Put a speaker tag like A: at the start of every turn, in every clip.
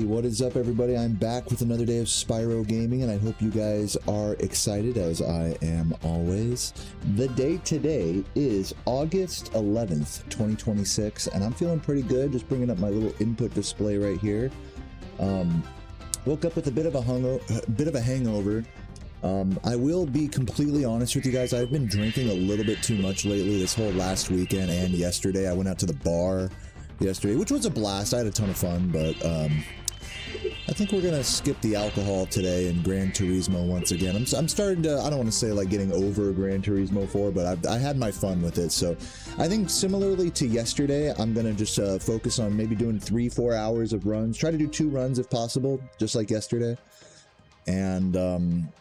A: what is up everybody? I'm back with another day of Spyro gaming, and I hope you guys are excited as I am always. The date today is August 11th, 2026, and I'm feeling pretty good, just bringing up my little input display right here. Woke up with a bit of a hangover. I will be completely honest with you guys, I've been drinking a little bit too much lately. This whole last weekend and yesterday, I went out to the bar yesterday, which was a blast. I had a ton of fun, but I think we're gonna skip the alcohol today and Gran Turismo once again. I'm starting to, I don't want to say like getting over Gran Turismo 4, but I had my fun with it. So I think similarly to yesterday, I'm gonna just focus on maybe doing 3-4 hours of runs. Try to do 2 runs if possible, just like yesterday. And,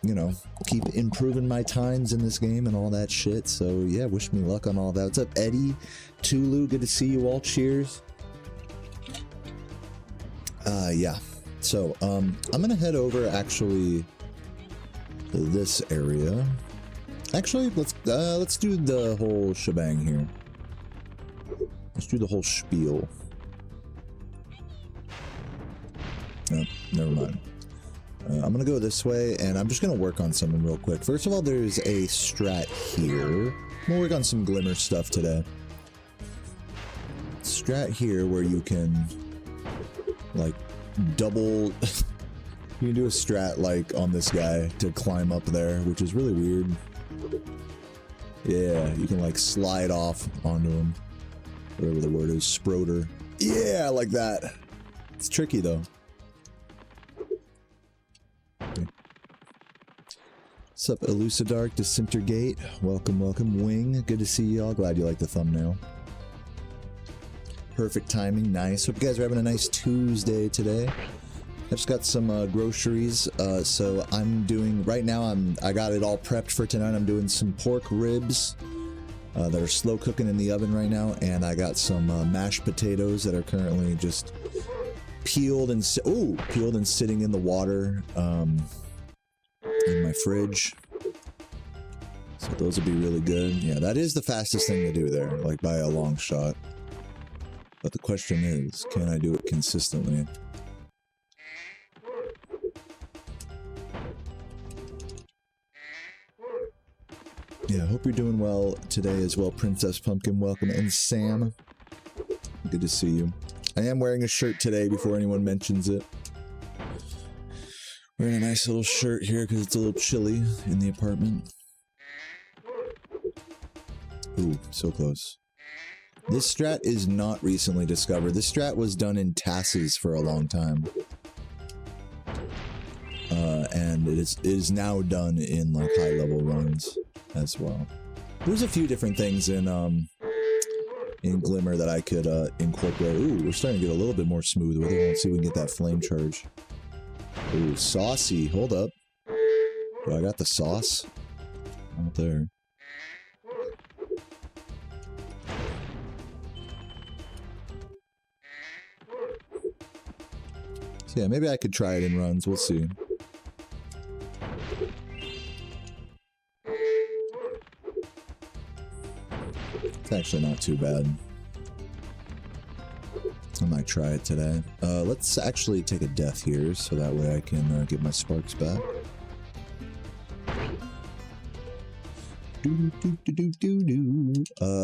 A: you know, keep improving my times in this game and all that shit. So, yeah, wish me luck on all that. What's up, Eddie? Tulu, good to see you all. Cheers. Yeah. So, I'm gonna head over, actually, to this area. Actually, let's do the whole shebang here. Let's do the whole spiel. Oh, never mind. I'm gonna go this way, and I'm just gonna work on something real quick. First of all, there's a strat here. I'm gonna work on some glimmer stuff today. Strat here where you can, like, double... you can do a strat, like, on this guy to climb up there, which is really weird. Yeah, you can, like, slide off onto him. Whatever the word is. Sproder. Yeah, like that. It's tricky, though. What's up, Elucidark, Disintergate? Welcome, welcome. Wing, good to see y'all. Glad you like the thumbnail. Perfect timing, nice. Hope you guys are having a nice Tuesday today. I just got some groceries, so I'm doing, right now I got it all prepped for tonight. I'm doing some pork ribs that are slow cooking in the oven right now, and I got some mashed potatoes that are currently just peeled and sitting in the water. In my fridge, so those will be really good. Yeah, that is the fastest thing to do there, like by a long shot. But the question is, can I do it consistently? Yeah, I hope you're doing well today as well, Princess Pumpkin. Welcome, and Sam, good to see you. I am wearing a shirt today before anyone mentions it. Wearing a nice little shirt here because it's a little chilly in the apartment. Ooh, so close. This strat is not recently discovered. This strat was done in TASes for a long time. And it is now done in like high level runs as well. There's a few different things in Glimmer that I could incorporate. Ooh, we're starting to get a little bit more smooth with it. Let's see if we can get that flame charge. Ooh, saucy. Hold up. Oh, I got the sauce out there. So yeah, maybe I could try it in runs. We'll see. It's actually not too bad. I might try it today. Let's actually take a death here, so that way I can get my sparks back.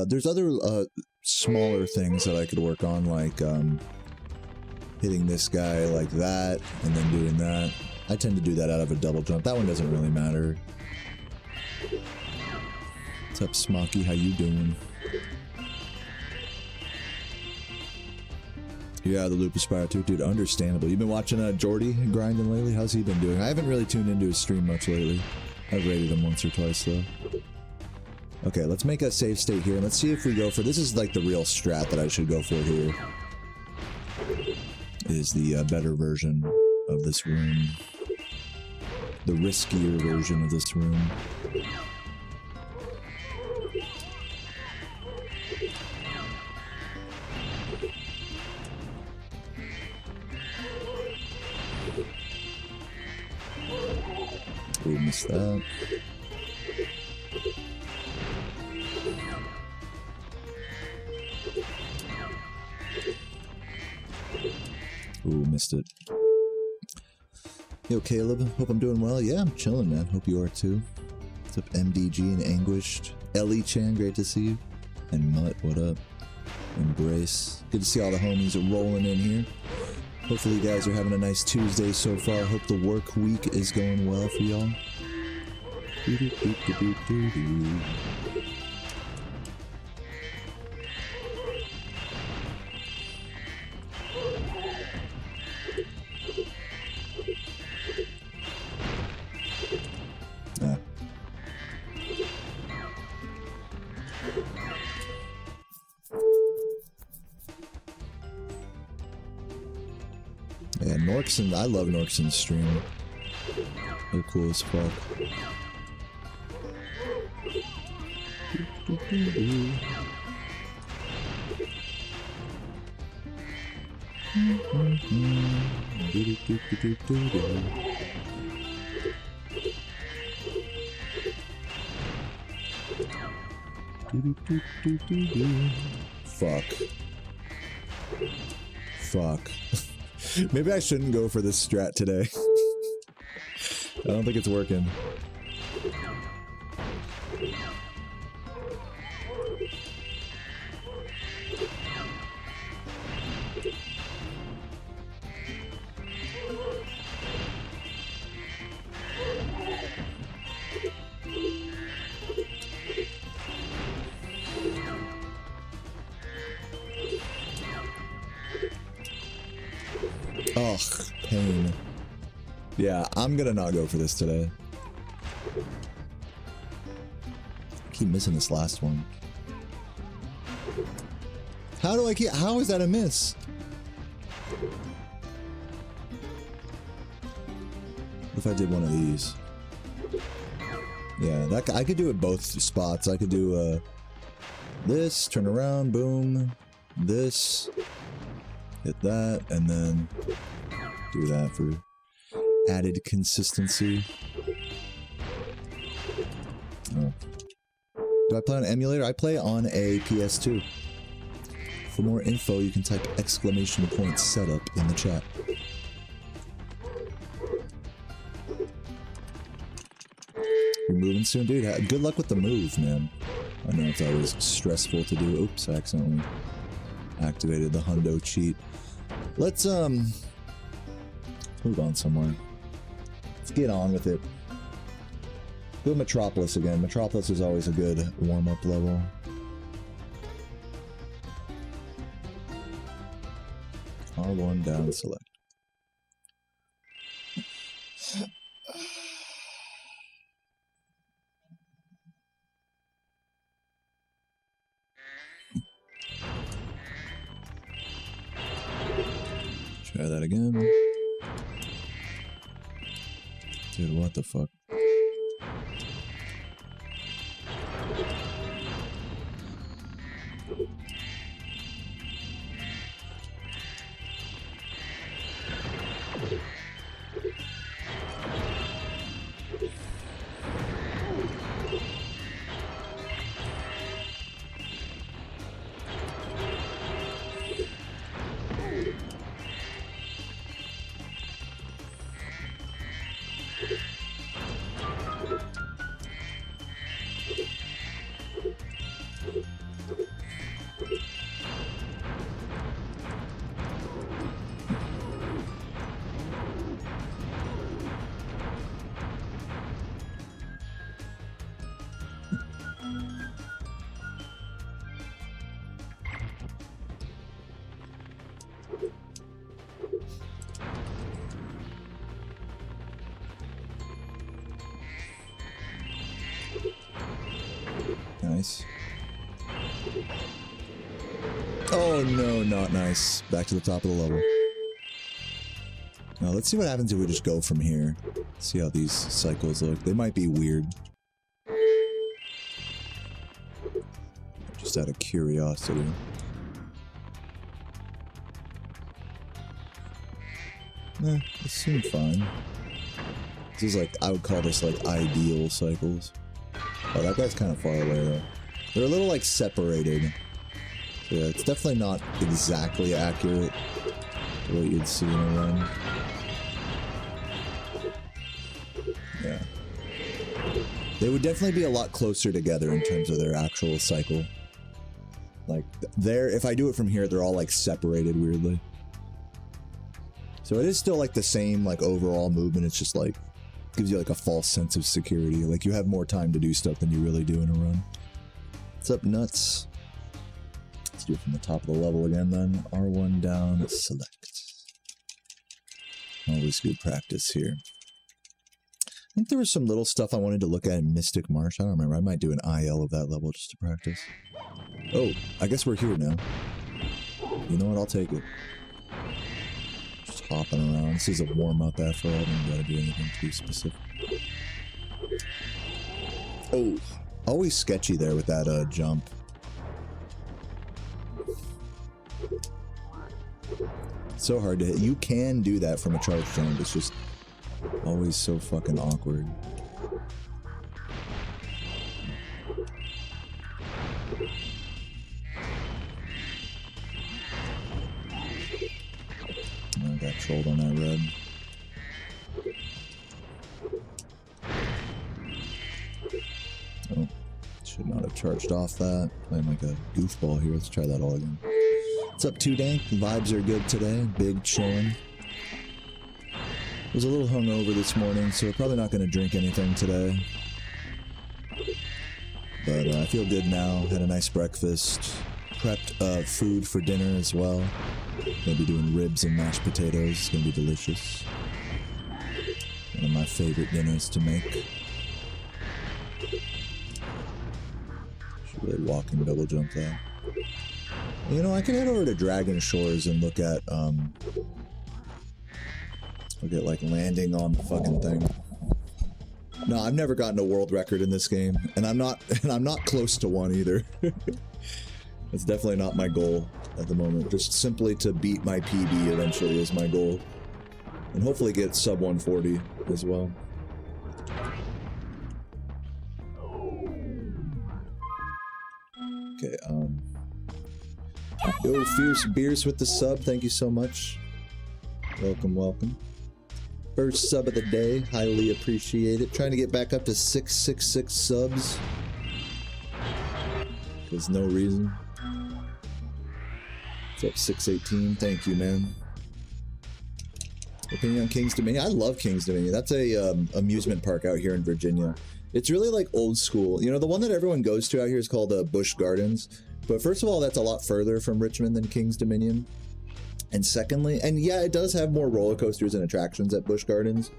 A: There's other smaller things that I could work on, like hitting this guy like that, and then doing that. I tend to do that out of a double jump. That one doesn't really matter. What's up, Smoky? How you doing? Yeah, the loop is Spyro too, dude. Understandable. You've been watching Jordy grinding lately? How's he been doing? I haven't really tuned into his stream much lately. I've rated him once or twice though. Okay, let's make a save state here and let's see if we go for, this is like the real strat that I should go for here. Is the better version of this room. The riskier version of this room. We missed that. Ooh, missed it. Yo, Caleb. Hope I'm doing well. Yeah, I'm chilling, man. Hope you are too. What's up, MDG and Anguished? Ellie Chan, great to see you. And Mutt, what up? Embrace. Good to see all the homies are rolling in here. Hopefully you guys are having a nice Tuesday so far. Hope the work week is going well for y'all. Yeah, Norkson, I love Norkson's stream. They're cool as fuck. Fuck. Fuck. Maybe I shouldn't go for this strat today. I don't think it's working. Ugh, pain. Yeah, I'm gonna not go for this today. I keep missing this last one. How do I keep... How is that a miss? What if I did one of these? Yeah, that I could do it both spots. I could do this, turn around, boom, this, hit that, and then do that for added consistency. Oh. Do I play on emulator? I play on a PS2. For more info, you can type !setup in the chat. You're moving soon, dude. Good luck with the move, man. I know it's always stressful to do. Oops, I accidentally activated the hundo cheat. Let's move on somewhere. Let's get on with it. Go Metropolis again. Metropolis is always a good warm-up level. R1 down select. Try that again. Dude, what the fuck? Nice. Oh no, not nice. Back to the top of the level. Now let's see what happens if we just go from here. See how these cycles look. They might be weird. Just out of curiosity. This seemed fine. This is like, I would call this like ideal cycles. Oh, that guy's kind of far away though. They're a little like separated. So yeah, it's definitely not exactly accurate to what you'd see in a run. Yeah. They would definitely be a lot closer together in terms of their actual cycle. Like, if I do it from here, they're all, like, separated weirdly. So it is still, like, the same, like, overall movement. It's just, like, gives you, like, a false sense of security. Like, you have more time to do stuff than you really do in a run. What's up, nuts? Let's do it from the top of the level again, then. R1 down, select. Always good practice here. I think there was some little stuff I wanted to look at in Mystic Marsh. I don't remember. I might do an IL of that level just to practice. Oh, I guess we're here now. You know what? I'll take it. Just hopping around. This is a warm-up after all. I don't gotta do anything too specific. Oh, always sketchy there with that jump. So hard to hit. You can do that from a charge jump. It's just always so fucking awkward. I got trolled on that red. Oh, should not have charged off that. Playing like a goofball here. Let's try that all again. What's up, 2Dank? Vibes are good today. Big chillin'. Was a little hungover this morning, so probably not going to drink anything today. But I feel good now. Had a nice breakfast. Prepped food for dinner as well. Gonna be doing ribs and mashed potatoes. It's gonna be delicious. One of my favorite dinners to make. Should really walk and double jump that. You know, I could head over to Dragon Shores and look at like landing on the fucking thing. No, I've never gotten a world record in this game, and I'm not close to one either. That's definitely not my goal at the moment. Just simply to beat my PB eventually is my goal, and hopefully get sub 140 as well. Okay, yo, Fierce Beers with the sub, thank you so much. Welcome, welcome. First sub of the day, highly appreciate it. Trying to get back up to 666 subs. There's no reason. It's up 618, thank you, man. Opinion on King's Dominion? I love King's Dominion. That's a amusement park out here in Virginia. It's really like old school. You know, the one that everyone goes to out here is called Busch Gardens. But first of all, that's a lot further from Richmond than King's Dominion. And secondly, and yeah, it does have more roller coasters and attractions at Busch Gardens.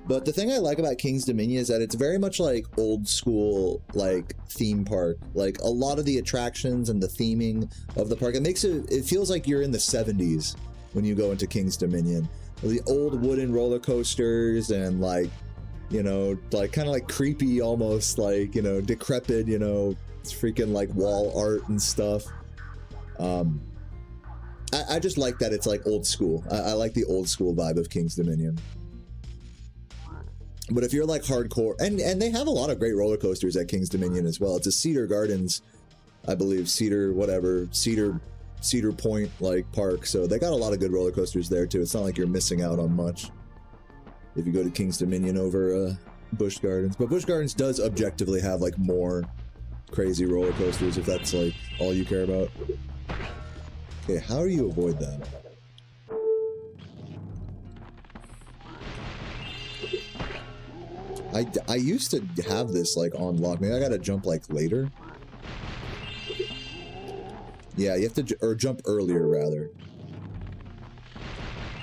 A: But the thing I like about King's Dominion is that it's very much like old school, like theme park. Like a lot of the attractions and the theming of the park, it feels like you're in the 70s when you go into King's Dominion. The old wooden roller coasters and like, you know, like kind of like creepy, almost like, you know, decrepit, you know, it's freaking like wall art and stuff. I just like that it's like old school. I like the old school vibe of King's Dominion. But if you're like hardcore, and they have a lot of great roller coasters at King's Dominion as well. It's a Cedar Gardens, I believe, Cedar Point like park. So they got a lot of good roller coasters there too. It's not like you're missing out on much if you go to King's Dominion over Busch Gardens. But Busch Gardens does objectively have like more crazy roller coasters if that's like all you care about. Okay, how do you avoid that? I used to have this like on lock. Maybe I gotta jump like later. Yeah, you have to, or jump earlier rather.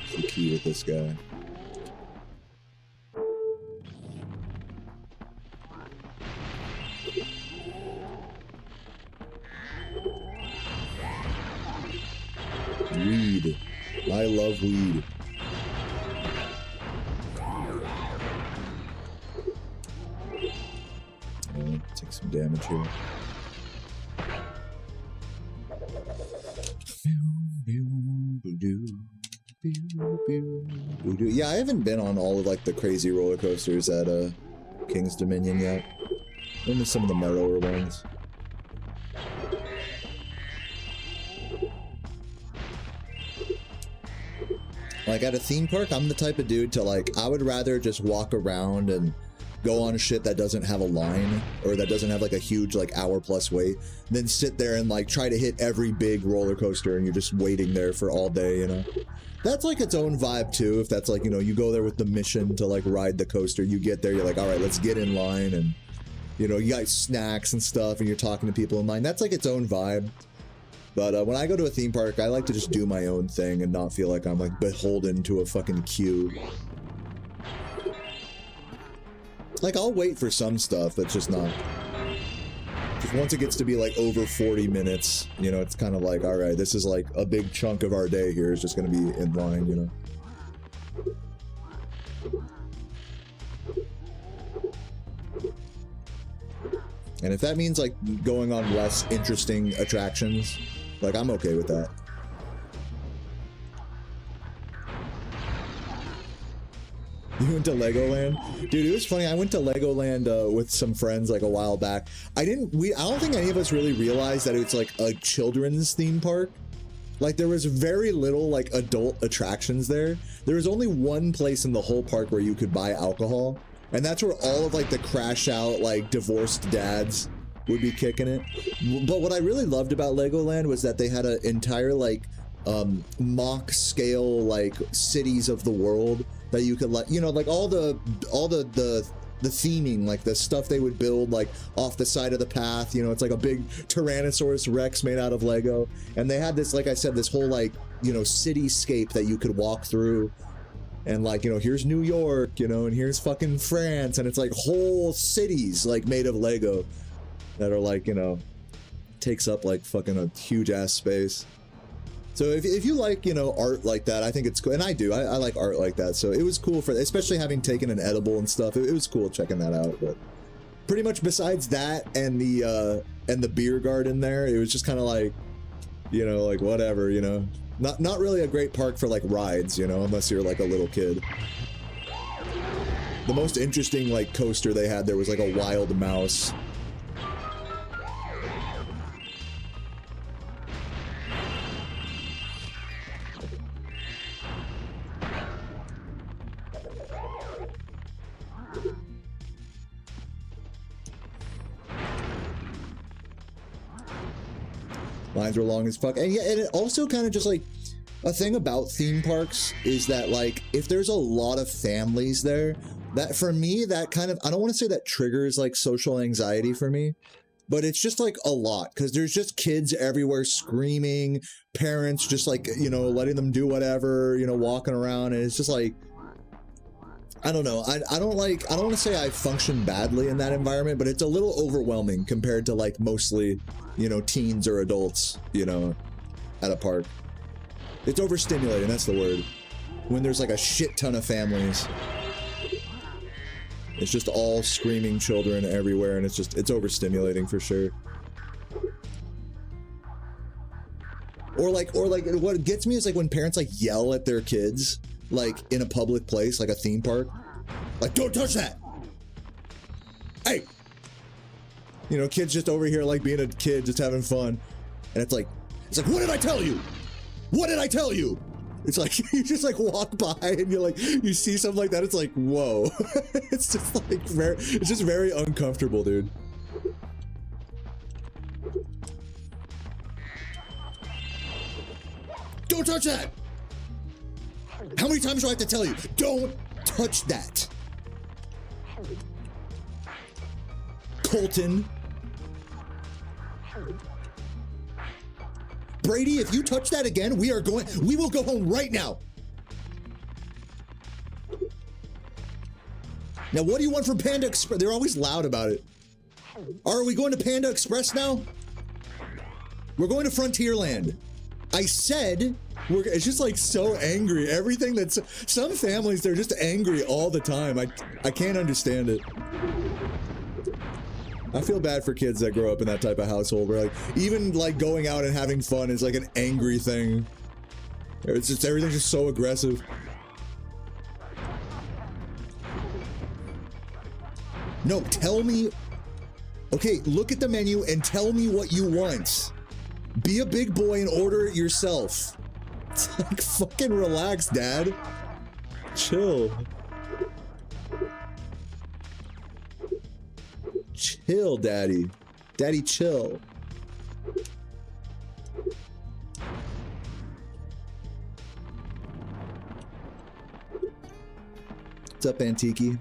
A: That's the key with this guy. Weed. I love weed. Take some damage here. Yeah, I haven't been on all of like the crazy roller coasters at King's Dominion yet. Only some of the narrower ones. Like at a theme park, I'm the type of dude to like, I would rather just walk around and go on shit that doesn't have a line or that doesn't have like a huge like hour-plus wait, than sit there and like try to hit every big roller coaster and you're just waiting there for all day, you know? That's like its own vibe too. If that's like, you know, you go there with the mission to like ride the coaster, you get there, you're like, all right, let's get in line, and you know, you got snacks and stuff and you're talking to people in line. That's like its own vibe. But when I go to a theme park, I like to just do my own thing and not feel like I'm like beholden to a fucking queue. Like, I'll wait for some stuff, but just not. Just once it gets to be like over 40 minutes, you know, it's kind of like, all right, this is like a big chunk of our day here is just going to be in line, you know. And if that means like going on less interesting attractions, like I'm okay with that. You went to Legoland? Dude, it was funny. I went to Legoland with some friends like a while back. I don't think any of us really realized that it's like a children's theme park. Like there was very little like adult attractions there. There was only one place in the whole park where you could buy alcohol. And that's where all of like the crash out, like divorced dads would be kicking it. But what I really loved about Legoland was that they had an entire like mock scale like cities of the world that you could like, you know, like all the theming, like the stuff they would build like off the side of the path, you know, it's like a big Tyrannosaurus Rex made out of Lego. And they had this, like I said, this whole like, you know, cityscape that you could walk through. And like, you know, here's New York, you know, and here's fucking France, and it's like whole cities like made of Lego that are like, you know, takes up like fucking a huge ass space. So if you like, you know, art like that, I think it's cool. And I do, I like art like that. So it was cool for, especially having taken an edible and stuff, it was cool checking that out. But pretty much besides that and the beer garden there, it was just kind of like, you know, like whatever, you know. Not really a great park for like rides, you know, unless you're like a little kid. The most interesting like coaster they had there was like a wild mouse. Lines were long as fuck. And yeah, and it also kind of just like, a thing about theme parks is that like, if there's a lot of families there, that for me, that kind of, I don't want to say that triggers like social anxiety for me, but it's just like a lot, because there's just kids everywhere screaming, parents just like, you know, letting them do whatever, you know, walking around, and it's just like, I don't know. I don't want to say I function badly in that environment, but it's a little overwhelming compared to like mostly, you know, teens or adults, you know, at a park. It's overstimulating, that's the word. When there's like a shit ton of families. It's just all screaming children everywhere, and it's overstimulating for sure. Or like what gets me is like when parents like yell at their kids, like in a public place, like a theme park. Like, don't touch that! Hey! You know, kids just over here like being a kid, just having fun. And it's like, what did I tell you? What did I tell you? It's like, you just like walk by and you're like, you see something like that, it's like, whoa. It's just like it's just very uncomfortable, dude. Don't touch that! How many times do I have to tell you? Don't touch that! Colton. Brady, if you touch that again, we will go home right now. Now, what do you want from Panda Express? They're always loud about it. Are we going to Panda Express now? We're going to Frontierland. I said, it's just like so angry. Everything that's, some families, they're just angry all the time. I can't understand it. I feel bad for kids that grow up in that type of household where like, even like going out and having fun is like an angry thing. It's just, everything's just so aggressive. No, tell me, okay, look at the menu and tell me what you want. Be a big boy and order it yourself. It's like, fucking relax, Dad. Chill. Chill, daddy. Daddy, chill. What's up, Antiki?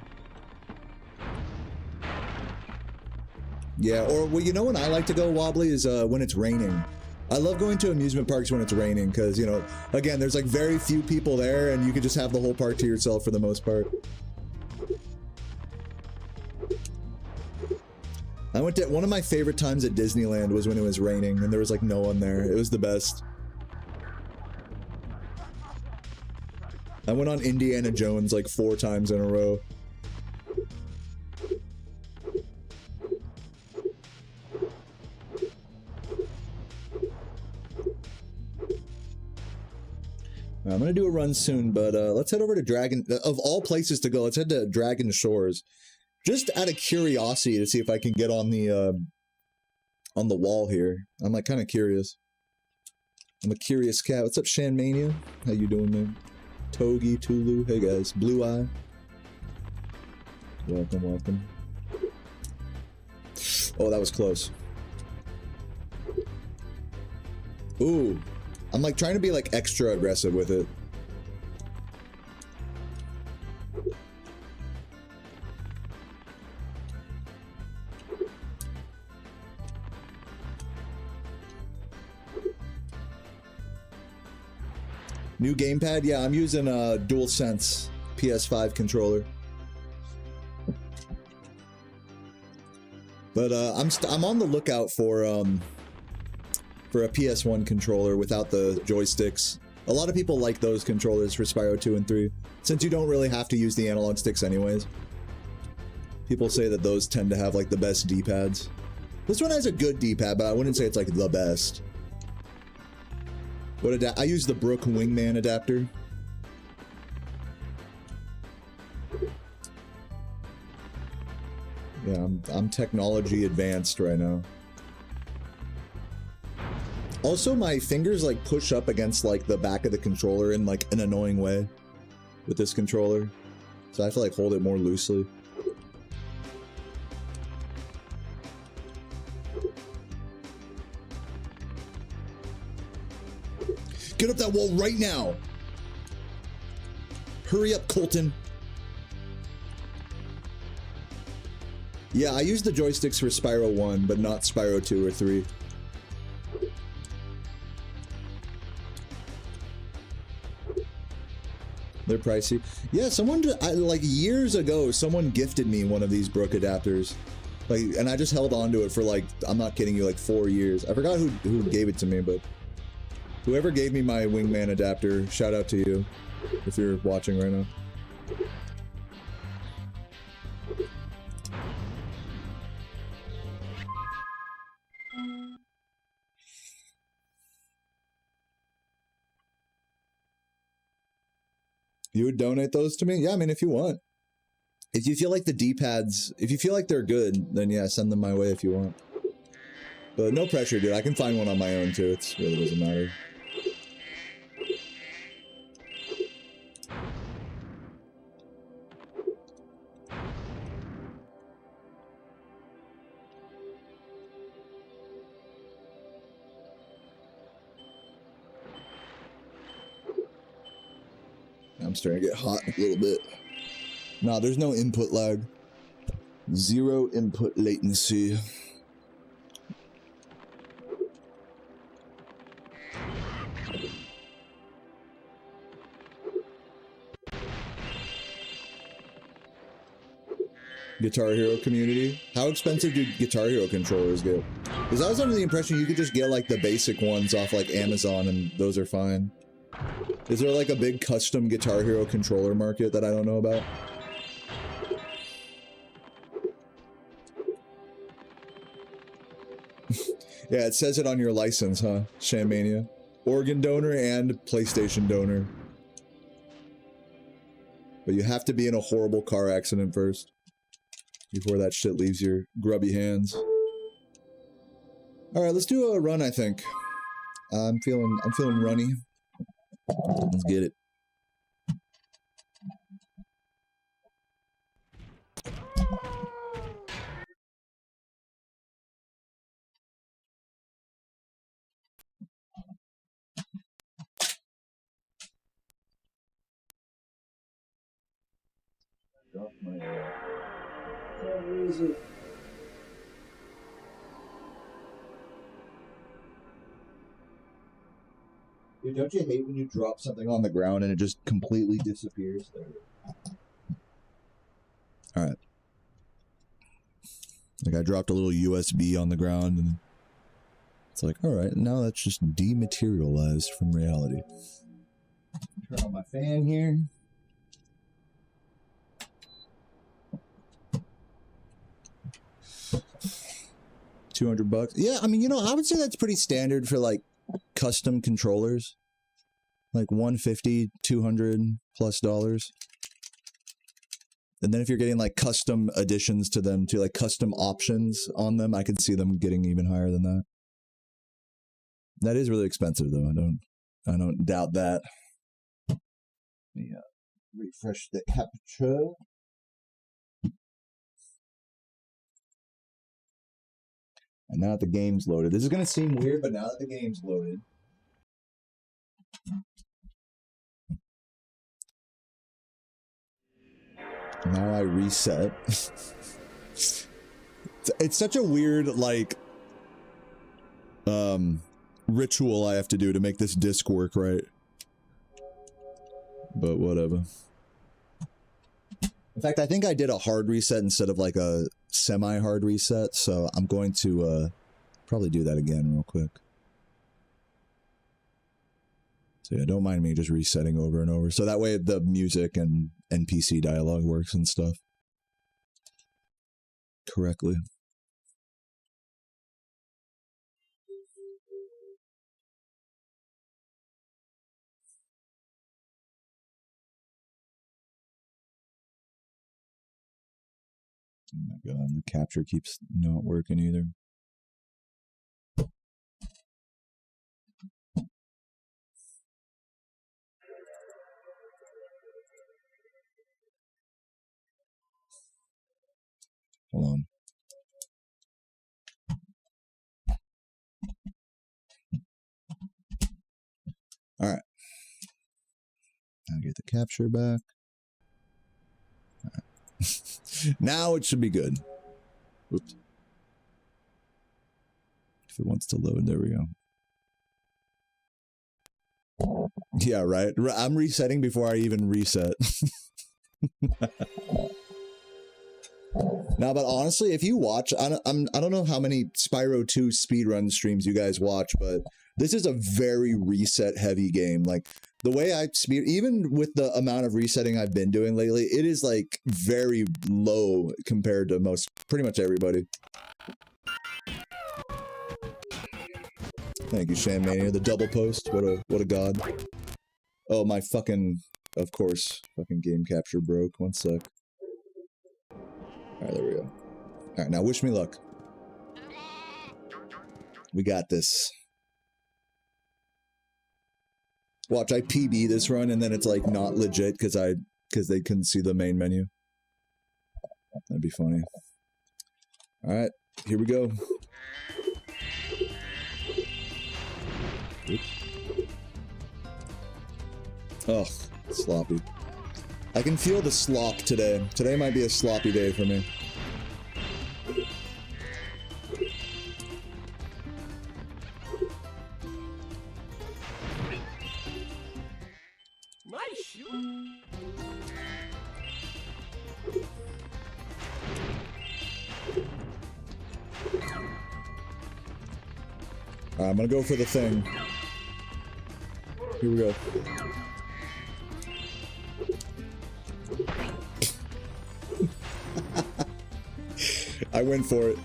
A: Yeah, or, well, you know when I like to go wobbly is when it's raining. I love going to amusement parks when it's raining because, you know, again, there's like very few people there and you can just have the whole park to yourself for the most part. I went to, one of my favorite times at Disneyland was when it was raining and there was like no one there. It was the best. I went on Indiana Jones like 4 times in a row. I'm gonna do a run soon, but let's head over to Dragon. Of all places to go, let's head to Dragon Shores, just out of curiosity to see if I can get on the wall here. I'm like kind of curious. I'm a curious cat. What's up, Shanmania? How you doing, man? Togi, Tulu. Hey guys, Blue Eye. Welcome, welcome. Oh, that was close. Ooh. I'm like trying to be like extra aggressive with it. New gamepad? Yeah, I'm using a DualSense PS5 controller. But I'm on the lookout for a PS1 controller without the joysticks. A lot of people like those controllers for Spyro 2 and 3, since you don't really have to use the analog sticks anyways. People say that those tend to have like the best D-pads. This one has a good D-pad, but I wouldn't say it's like the best. What I use the Brook Wingman adapter. Yeah, I'm technology advanced right now. Also, my fingers like push up against like the back of the controller in like an annoying way with this controller. So I have to like hold it more loosely. Get up that wall right now! Hurry up, Colton. Yeah, I use the joysticks for Spyro 1, but not Spyro 2 or 3. They're pricey. Yeah, someone, like years ago, someone gifted me one of these Brook adapters. Like, and I just held on to it for like, I'm not kidding you, like 4 years. I forgot who gave it to me, but whoever gave me my Wingman adapter, shout out to you, if you're watching right now. You would donate those to me? Yeah, I mean, if you want. If you feel like the D-pads, if you feel like they're good, then yeah, send them my way if you want. But no pressure, dude. I can find one on my own, too. It really doesn't matter. I'm starting to get hot a little bit. Nah, there's no input lag. 0 input latency. Guitar Hero community. How expensive do Guitar Hero controllers get? Because I was under the impression you could just get like the basic ones off like Amazon and those are fine. Is there like a big custom Guitar Hero controller market that I don't know about? Yeah, it says it on your license, huh? Shammania. Organ donor and PlayStation donor. But you have to be in a horrible car accident first, before that shit leaves your grubby hands. Alright, let's do a run, I think. I'm feeling runny. Let's get it. Drop my. Where is it? Dude, don't you hate when you drop something on the ground and it just completely disappears? Alright. Like I dropped a little USB on the ground and it's like, alright, now that's just dematerialized from reality. Turn on my fan here. $200. Yeah, I mean, you know, I would say that's pretty standard for like custom controllers. Like $150, $200 plus dollars. And then if you're getting like custom additions to them too, like custom options on them, I could see them getting even higher than that. That is really expensive though. I don't doubt that. Let me refresh the capture. And now that the game's loaded. This is going to seem weird, but now that the game's loaded. Now I reset. It's such a weird, like, ritual I have to do to make this disc work right. But whatever. In fact, I think I did a hard reset instead of like a semi-hard reset, so I'm going to probably do that again real quick. So yeah, don't mind me just resetting over and over. So that way the music and NPC dialogue works and stuff correctly. Oh my god, the capture keeps not working either. Hold on. Alright. Now get the capture back. Right. Now it should be good. Oops. If it wants to load, there we go. Yeah, right. I'm resetting before I even reset. Now, but honestly, if you watch, I don't know how many Spyro 2 speedrun streams you guys watch, but this is a very reset-heavy game. Like, the way I speed, even with the amount of resetting I've been doing lately, it is, like, very low compared to pretty much everybody. Thank you, Shanmania. The double post, what a god. Oh, my fucking, of course, fucking game capture broke. One sec. Alright, there we go. Alright, now wish me luck. We got this. Watch, I PB this run and then it's like not legit because they couldn't see the main menu. That'd be funny. Alright, here we go. Oops. Oh, sloppy. I can feel the slop today. Today might be a sloppy day for me. I'm gonna go for the thing. Here we go. I went for it.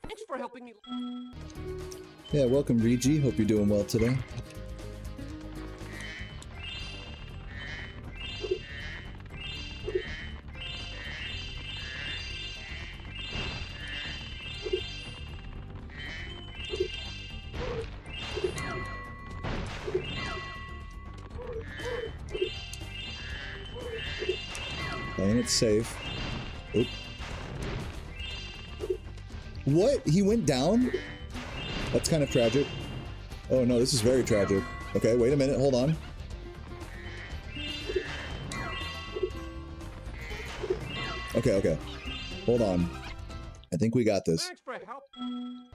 B: Thanks for helping me.
A: Yeah, welcome, Regi. Hope you're doing well today. playing it safe. Oop. What? He went down? That's kind of tragic. Oh no, this is very tragic. Okay, wait a minute, hold on. Okay, okay. Hold on. I think we got this.
B: Thanks for help.
A: I'm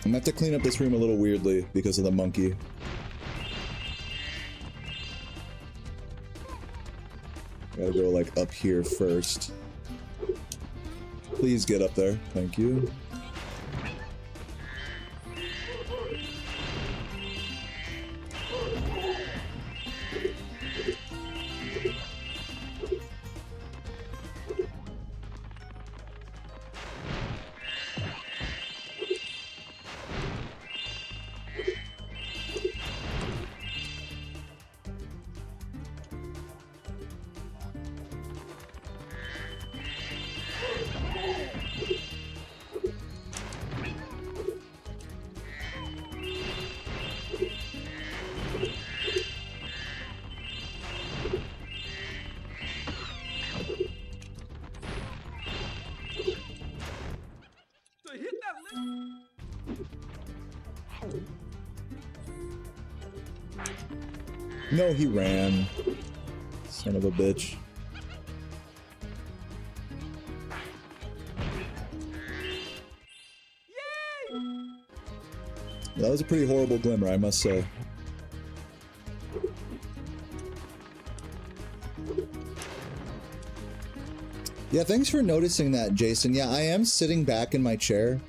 A: gonna have to clean up this room a little weirdly because of the monkey. Gotta go like up here first. Please get up there. Thank you. No, he ran. Son of a bitch. Yay! That was a pretty horrible glimmer, I must say. Yeah, thanks for noticing that, Jason. Yeah, I am sitting back in my chair,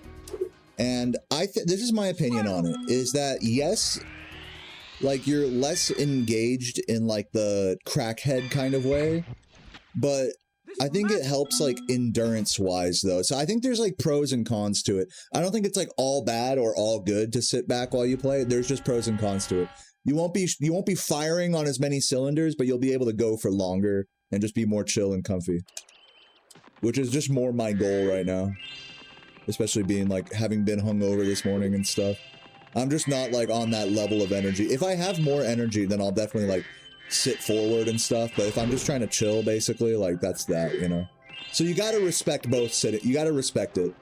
A: and this is my opinion on it, is that yes, like you're less engaged in like the crackhead kind of way, but I think it helps like endurance wise though. So I think there's like pros and cons to it. I don't think it's like all bad or all good to sit back while you play. There's just pros and cons to it. You won't be firing on as many cylinders, but you'll be able to go for longer and just be more chill and comfy. Which is just more my goal right now. Especially being like, having been hungover this morning and stuff. I'm just not like on that level of energy. If I have more energy, then I'll definitely like sit forward and stuff. But if I'm just trying to chill, basically, like that's that, you know? So you gotta respect both sitting, you gotta respect it.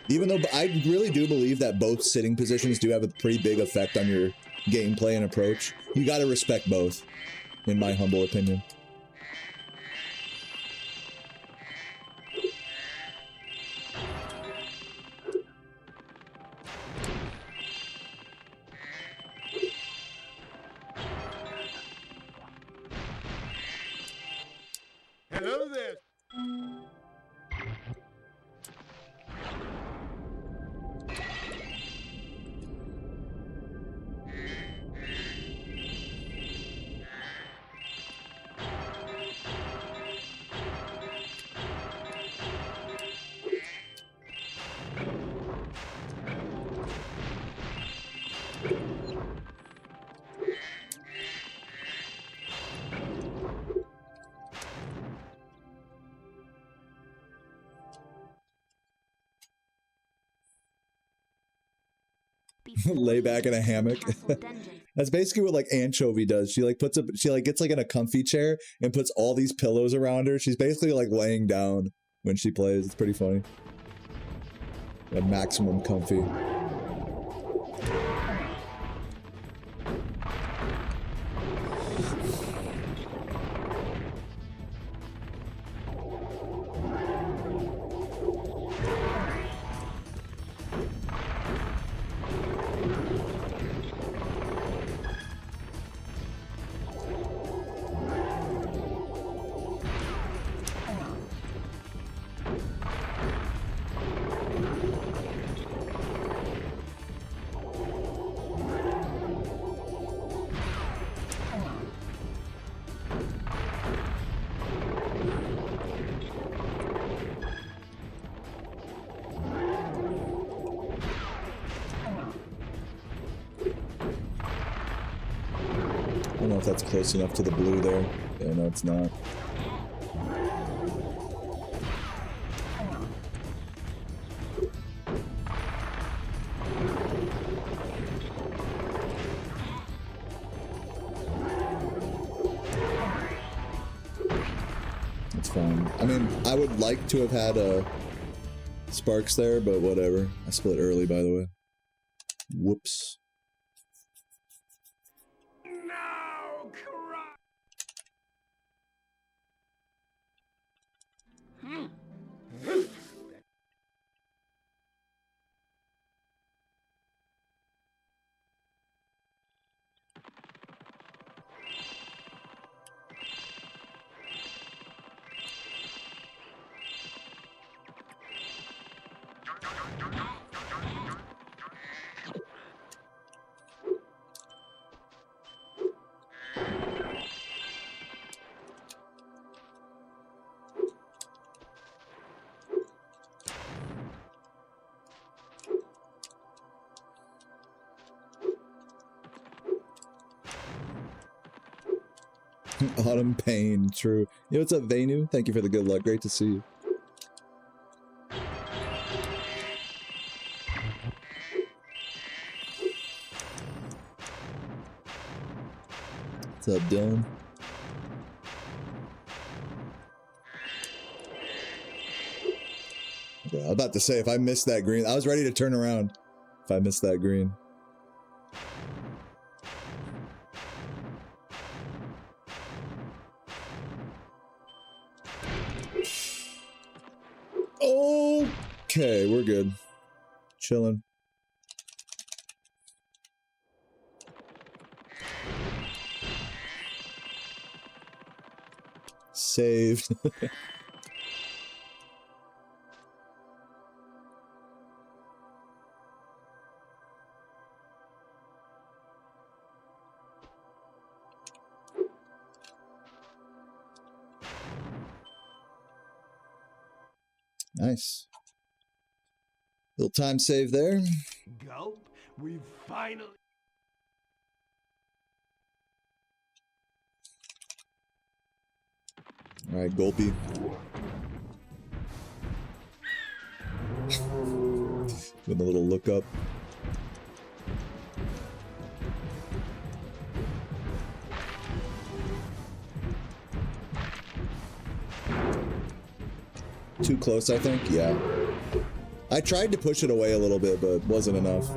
A: Even though I really do believe that both sitting positions do have a pretty big effect on your gameplay and approach. You gotta respect both, in my humble opinion.
B: Hello there.
A: Lay back in a hammock. That's basically what like Anchovy does. She like gets like in a comfy chair and puts all these pillows around her. She's basically like laying down when she plays. It's pretty funny. Yeah, maximum comfy. I don't know if that's close enough to the blue there. Yeah, no, it's not. mean, I would like to have had sparks there, but whatever. I split early, by the way. Whoops.
B: No, cry.
A: Autumn Pain, true. Yo, what's up, Venu? Thank you for the good luck. Great to see you. What's up, Dylan? Yeah, I was about to say, if I missed that green, I was ready to turn around if I missed that green. Okay, we're good. Chilling. Saved. Nice. Little time save there.
B: Gulp. We've finally.
A: All right, Gulpy. With a little look up. Too close, I think. Yeah. I tried to push it away a little bit, but wasn't enough.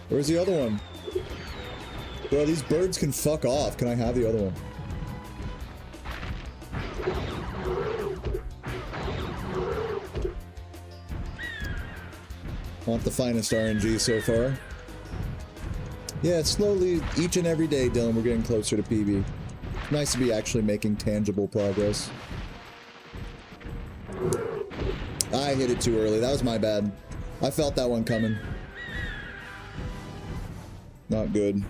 A: Where's the other one? Bro, these birds can fuck off. Can I have the other one? Want the finest RNG so far. Yeah, slowly, each and every day, Dylan, we're getting closer to PB. Nice to be actually making tangible progress. I hit it too early. That was my bad. I felt that one coming. Not good.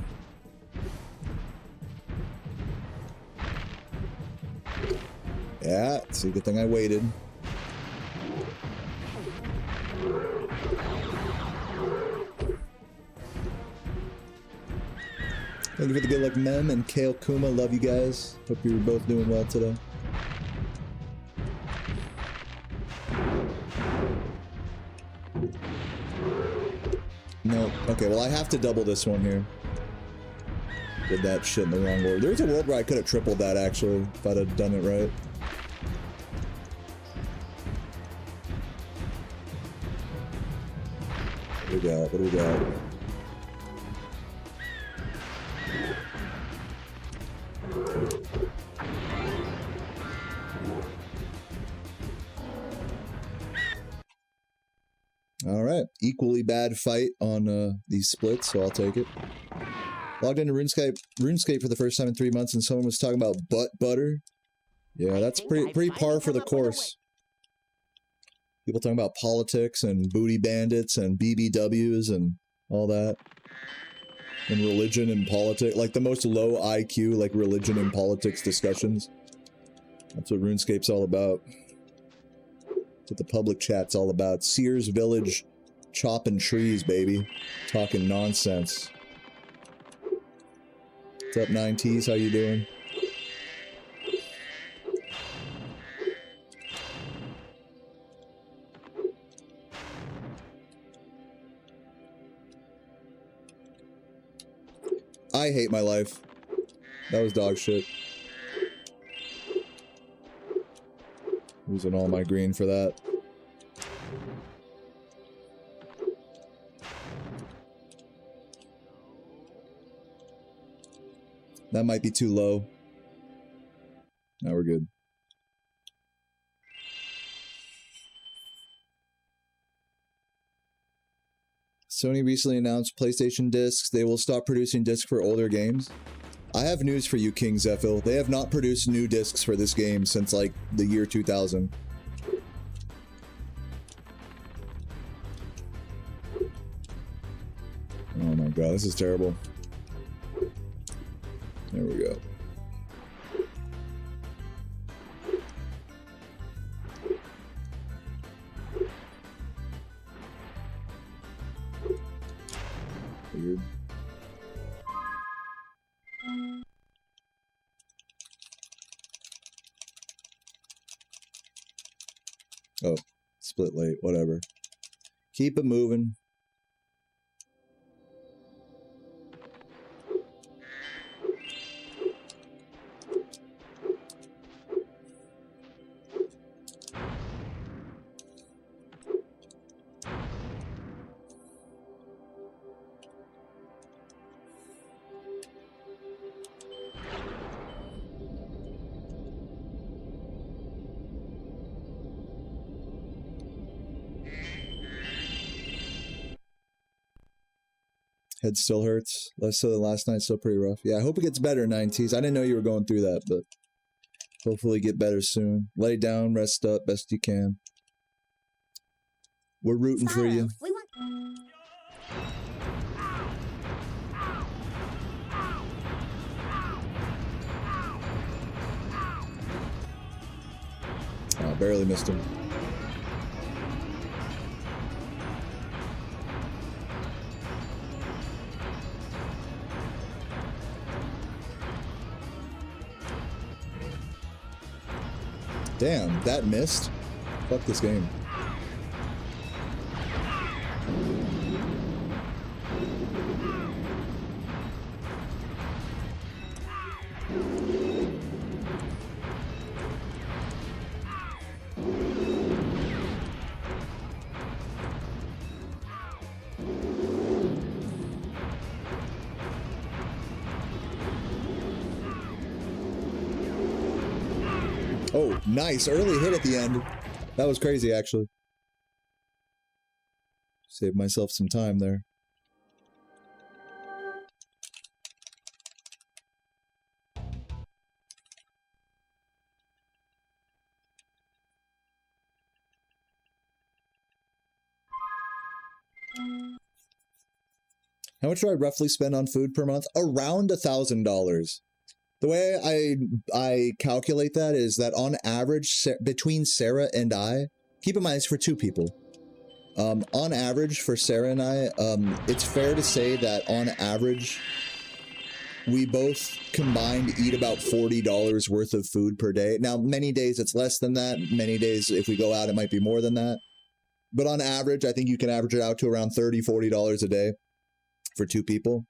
A: Yeah, see, good thing I waited. Thank you for the good luck, Mem and Kale Kuma. Love you guys. Hope you're both doing well today. No. Okay, well, I have to double this one here. Did that shit in the wrong order. There was a world where I could have tripled that, actually, if I'd have done it right. What do we got? What do we got? Alright, equally bad fight on these splits, so I'll take it. Logged into RuneScape for the first time in 3 months and someone was talking about butt butter. Yeah, that's pretty par for the course. People talking about politics and booty bandits and BBWs and all that. And religion and politics, like the most low IQ, like religion and politics discussions. That's what RuneScape's all about. That's what the public chat's all about. Sears Village chopping trees, baby. Talking nonsense. What's up, 9Ts? How you doing? I hate my life. That was dog shit. Losing all my green for that. That might be too low. Now we're good. Sony recently announced PlayStation discs. They will stop producing discs for older games. I have news for you, King Zephyl. They have not produced new discs for this game since, like, the year 2000. Oh my god, this is terrible. There we go. Weird. Oh, split late, whatever. Keep it moving. Head still hurts. Less so than last night, still pretty rough. Yeah, I hope it gets better, 9Ts. I didn't know you were going through that, but hopefully get better soon. Lay down, rest up, best you can. We're rooting for you.
C: We want
A: Oh, barely missed him. Damn, that missed? Fuck this game. Oh, nice. Early hit at the end. That was crazy, actually. Saved myself some time there. How much do I roughly spend on food per month? Around $1,000. The way I calculate that is that on average, between Sarah and I, keep in mind it's for two people. On average, for Sarah and I, it's fair to say that on average, we both combined eat about $40 worth of food per day. Now, many days it's less than that. Many days, if we go out, it might be more than that. But on average, I think you can average it out to around $30, $40 a day for two people.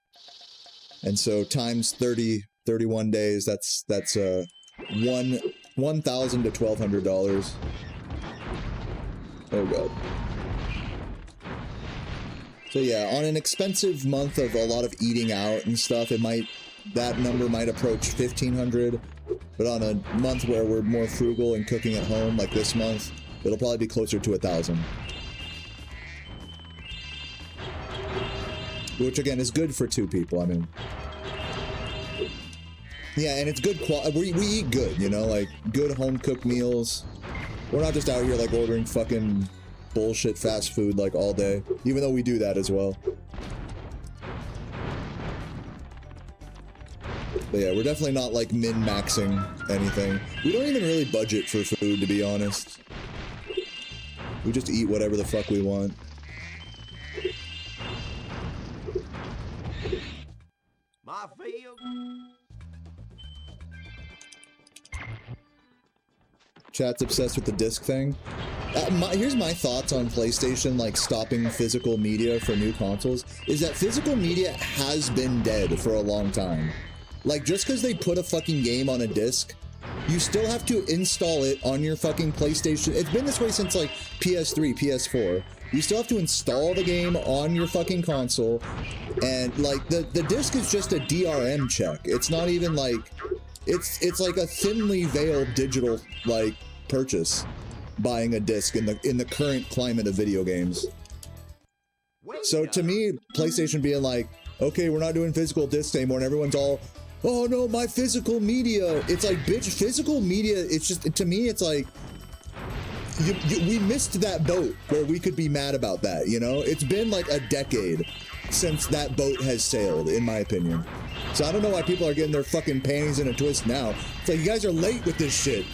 A: And so times 31 days, that's $1,000 to $1,200. Oh god. So yeah, on an expensive month of a lot of eating out and stuff, that number might approach $1,500. But on a month where we're more frugal and cooking at home, like this month, it'll probably be closer to $1,000. Which again is good for two people. I mean, yeah, and it's good quality. We eat good, you know, like good home cooked meals. We're not just out here like ordering fucking bullshit fast food like all day, even though we do that as well. But yeah, we're definitely not like min-maxing anything. We don't even really budget for food, to be honest. We just eat whatever the fuck we want.
B: My field.
A: Chat's obsessed with the disc thing. Here's my thoughts on PlayStation, like, stopping physical media for new consoles, is that physical media has been dead for a long time. Like, just because they put a fucking game on a disc, you still have to install it on your fucking PlayStation. It's been this way since, like, PS3, PS4. You still have to install the game on your fucking console, and, like, the disc is just a DRM check. It's not even, like... It's like a thinly veiled digital, like, purchase. Buying a disc in the current climate of video games. So to me, PlayStation being like, okay, we're not doing physical discs anymore, and everyone's all, oh no, my physical media. It's like, bitch, physical media, it's just, to me, it's like, we missed that boat where we could be mad about that, you know? It's been like a decade since that boat has sailed, in my opinion. So I don't know why people are getting their fucking panties in a twist now. It's like, you guys are late with this shit.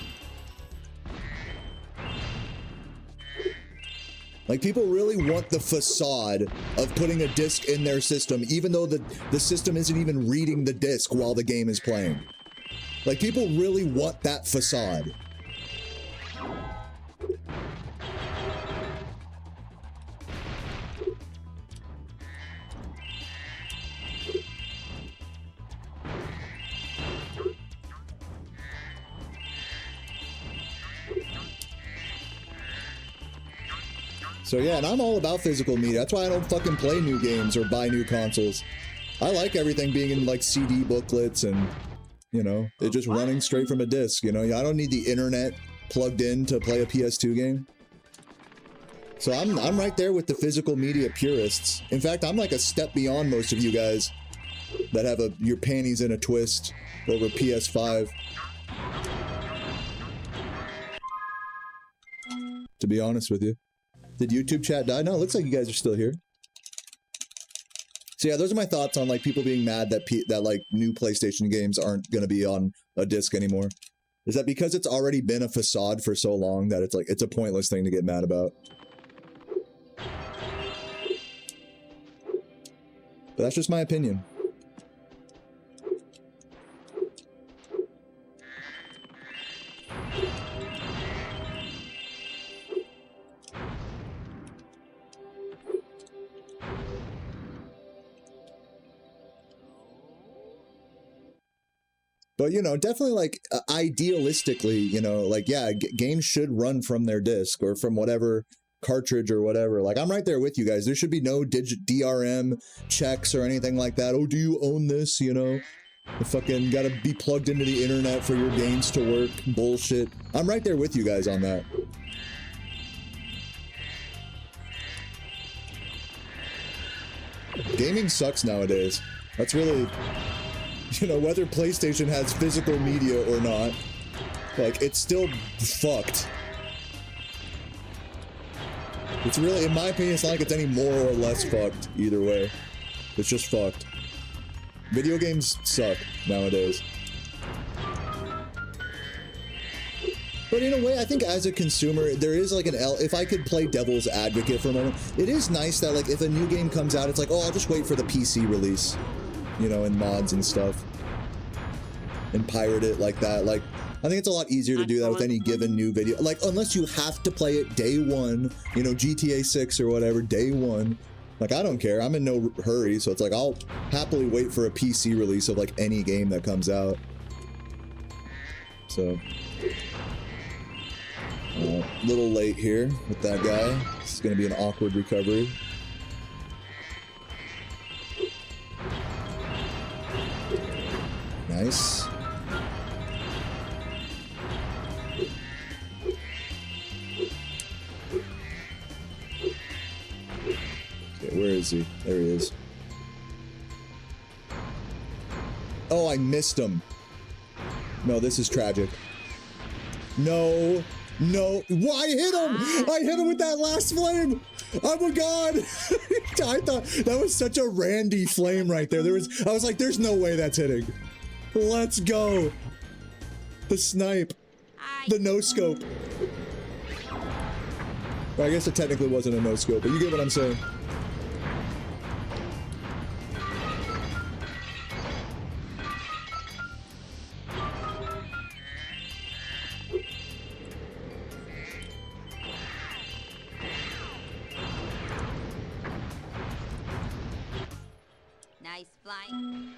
A: Like, people really want the facade of putting a disc in their system, even though the system isn't even reading the disc while the game is playing. Like, people really want that facade. So yeah, and I'm all about physical media. That's why I don't fucking play new games or buy new consoles. I like everything being in, like, CD booklets and, you know, it just running straight from a disc, you know? I don't need the internet plugged in to play a PS2 game. So I'm right there with the physical media purists. In fact, I'm like a step beyond most of you guys that have your panties in a twist over PS5. To be honest with you. Did YouTube chat die? No, it looks like you guys are still here. So yeah, those are my thoughts on, like, people being mad that like new PlayStation games aren't gonna be on a disc anymore. Is that because it's already been a facade for so long that it's like, it's a pointless thing to get mad about. But that's just my opinion. But, you know, definitely, like, idealistically, you know, like, yeah, games should run from their disc or from whatever cartridge or whatever. Like, I'm right there with you guys. There should be no DRM checks or anything like that. Oh, do you own this? You know, you fucking gotta be plugged into the internet for your games to work. Bullshit. I'm right there with you guys on that. Gaming sucks nowadays. That's really... You know, whether PlayStation has physical media or not, like, it's still fucked. It's really, in my opinion, it's not like it's any more or less fucked either way. It's just fucked. Video games suck nowadays. But in a way, I think as a consumer, there is like if I could play devil's advocate for a moment, it is nice that, like, if a new game comes out, it's like, oh, I'll just wait for the PC release. You know, and mods and stuff. And pirate it like that. Like, I think it's a lot easier to do that with any given new video. Like, unless you have to play it day one, you know, GTA 6 or whatever, day one. Like, I don't care. I'm in no hurry, so it's like, I'll happily wait for a PC release of, like, any game that comes out. So, a little late here with that guy. It's gonna be an awkward recovery. Nice. Okay, where is he? There he is. Oh, I missed him. No, this is tragic. No. No. Why hit him? I hit him with that last flame. Oh my god. I thought that was such a Randy flame right there. I was like, there's no way that's hitting. Let's go. The snipe. The no scope. I guess it technically wasn't a no-scope, but you get what I'm saying.
C: Nice flying.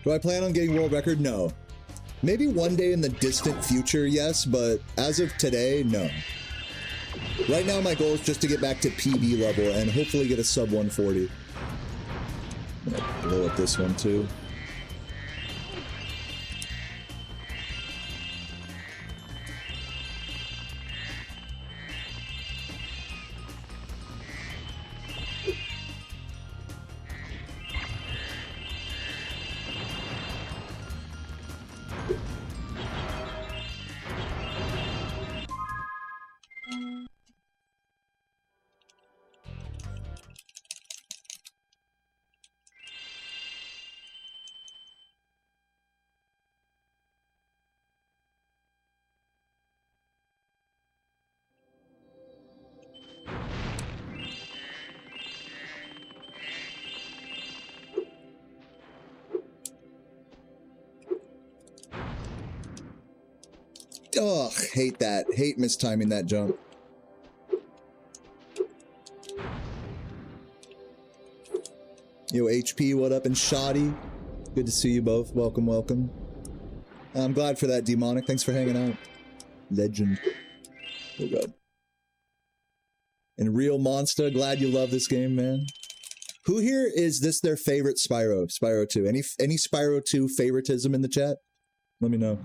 A: Do I plan on getting world record? No. Maybe one day in the distant future, yes, but as of today, no. Right now, my goal is just to get back to PB level and hopefully get a sub 140. I'm gonna blow up this one too. Ugh, hate that. Hate mistiming that jump. Yo, HP, what up, and Shoddy? Good to see you both. Welcome, welcome. I'm glad for that, Demonic. Thanks for hanging out. Legend. Oh, God. And Real Monster, glad you love this game, man. Who here is this their favorite Spyro? Spyro 2. Any Spyro 2 favoritism in the chat? Let me know.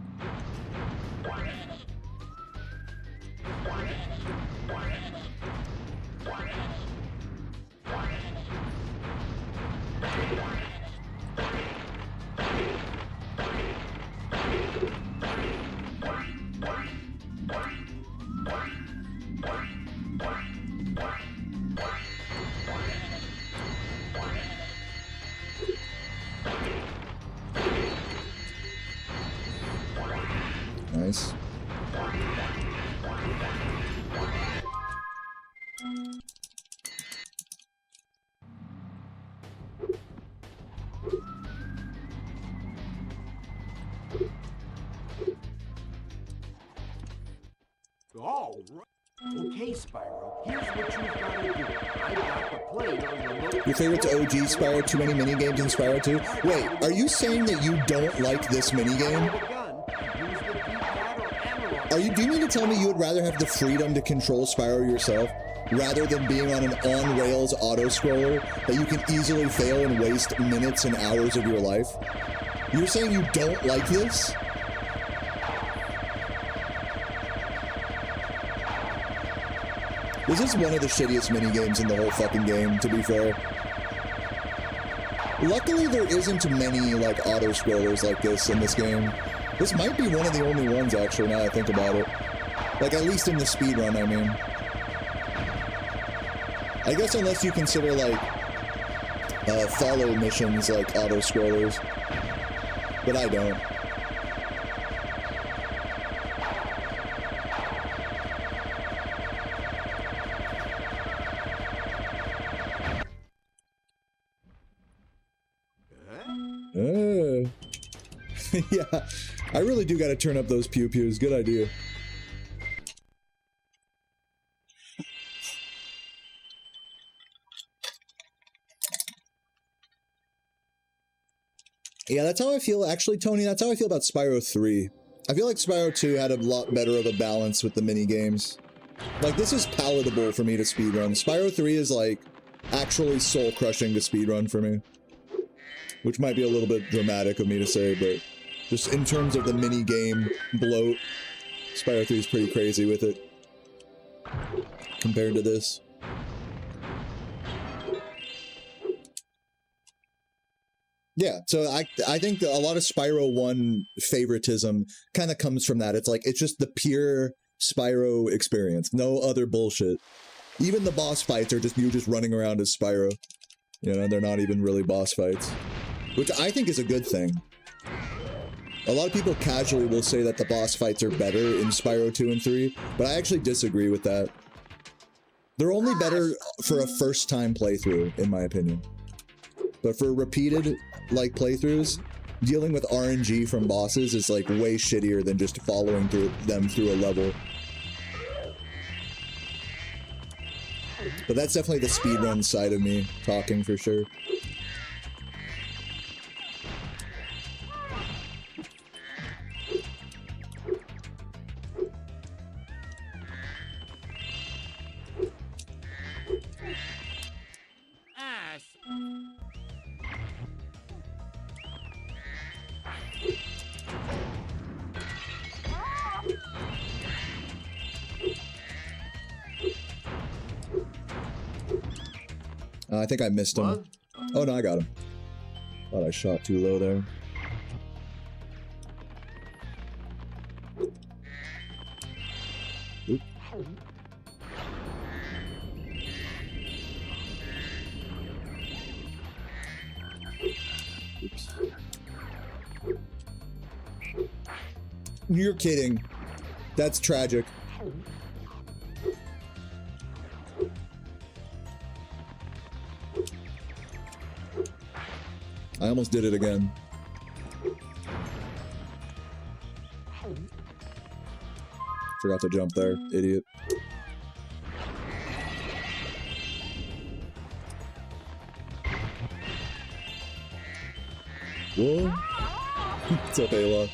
A: Nice.
B: All right. Okay, Spyro, here's what you've got to do. I got the plane on the look.
A: Your favorite's OG Spyro? Too many minigames in Spyro 2? Wait, are you saying that you don't like this minigame? Do you mean to tell me you would rather have the freedom to control Spyro yourself, rather than being on an on-rails auto-scroller that you can easily fail and waste minutes and hours of your life? You're saying you don't like this? This is one of the shittiest minigames in the whole fucking game, to be fair. Luckily, there isn't many, like, auto-scrollers like this in this game. This might be one of the only ones, actually, now that I think about it. Like, at least in the speedrun, I mean. I guess unless you consider, like, follow missions, like, auto-scrollers. But I don't. Yeah, I really do gotta turn up those pew-pews. Good idea. Yeah, that's how I feel. Actually, Tony, that's how I feel about Spyro 3. I feel like Spyro 2 had a lot better of a balance with the mini-games. Like, this is palatable for me to speedrun. Spyro 3 is, like, actually soul-crushing to speedrun for me. Which might be a little bit dramatic of me to say, but just in terms of the mini-game bloat, Spyro 3 is pretty crazy with it. Compared to this. Yeah, so I think that a lot of Spyro 1 favoritism kind of comes from that. It's like, it's just the pure Spyro experience. No other bullshit. Even the boss fights are just you just running around as Spyro. You know, they're not even really boss fights. Which I think is a good thing. A lot of people casually will say that the boss fights are better in Spyro 2 and 3, but I actually disagree with that. They're only better for a first-time playthrough, in my opinion. But for repeated, like, playthroughs, dealing with RNG from bosses is, like, way shittier than just following them through a level. But that's definitely the speedrun side of me talking for sure. I think I missed him. Oh no, I got him. Thought I shot too low there. Oop. Oops. You're kidding. That's tragic. I almost did it again. Forgot to jump there, idiot. Whoa. What's up, Ayla?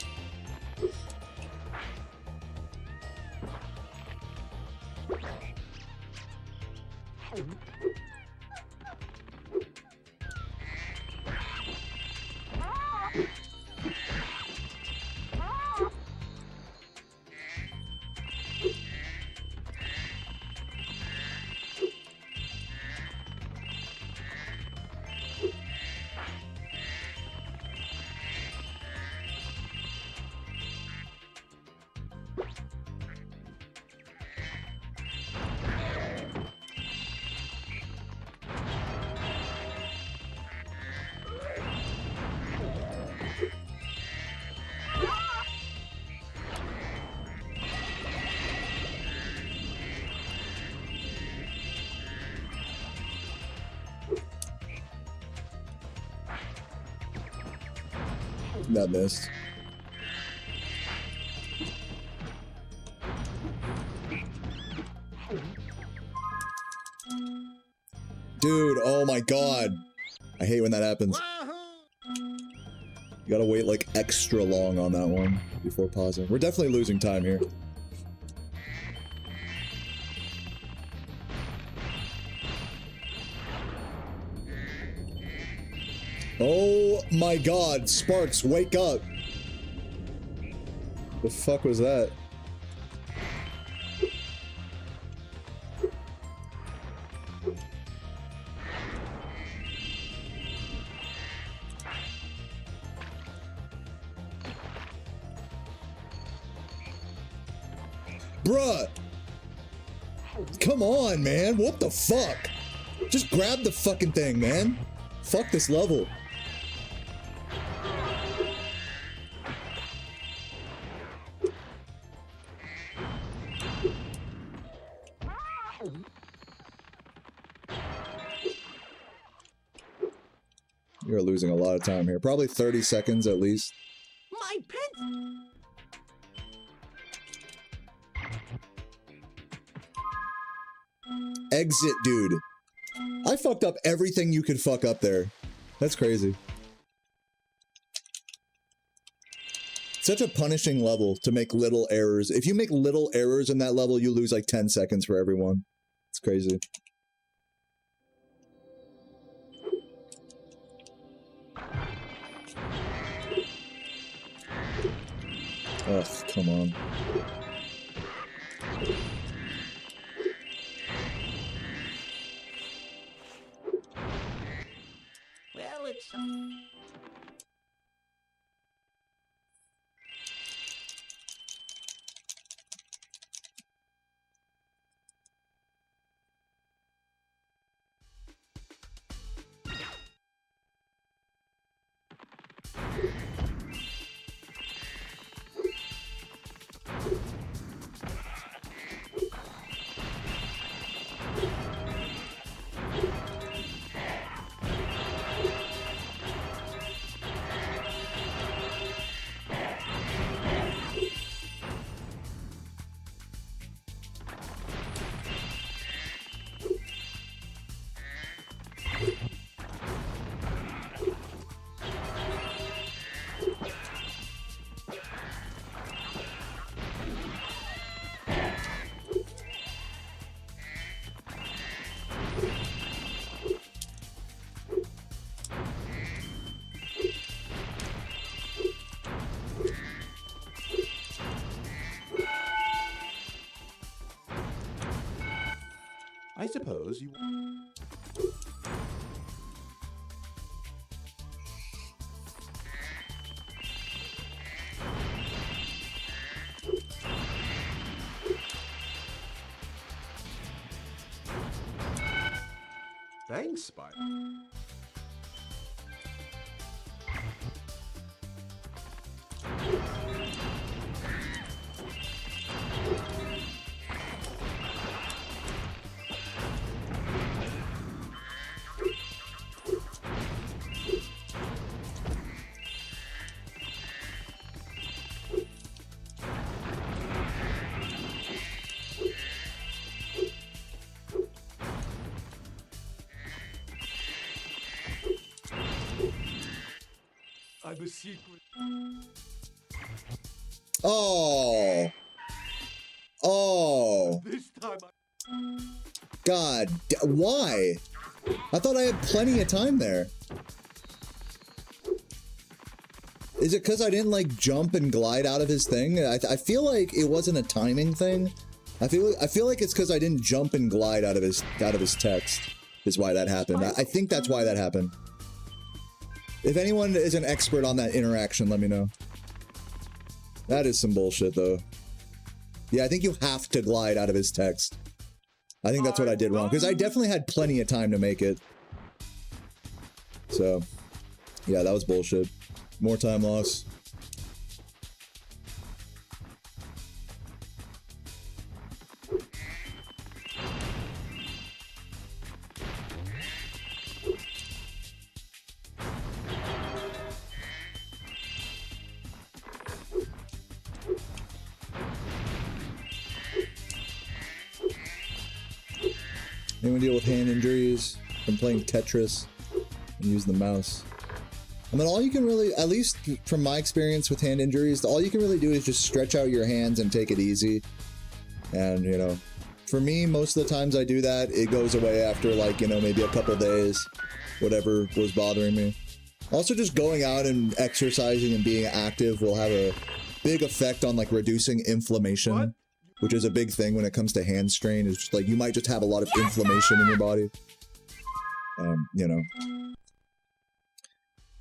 A: That missed. Dude, oh my god. I hate when that happens. You gotta wait like extra long on that one before pausing. We're definitely losing time here. Oh my god, Sparks, wake up! The fuck was that? Bruh! Come on, man, what the fuck? Just grab the fucking thing, man. Fuck this level. You're losing a lot of time here. Probably 30 seconds at least.
B: My pen.
A: Exit, dude. I fucked up everything you could fuck up there. That's crazy. Such a punishing level to make little errors. If you make little errors in that level, you lose like 10 seconds for everyone. It's crazy. Ugh, come on.
B: Well, it's... I suppose you... Thanks, Spyro. I'm a secret.
A: Oh. Oh.
B: This time
A: God. Why? I thought I had plenty of time there. Is it because I didn't, like, jump and glide out of his thing? I feel like it wasn't a timing thing. I feel like it's because I didn't jump and glide out of his text is why that happened. I think that's why that happened. If anyone is an expert on that interaction, let me know. That is some bullshit, though. Yeah, I think you have to glide out of his text. I think that's what I did wrong, because I definitely had plenty of time to make it. So, yeah, that was bullshit. More time loss. Anyone deal with hand injuries from playing Tetris and use the mouse? I mean, all you can really, at least from my experience with hand injuries, all you can really do is just stretch out your hands and take it easy. And, you know, for me, most of the times I do that, it goes away after, like, you know, maybe a couple days, whatever was bothering me. Also, just going out and exercising and being active will have a big effect on, like, reducing inflammation. What? Which is a big thing when it comes to hand strain. It's just like, you might just have a lot of inflammation in your body. You know.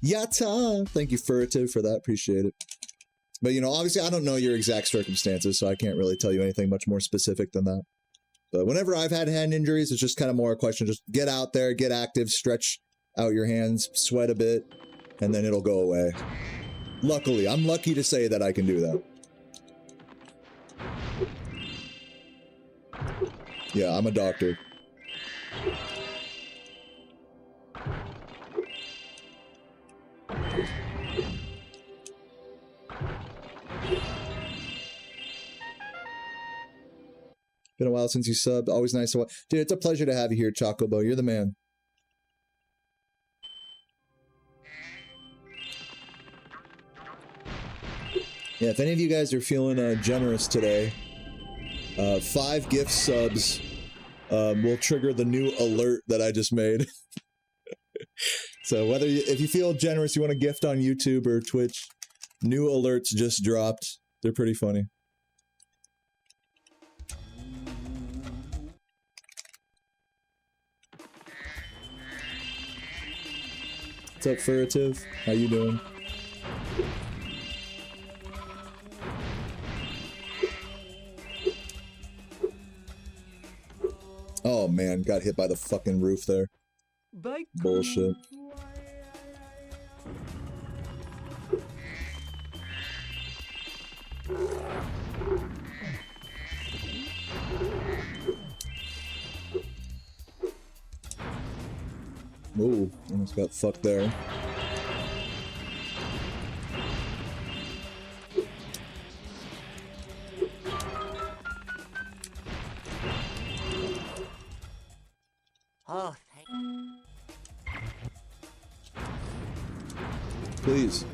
A: Yatta! Thank you, Furtive, for that. Appreciate it. But, you know, obviously I don't know your exact circumstances, so I can't really tell you anything much more specific than that. But whenever I've had hand injuries, it's just kind of more a question. Just get out there, get active, stretch out your hands, sweat a bit, and then it'll go away. Luckily, I'm lucky to say that I can do that. Yeah, I'm a doctor. Been a while since you subbed. Always nice to watch. Dude, it's a pleasure to have you here, Chocobo. You're the man. Yeah, if any of you guys are feeling generous today, 5 gift subs will trigger the new alert that I just made. So whether if you feel generous, you want to gift on YouTube or Twitch, new alerts just dropped. They're pretty funny. What's up, Furtive? How you doing? Oh man, got hit by the fucking roof there. Bullshit. Ooh, almost got fucked there.
C: Oh, thank
A: Please.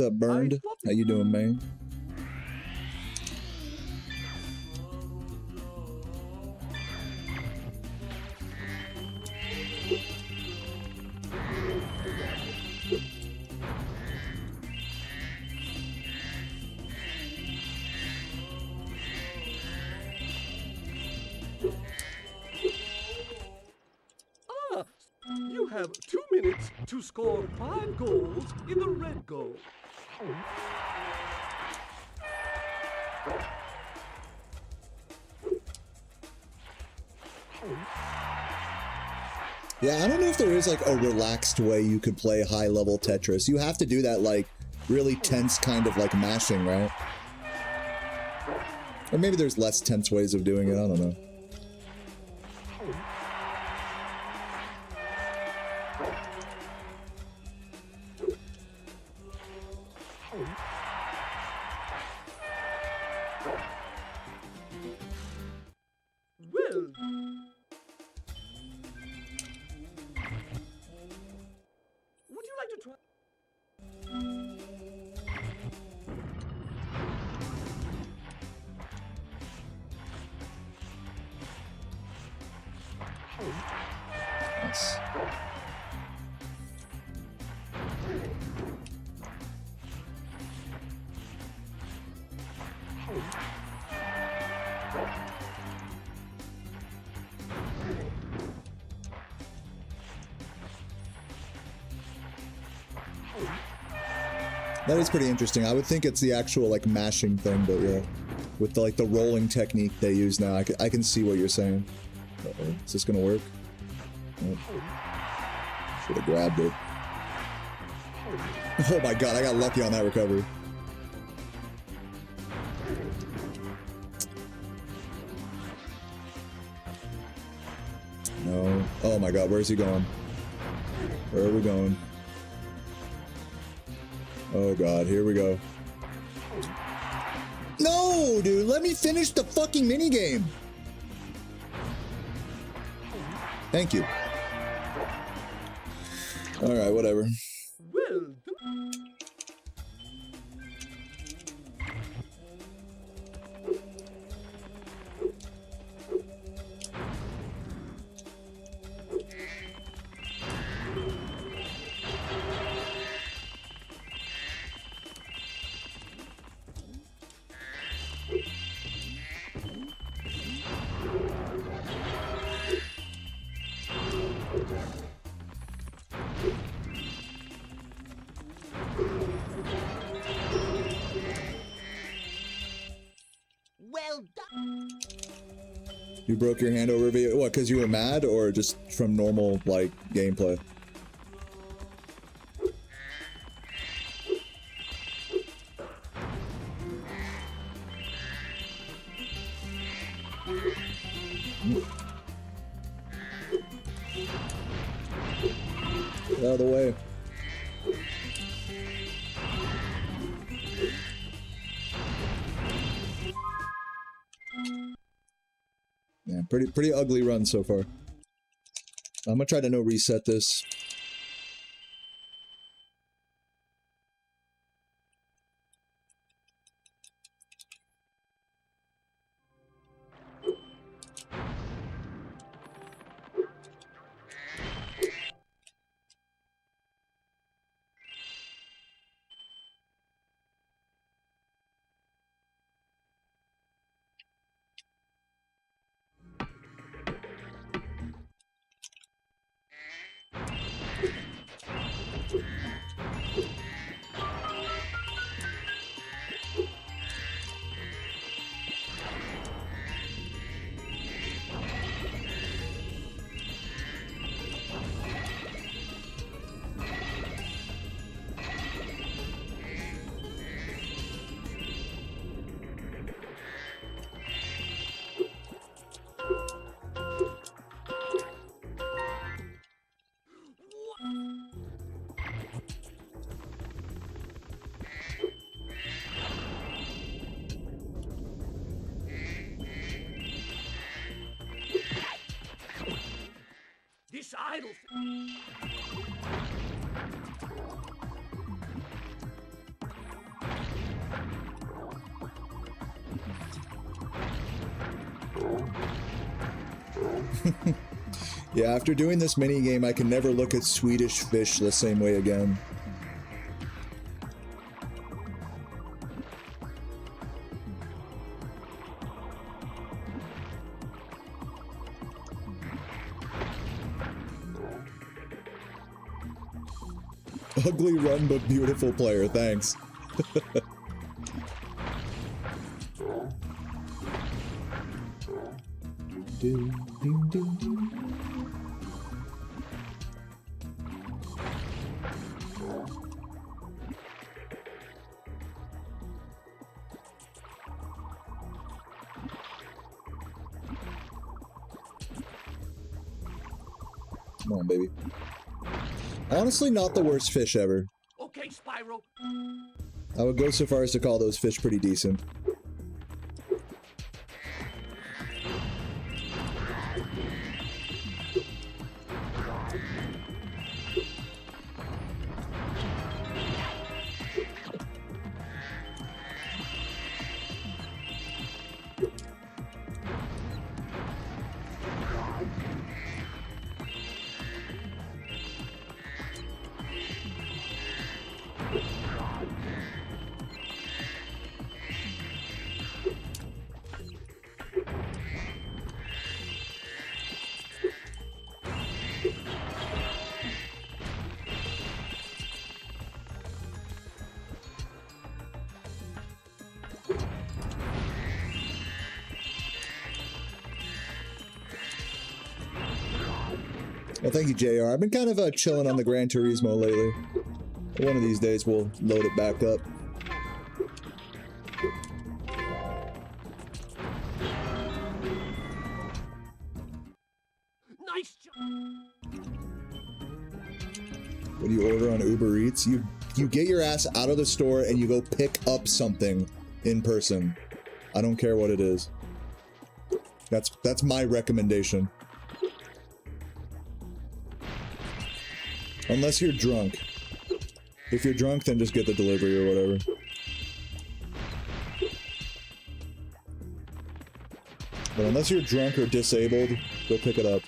A: up, Burned? How you doing, man?
D: You have 2 minutes to score 5 goals in the red goal.
A: Yeah, I don't know if there is like a relaxed way you could play high-level Tetris. You have to do that like really tense kind of like mashing, right? Or maybe there's less tense ways of doing it, I don't know.
D: Well, would you like to try?
A: Nice. That is pretty interesting. I would think it's the actual like mashing thing, but yeah, with the, like the rolling technique they use now, I can see what you're saying. Uh-oh. Is this gonna work? Oh. Should have grabbed it. Oh my god, I got lucky on that recovery. No. Oh my god, where's he going? Where are we going? Oh god, here we go. No, dude, let me finish the fucking minigame. Thank you. Alright, whatever.
D: Well,
C: Well done.
A: You broke your hand over a video? What, because you were mad or just from normal, like, gameplay? Get out of the way. Yeah, pretty ugly run so far. I'm gonna try to no reset this. Yeah, after doing this mini game, I can never look at Swedish fish the same way again. Ugly run, but beautiful player, thanks. Come on, baby. Honestly, not the worst fish ever.
D: Okay, Spyro.
A: I would go so far as to call those fish pretty decent. Well, thank you, JR. I've been kind of chilling on the Gran Turismo lately. One of these days we'll load it back up.
D: Nice job.
A: What do you order on Uber Eats? You get your ass out of the store and you go pick up something in person. I don't care what it is. That's my recommendation. Unless you're drunk. If you're drunk, then just get the delivery or whatever. But unless you're drunk or disabled, go pick it up.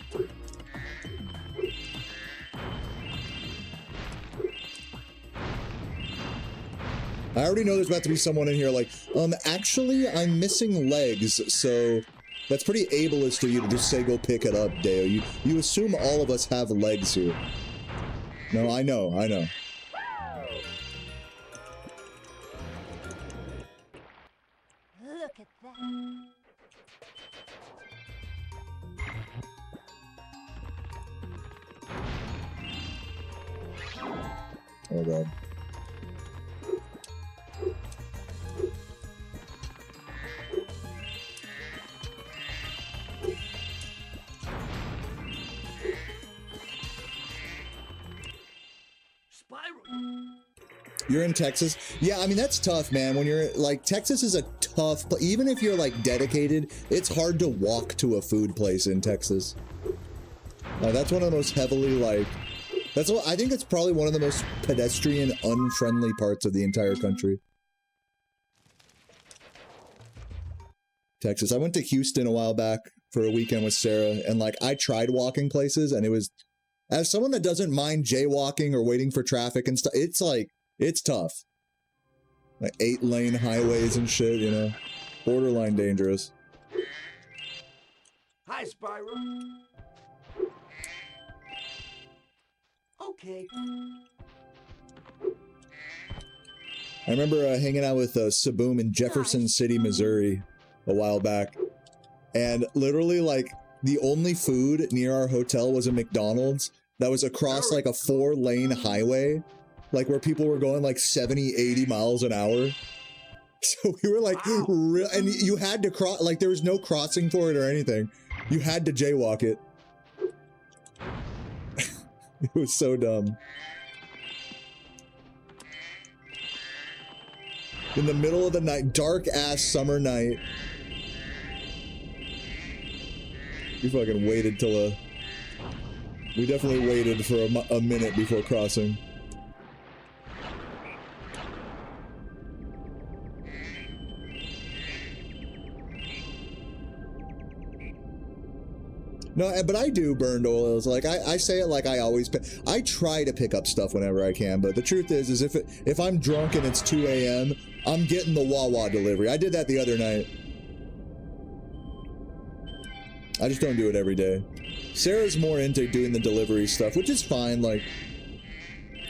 A: I already know there's about to be someone in here like, actually, I'm missing legs, so that's pretty ableist of you to just say go pick it up, Deo. You assume all of us have legs here. No, I know.
C: Look at that.
A: Oh god. You're in Texas? Yeah, I mean, that's tough, man. When you're, like, Texas is a tough... Even if you're, like, dedicated, it's hard to walk to a food place in Texas. That's one of the most heavily, like... I think it's probably one of the most pedestrian, unfriendly parts of the entire country. Texas. I went to Houston a while back for a weekend with Sarah, and, like, I tried walking places, and it was... As someone that doesn't mind jaywalking or waiting for traffic and stuff, it's, like... It's tough. Like 8-lane highways and shit, you know? Borderline dangerous.
B: Hi, Spyro. Okay.
A: I remember hanging out with Saboom in Jefferson City, Missouri a while back. And literally, like, the only food near our hotel was a McDonald's that was across, like, a 4-lane highway. Like, where people were going, like, 70, 80 miles an hour. So we were, like, and you had to cross, like, there was no crossing for it or anything. You had to jaywalk it. It was so dumb. In the middle of the night, dark-ass summer night. We fucking waited till we definitely waited for a minute before crossing. No, but I do burned oils. Like I say it like I always I try to pick up stuff whenever I can, but the truth is if I'm drunk and it's 2 a.m., I'm getting the Wawa delivery. I did that the other night. I just don't do it every day. Sarah's more into doing the delivery stuff, which is fine. Like,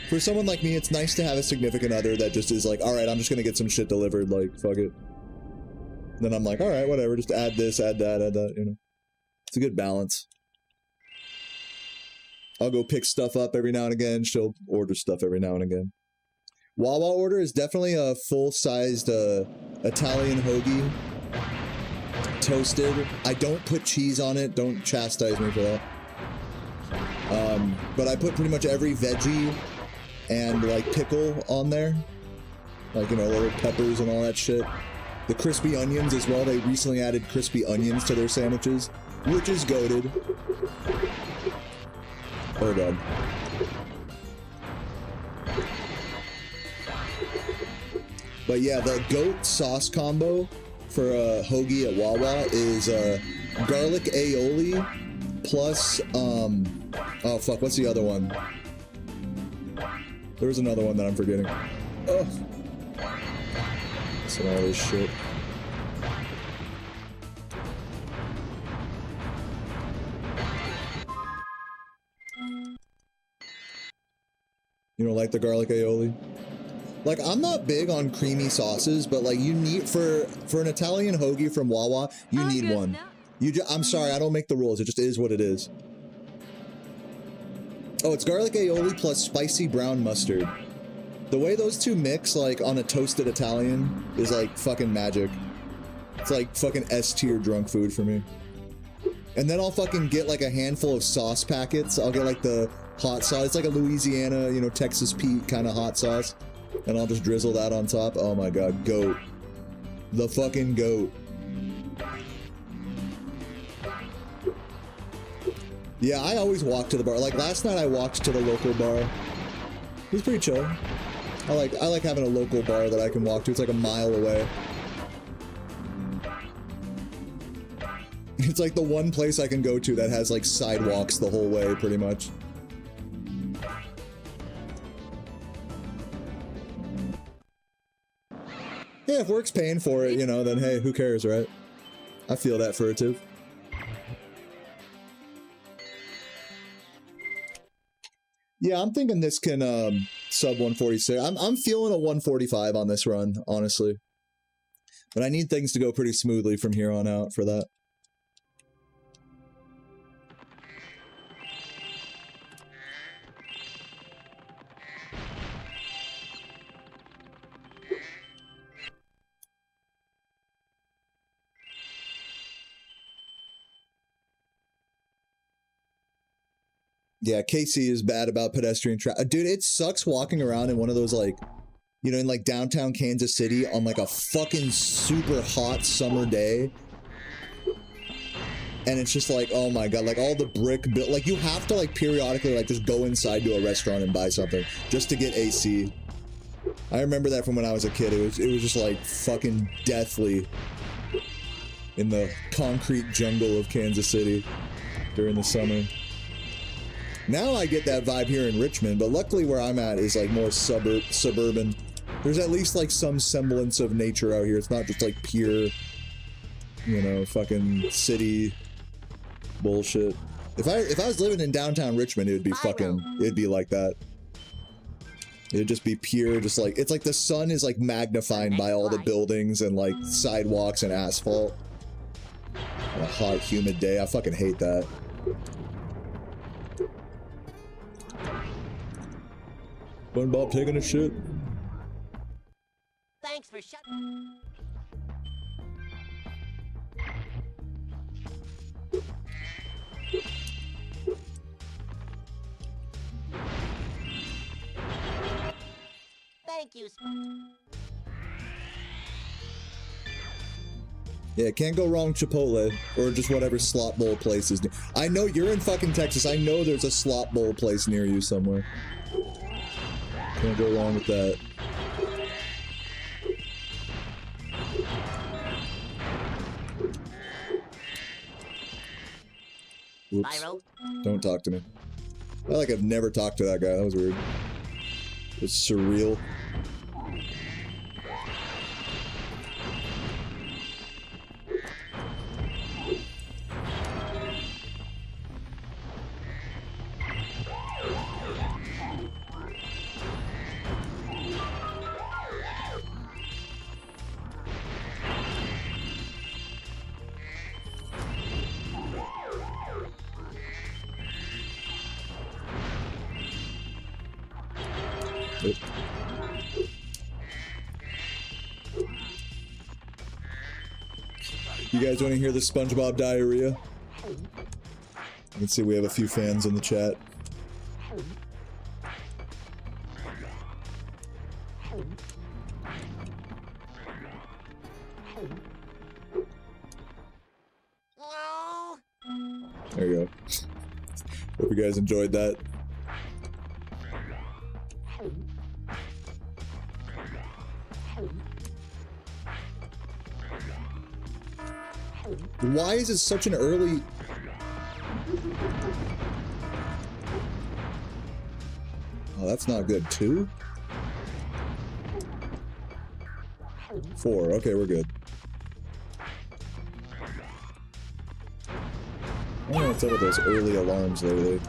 A: for someone like me, it's nice to have a significant other that just is like, all right, I'm just gonna get some shit delivered, like, fuck it. Then I'm like, all right, whatever, just add this, add that, you know. It's a good balance. I'll go pick stuff up every now and again. She'll order stuff every now and again. Wawa order is definitely a full-sized Italian hoagie. Toasted. I don't put cheese on it. Don't chastise me for that. But I put pretty much every veggie and like pickle on there. Like, you know, little peppers and all that shit. The crispy onions as well. They recently added crispy onions to their sandwiches, which is goated. Oh god. But yeah, the goat sauce combo for a hoagie at Wawa is garlic aioli plus oh fuck, what's the other one? There was another one that I'm forgetting. Oh, some all this shit. You don't like the garlic aioli? Like, I'm not big on creamy sauces, but like you need for an Italian hoagie from Wawa, you need one. I'm sorry, I don't make the rules. It just is what it is. Oh, it's garlic aioli plus spicy brown mustard. The way those two mix, like on a toasted Italian, is like fucking magic. It's like fucking S-tier drunk food for me. And then I'll fucking get like a handful of sauce packets. I'll get like the hot sauce. It's like a Louisiana, you know, Texas Pete kind of hot sauce. And I'll just drizzle that on top. Oh my god, goat. The fucking goat. Yeah, I always walk to the bar. Like last night I walked to the local bar. It was pretty chill. I like having a local bar that I can walk to. It's like a mile away. It's like the one place I can go to that has like sidewalks the whole way, pretty much. Yeah, if work's paying for it, you know, then hey, who cares, right? I feel that furtive. Yeah, I'm thinking this can sub 146. I'm feeling a 145 on this run, honestly. But I need things to go pretty smoothly from here on out for that. Yeah, Casey is bad about pedestrian traffic. Dude, it sucks walking around in one of those, like, you know, in like downtown Kansas City on like a fucking super hot summer day. And it's just like, oh my god, like all the brick built, like you have to like periodically like just go inside to a restaurant and buy something just to get AC. I remember that from when I was a kid. It was just like fucking deathly in the concrete jungle of Kansas City during the summer. Now I get that vibe here in Richmond, but luckily where I'm at is like more suburban. There's at least like some semblance of nature out here. It's not just like pure, you know, fucking city bullshit. If I was living in downtown Richmond, it would be fucking, it'd be like that. It'd just be pure, just like, it's like the sun is like magnified by all the buildings and like sidewalks and asphalt. On a hot, humid day. I fucking hate that. Fun Bob taking a shit.
C: Thanks for shut. Thank you.
A: Yeah, can't go wrong Chipotle or just whatever slop bowl place is. I know you're in fucking Texas. I know there's a slop bowl place near you somewhere. Can't go wrong with that. Whoops.
C: Spyro?
A: Don't talk to me. I feel like I've never talked to that guy. That was weird. It's surreal. Oop. You guys want to hear the SpongeBob diarrhea? You can see we have a few fans in the chat.
C: Oh.
A: There you go. Hope you guys enjoyed that. Why is it such an early... Oh, that's not good. 2? 4. Okay, we're good. I don't know what's up with those early alarms lately.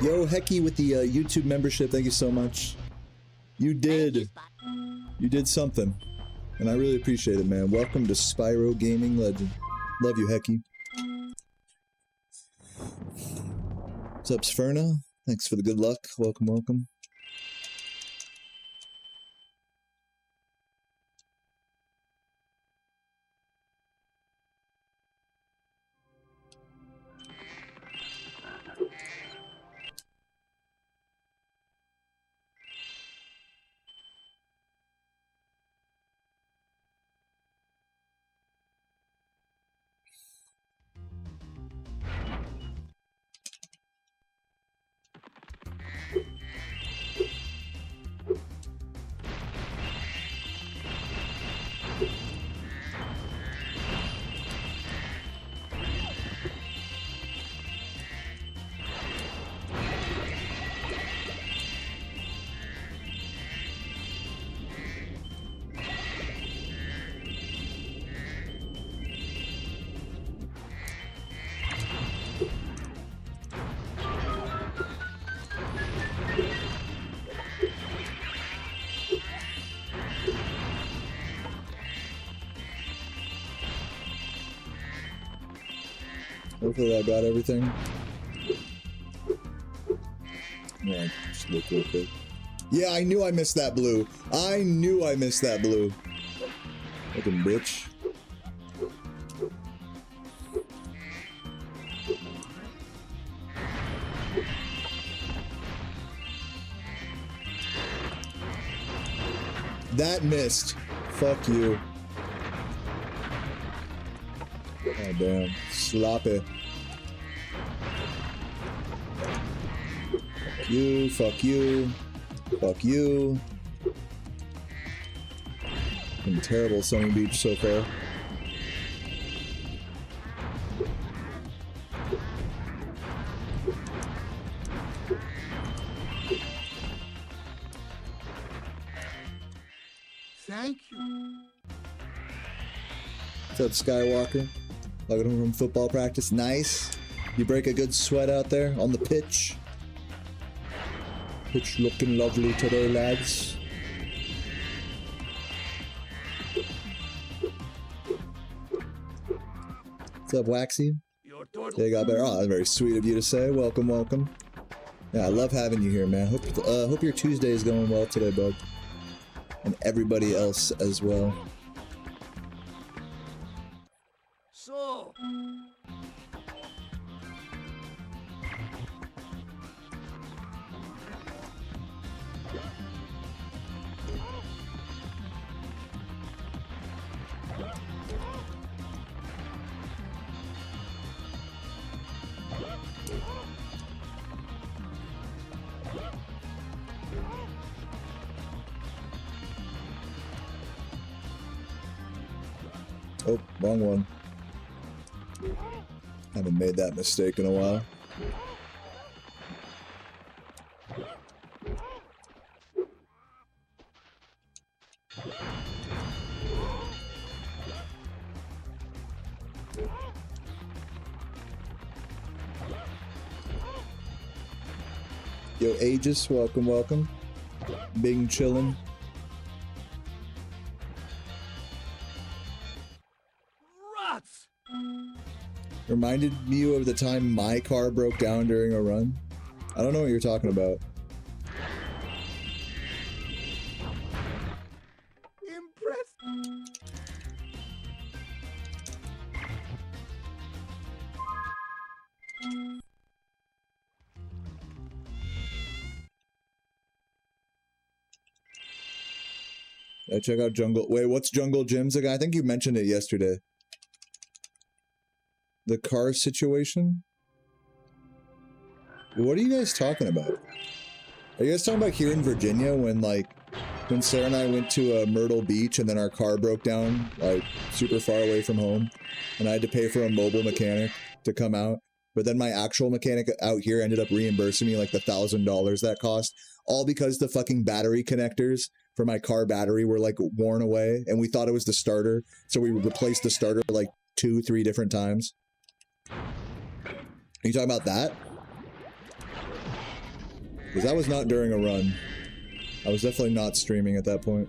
A: Yo, Hecky with the YouTube membership, thank you so much. You did. You did something. And I really appreciate it, man. Welcome to Spyro Gaming Legend. Love you, Hecky. What's up, Sferna? Thanks for the good luck. Welcome, welcome. Hopefully I got everything. Yeah, just look real quick. Yeah, I knew I missed that blue. I knew I missed that blue. Fucking bitch. That missed. Fuck you. Oh damn. Sloppy. Fuck you, fuck you. Fuck you. Been terrible Sunny Beach so far.
B: Thank you.
A: What's up, Skywalker? Logging home from football practice. Nice. You break a good sweat out there on the pitch. Pitch looking lovely today, lads. What's up, Waxy?
D: Your turtle.
A: Yeah, got better. Oh, that's very sweet of you to say. Welcome, welcome. Yeah, I love having you here, man. Hope your Tuesday is going well today, bud. And everybody else as well.
D: So,
A: Oh, wrong one. Haven't made that mistake in a while. Yo, Aegis, welcome, welcome. Bing chillin'.
D: Rats!
A: Reminded you of the time my car broke down during a run? I don't know what you're talking about.
B: Impressed.
A: Check out Jungle. Wait, what's Jungle Gyms again? I think you mentioned it yesterday. The car situation? What are you guys talking about? Are you guys talking about here in Virginia when, like, when Sarah and I went to Myrtle Beach and then our car broke down, like, super far away from home, and I had to pay for a mobile mechanic to come out, but then my actual mechanic out here ended up reimbursing me, like, the $1,000 that cost, all because the fucking battery connectors for my car battery were, like, worn away, and we thought it was the starter, so we replaced the starter, like, 2-3 different times. Are you talking about that? Because that was not during a run. I was definitely not streaming at that point.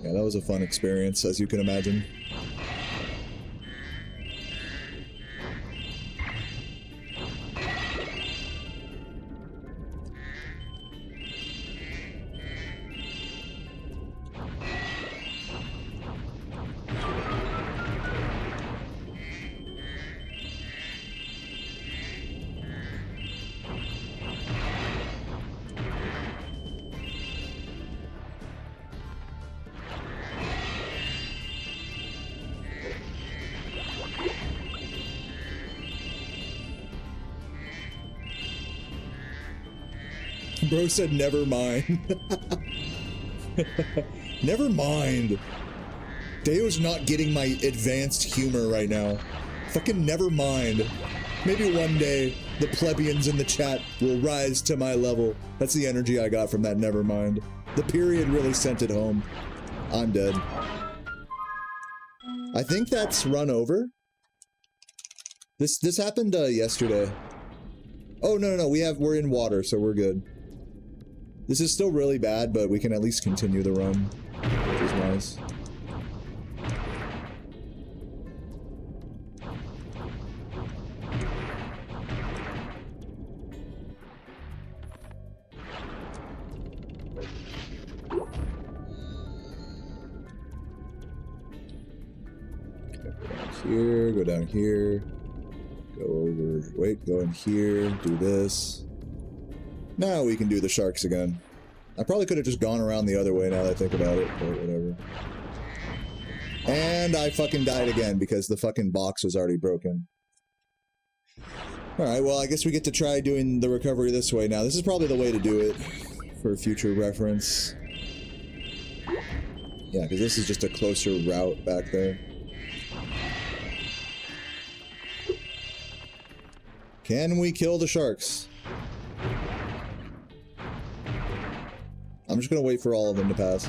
A: Yeah, that was a fun experience, as you can imagine. Bro said, never mind. Never mind. Deo's not getting my advanced humor right now. Fucking never mind. Maybe one day the plebeians in the chat will rise to my level. That's the energy I got from that never mind. The period really sent it home. I'm dead. I think that's run over. This happened yesterday. Oh no, we're in water, so we're good. This is still really bad, but we can at least continue the run, which is nice. Here, go down here, go over, wait, go in here, do this. Now we can do the sharks again. I probably could have just gone around the other way now that I think about it, but whatever. And I fucking died again because the fucking box was already broken. Alright, well I guess we get to try doing the recovery this way now. This is probably the way to do it for future reference. Yeah, because this is just a closer route back there. Can we kill the sharks? I'm just gonna wait for all of them to pass.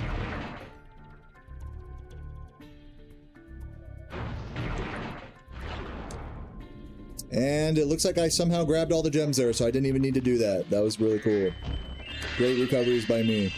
A: And it looks like I somehow grabbed all the gems there, so I didn't even need to do that. That was really cool. Great recoveries by me.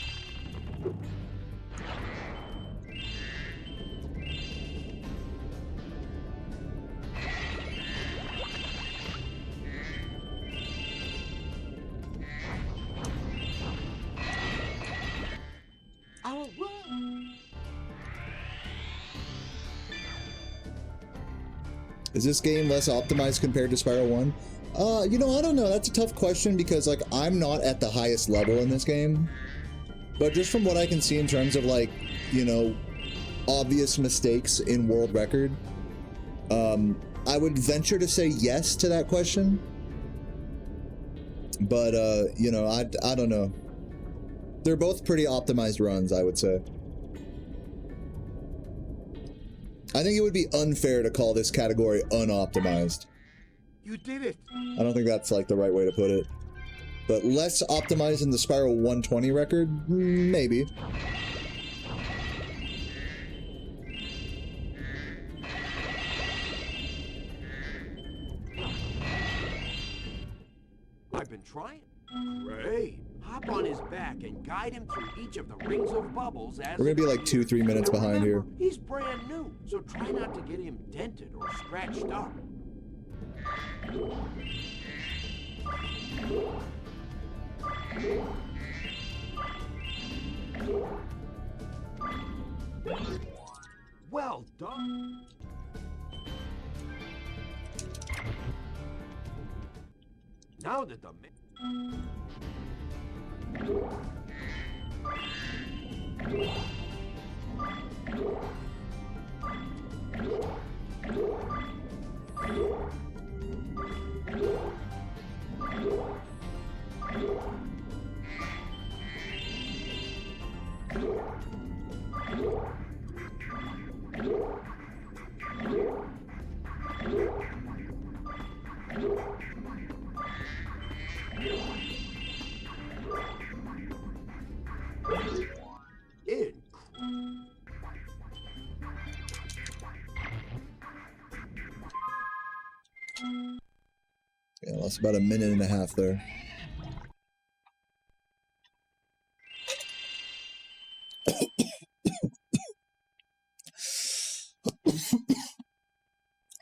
A: Is this game less optimized compared to Spyro 1? You know, I don't know. That's a tough question because, like, I'm not at the highest level in this game. But just from what I can see in terms of, like, you know, obvious mistakes in world record, I would venture to say yes to that question. But, you know, I don't know. They're both pretty optimized runs, I would say. I think it would be unfair to call this category unoptimized.
B: You did it.
A: I don't think that's like the right way to put it. But less optimized than the Spyro 120 record? Maybe.
B: I've been trying. Great. Hop on his back and guide him through each of the rings of bubbles as
A: We're gonna be like 2-3 minutes
B: Now
A: behind here.
B: remember, he's brand new, so try not to get him dented or scratched up. Well done. Now that the
A: Yeah, that's about a minute and a half there.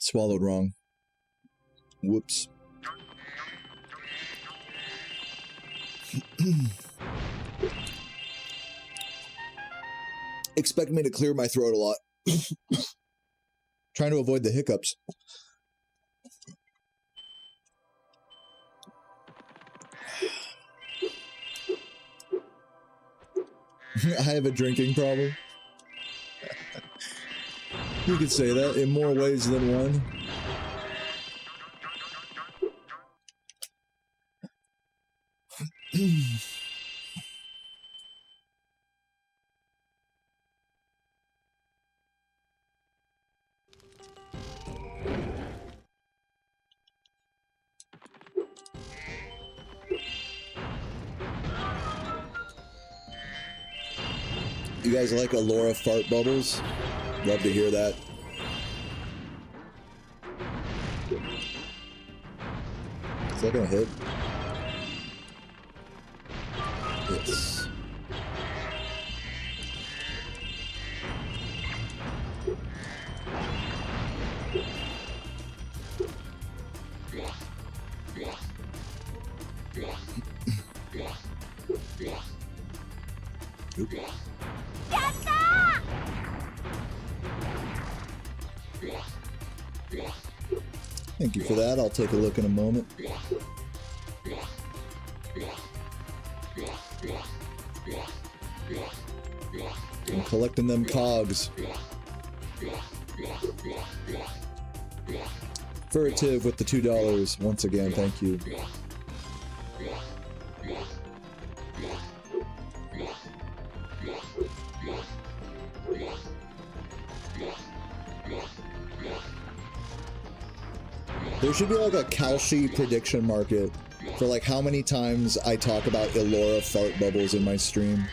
A: Swallowed wrong. Whoops. Expect me to clear my throat a lot. Trying to avoid the hiccups. I have a drinking problem. You could say that in more ways than one. You guys like Allura fart bubbles? Love to hear that. Is that gonna hit? Yes. Oop. Thank you for that. I'll take a look in a moment. I'm collecting them cogs. Furtive with the $2. Once again, thank you. There should be like a Kalshi prediction market for like how many times I talk about Allura fart bubbles in my stream.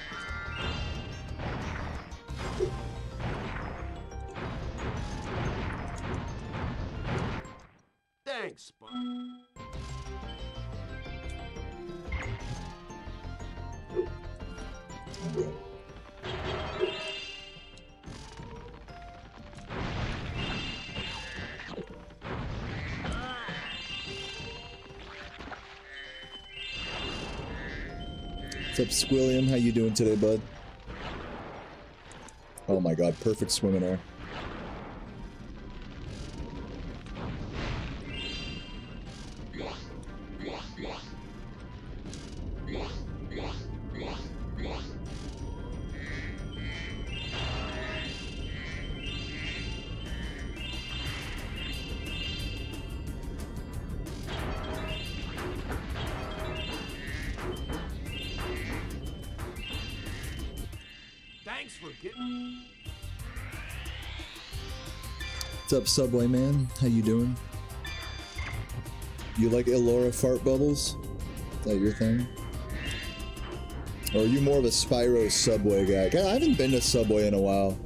B: Thanks, Spot.
A: What's up, Squilliam? How you doing today, bud? Oh my god, perfect swimming air. What's up, Subway Man? How you doing? You like Elora fart bubbles? Is that your thing? Or are you more of a Spyro Subway guy? God, I haven't been to Subway in a while.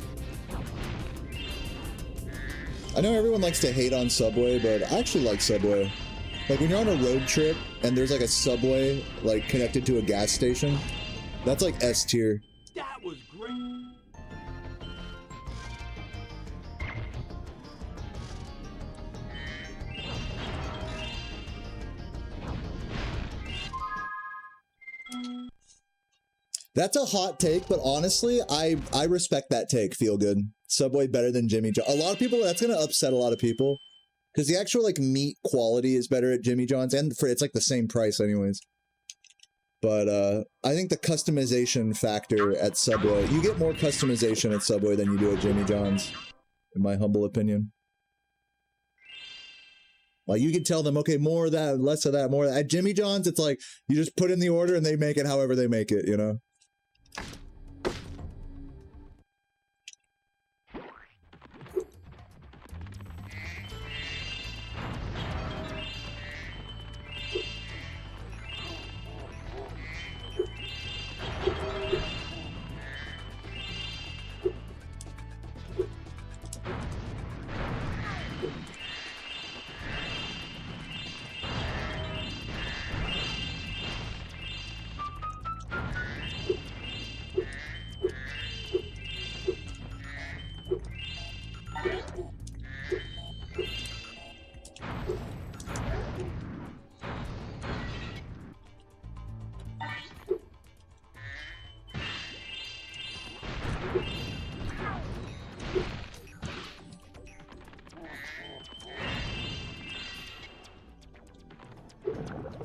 A: I know everyone likes to hate on Subway, but I actually like Subway. Like when you're on a road trip and there's like a Subway like connected to a gas station, that's like S tier.
B: That was great.
A: That's a hot take, but honestly, I respect that take. Feel good. Subway better than Jimmy John. A lot of people, that's gonna upset a lot of people because the actual like meat quality is better at Jimmy John's, and for it's like the same price anyways. But I think the customization factor at Subway, you get more customization at Subway than you do at Jimmy John's, in my humble opinion. Like you can tell them, okay, more of that, less of that, more of that. At Jimmy John's, it's like you just put in the order and they make it however they make it, you know?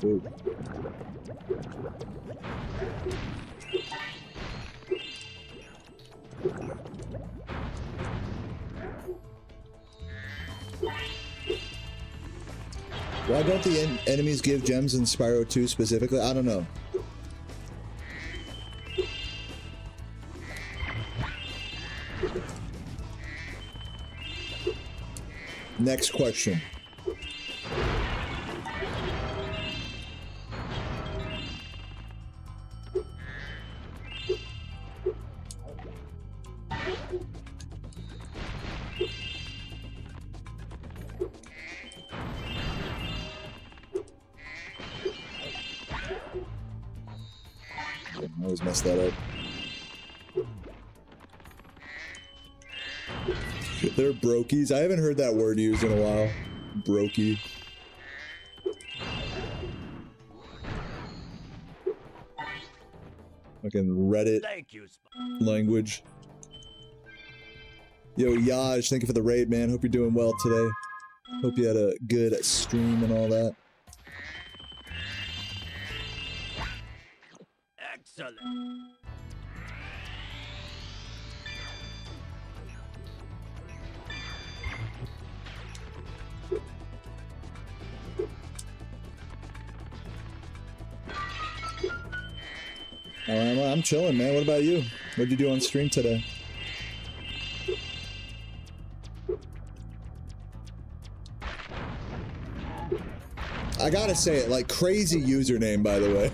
A: Ooh. Why don't the enemies give gems in Spyro 2 specifically? I don't know. Next question. I always mess that up. They're brokies. I haven't heard that word used in a while. Brokey. Fucking Reddit language. Yo, Yaj, thank you for the raid, man. Hope you're doing well today. Hope you had a good stream and all that.
B: Excellent.
A: I'm chilling, man. What about you? What'd you do on stream today? I gotta say it, like, crazy username, by the way.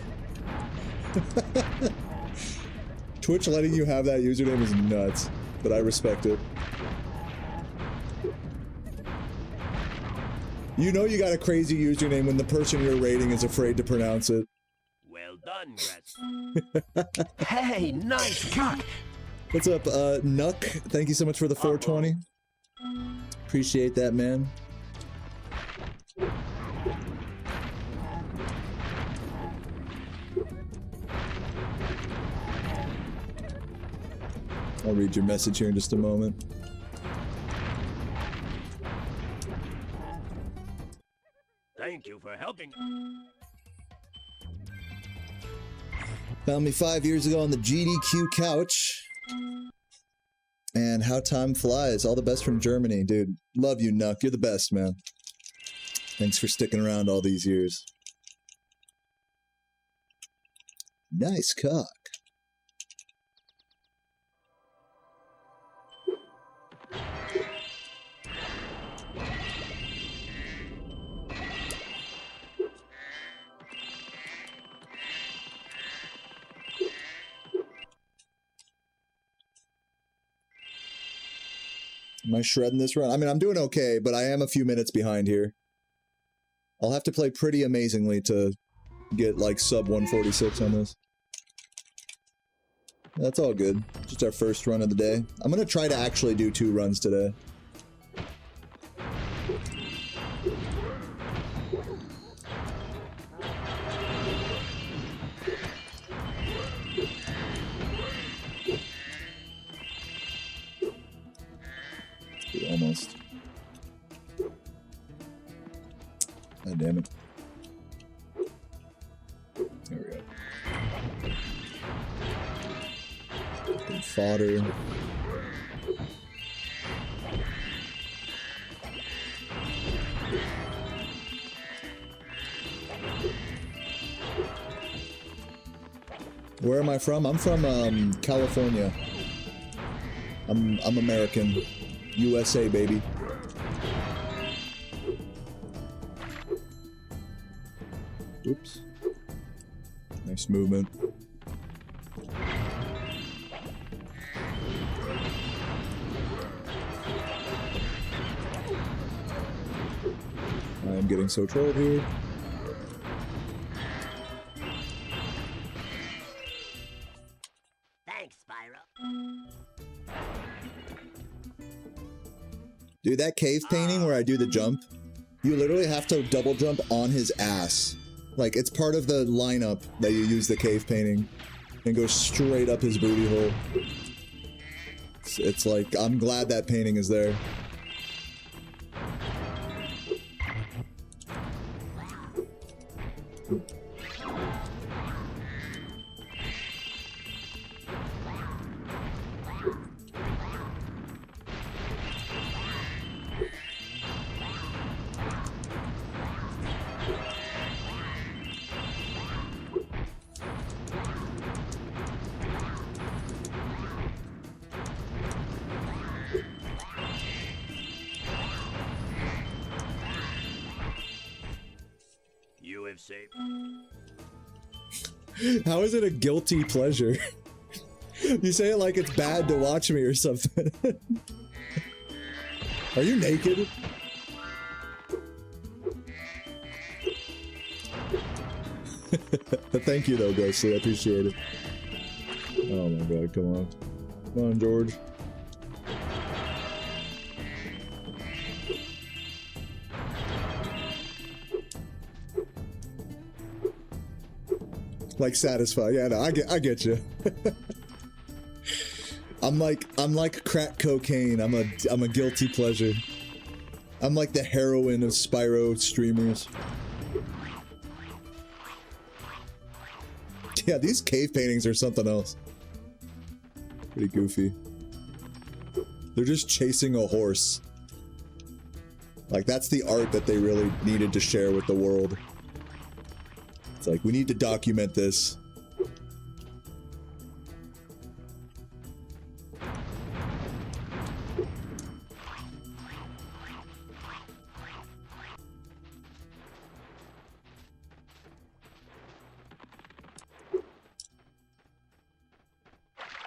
A: Twitch letting you have that username is nuts, but I respect it. You know you got a crazy username when the person you're rating is afraid to pronounce it.
B: Well done, Gretz. Hey, nice cock.
A: What's up, Nuck? Thank you so much for the 420. Appreciate that, man. I'll read your message here in just a moment.
B: Thank you for helping.
A: Found me 5 years ago on the GDQ couch. And how time flies. All the best from Germany, dude. Love you, Nuck. You're the best, man. Thanks for sticking around all these years. Nice cock. Am I shredding this run? I mean, I'm doing okay, but I am a few minutes behind here. I'll have to play pretty amazingly to get like sub 146 on this. That's all good. Just our first run of the day. I'm gonna try to actually do 2 runs today. Almost. God damn it. There we go. Good fodder. Where am I from? I'm from California. I'm American. USA, baby. Oops. Nice movement. I'm getting so trolled here.
C: Thanks, Spyro.
A: Dude, that cave painting where I do the jump, you literally have to double jump on his ass. Like, it's part of the lineup that you use the cave painting and go straight up his booty hole. It's like, I'm glad that painting is there.
B: You have saved.
A: How is it a guilty pleasure? You say it like it's bad to watch me or something. Are you naked? Thank you though, Ghostly. I appreciate it. Oh my god, come on. Come on, George. Like satisfied. Yeah, no, I get you. I'm like crack cocaine. I'm a guilty pleasure. I'm like the heroin of Spyro streamers. Yeah, these cave paintings are something else. Pretty goofy. They're just chasing a horse. Like, that's the art that they really needed to share with the world. It's like, we need to document this.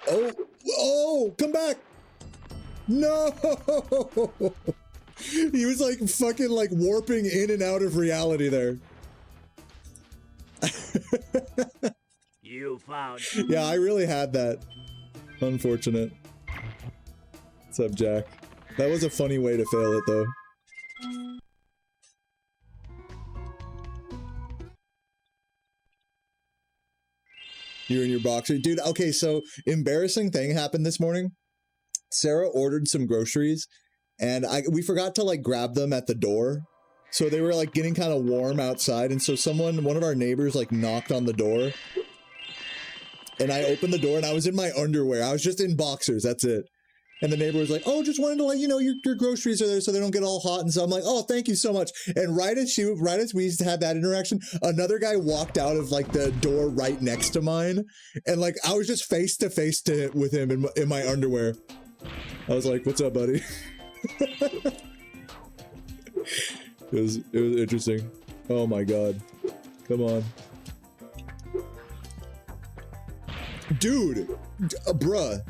A: Oh, oh, come back. No. He was like fucking like warping in and out of reality there.
B: You found.
A: Yeah, I really had that. Unfortunate. What's up, Jack? That was a funny way to fail it, though. You and your boxer. Dude, okay, so embarrassing thing happened this morning. Sarah ordered some groceries, and we forgot to, like, grab them at the door. So they were, like, getting kind of warm outside, and so one of our neighbors, like, knocked on the door. And I opened the door, and I was in my underwear. I was just in boxers, that's it. And the neighbor was like, oh, just wanted to let you know your groceries are there so they don't get all hot. And so I'm like, oh, thank you so much. And right as we had that interaction, another guy walked out of like the door right next to mine. And like, I was just face to face with him in my underwear. I was like, what's up, buddy? It was interesting. Oh my God. Come on. Dude, bruh.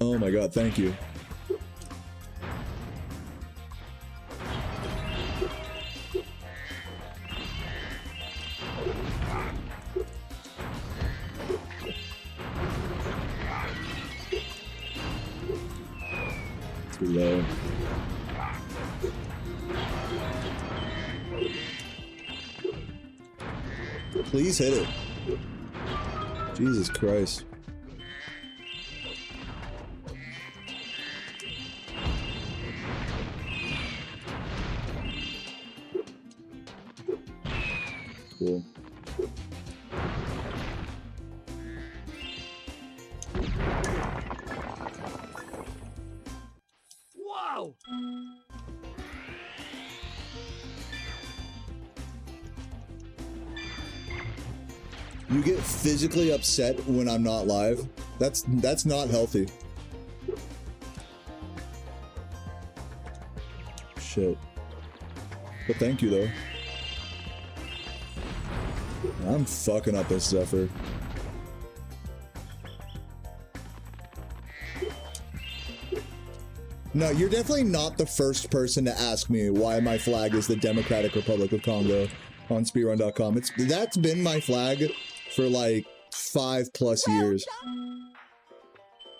A: Oh my god, thank you. Too low. Please hit it. Jesus Christ. Cool.
D: Wow!
A: You get physically upset when I'm not live. That's not healthy. Shit. But thank you though. I'm fucking up this Zephyr. No, you're definitely not the first person to ask me why my flag is the Democratic Republic of Congo on Speedrun.com. That's been my flag for like 5+ years.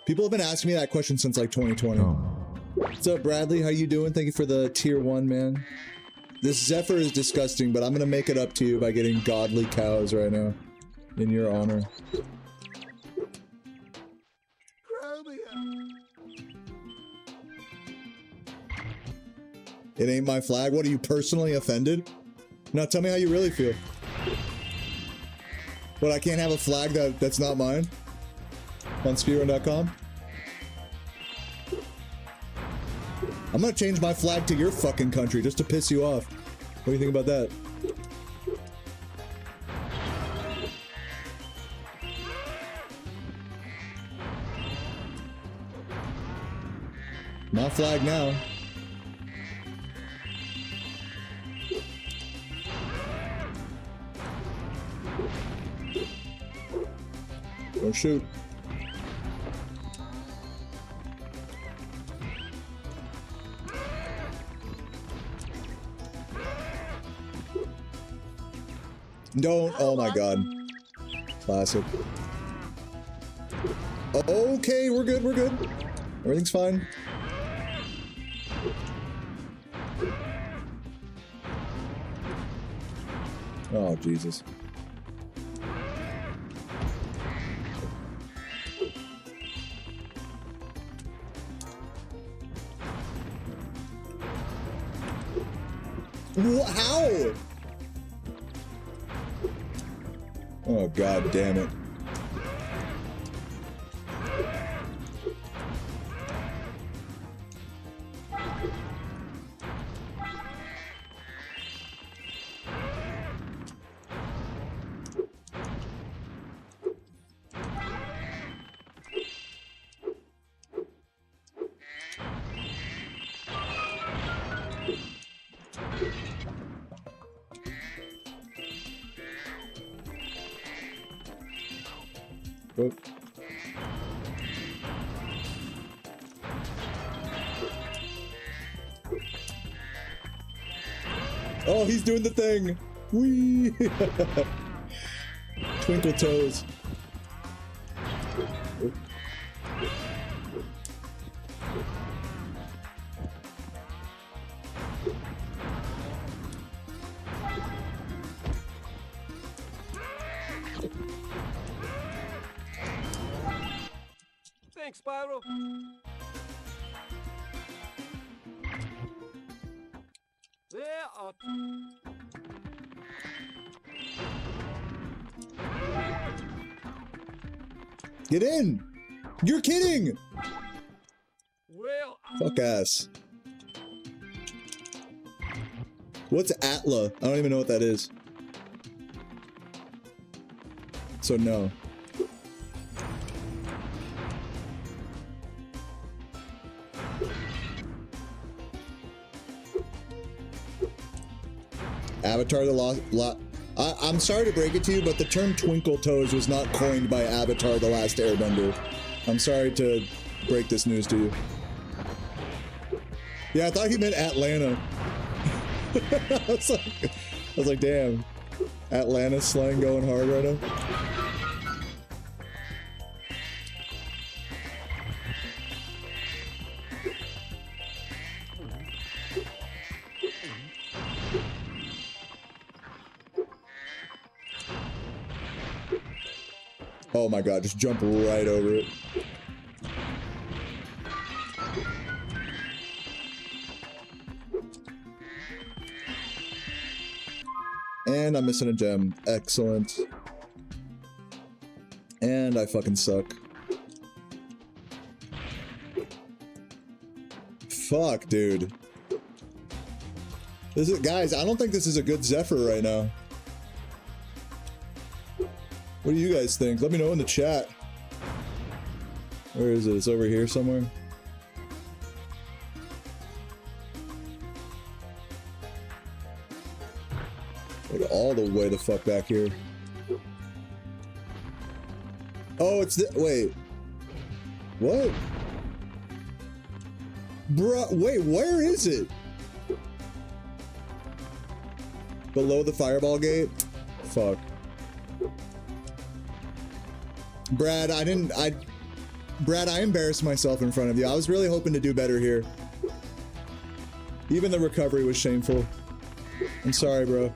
A: People have been asking me that question since like 2020. What's up, Bradley? How you doing? Thank you for the tier 1, man. This Zephyr is disgusting, but I'm gonna make it up to you by getting godly cows right now. In your honor. It ain't my flag? What, are you personally offended? Now tell me how you really feel. What, I can't have a flag that's not mine? On Speedrun.com? I'm gonna change my flag to your fucking country just to piss you off. What do you think about that? My flag now. Or shoot. Don't. Oh my god. Classic. Okay, we're good, we're good. Everything's fine. Oh, Jesus. How? Oh, god damn it. Oh. Oh, he's doing the thing. Whee! Twinkle toes. Oh.
D: Thanks, Spyro. There are...
A: Get in! You're kidding!
D: Well...
A: Fuck ass. What's Atla? I don't even know what that is. So no. Avatar the Lost... I'm sorry to break it to you, but the term twinkle toes was not coined by Avatar the Last Airbender. I'm sorry to break this news to you. Yeah, I thought he meant Atlanta. I was like, damn. Atlanta slang going hard right now. Oh my god, just jump right over it. And I'm missing a gem. Excellent. And I fucking suck. Fuck, dude. This is, guys, I don't think this is a good Zephyr right now. What do you guys think? Let me know in the chat. Where is it? It's over here somewhere. Like all the way the fuck back here. Oh, it's the, wait. What? Bruh, wait, where is it? Below the fireball gate? Fuck. Brad, Brad, I embarrassed myself in front of you. I was really hoping to do better here. Even the recovery was shameful. I'm sorry, bro.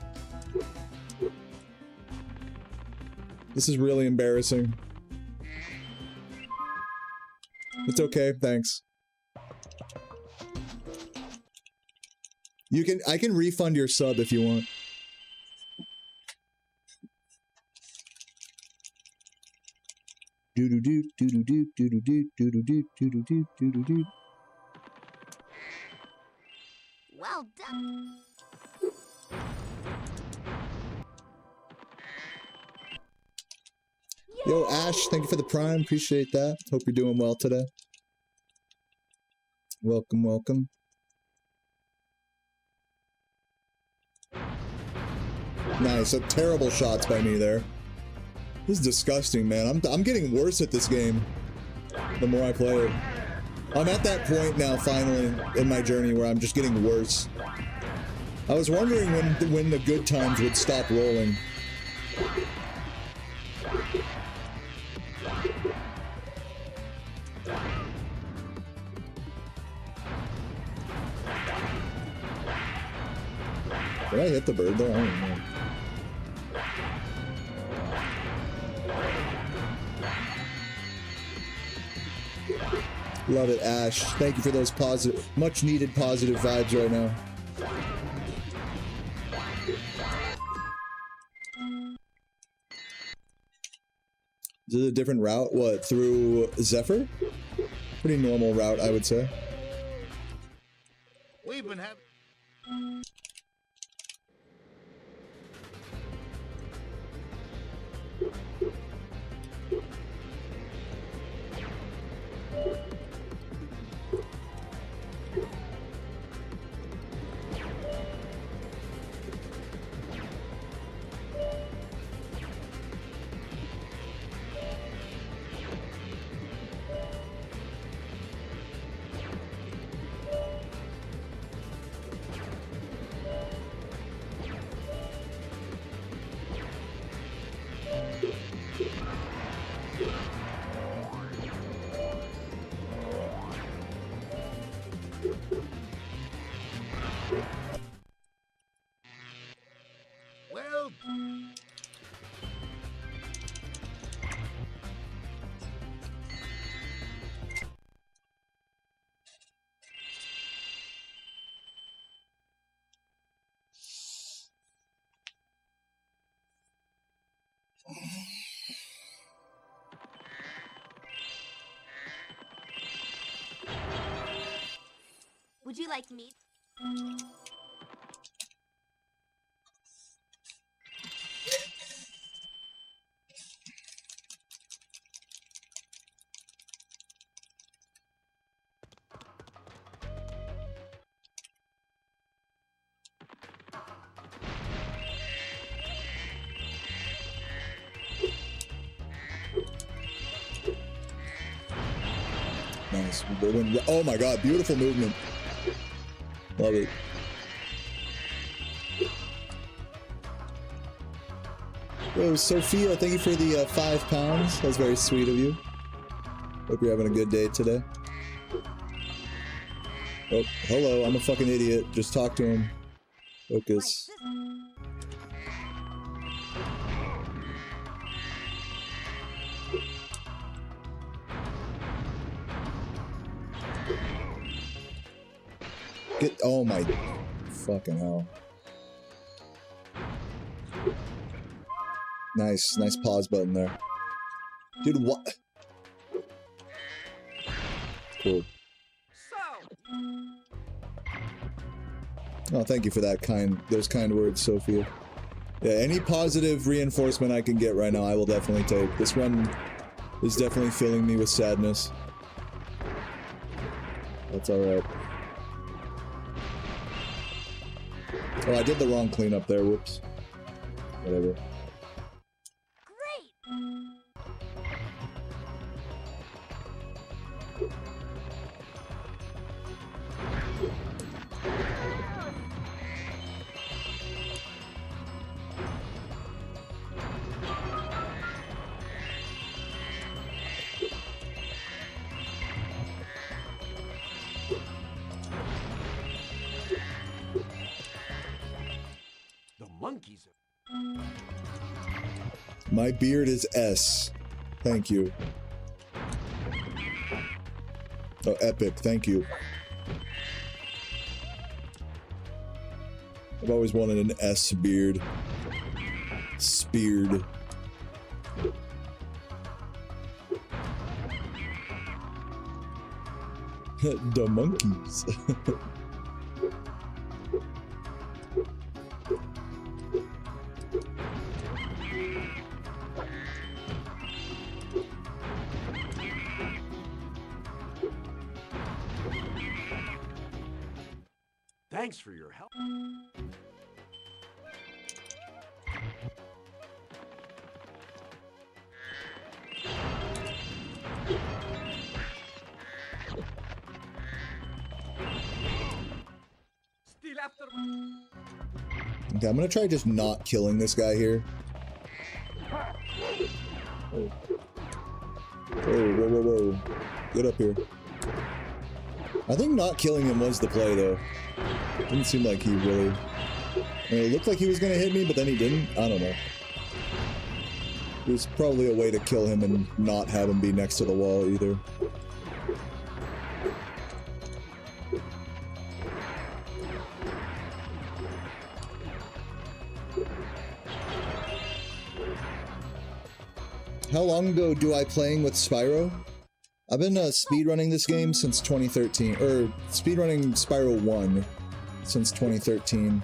A: This is really embarrassing. It's okay, thanks. I can refund your sub if you want. Do do do do do do do do do do do do do do do do.
C: Well done.
A: Yo, Ash, thank you for the prime. Appreciate that. Hope you're doing well today. Welcome, welcome. Nice. So terrible shots by me there. This is disgusting, man. I'm getting worse at this game the more I play it. I'm at that point now, finally, in my journey where I'm just getting worse. I was wondering when the good times would stop rolling. Did I hit the bird there? I don't know. Love it, Ash. Thank you for those positive, much needed positive vibes right now. Is it a different route? What, through Zephyr? Pretty normal route, I would say.
B: We've been having... Well...
C: Would you like meat?
A: Nice. Oh my god, beautiful movement. Love it. Yo, Sophia, thank you for the £5. That's very sweet of you. Hope you're having a good day today. Oh, hello, I'm a fucking idiot. Just talk to him. Focus. Get, oh my fucking hell. Nice, nice pause button there. Dude, what? Cool. Oh, thank you for that those kind words, Sophia. Yeah, any positive reinforcement I can get right now, I will definitely take. This run is definitely filling me with sadness. That's alright. Oh, I did the wrong cleanup there, whoops. Whatever.
B: Monkeys.
A: My beard is S. Thank you. Oh, epic. Thank you. I've always wanted an S beard. Speared. The monkeys.
B: Thanks for your help.
D: Still after.
A: Okay, I'm gonna try just not killing this guy here. Oh. Whoa, whoa, whoa, whoa. Get up here. I think not killing him was the play, though. Didn't seem like he really... I mean, it looked like he was gonna hit me, but then he didn't. I don't know. There's probably a way to kill him and not have him be next to the wall, either. How long ago do I playing with Spyro? I've been speedrunning this game since 2013, or speedrunning Spyro 1 since 2013.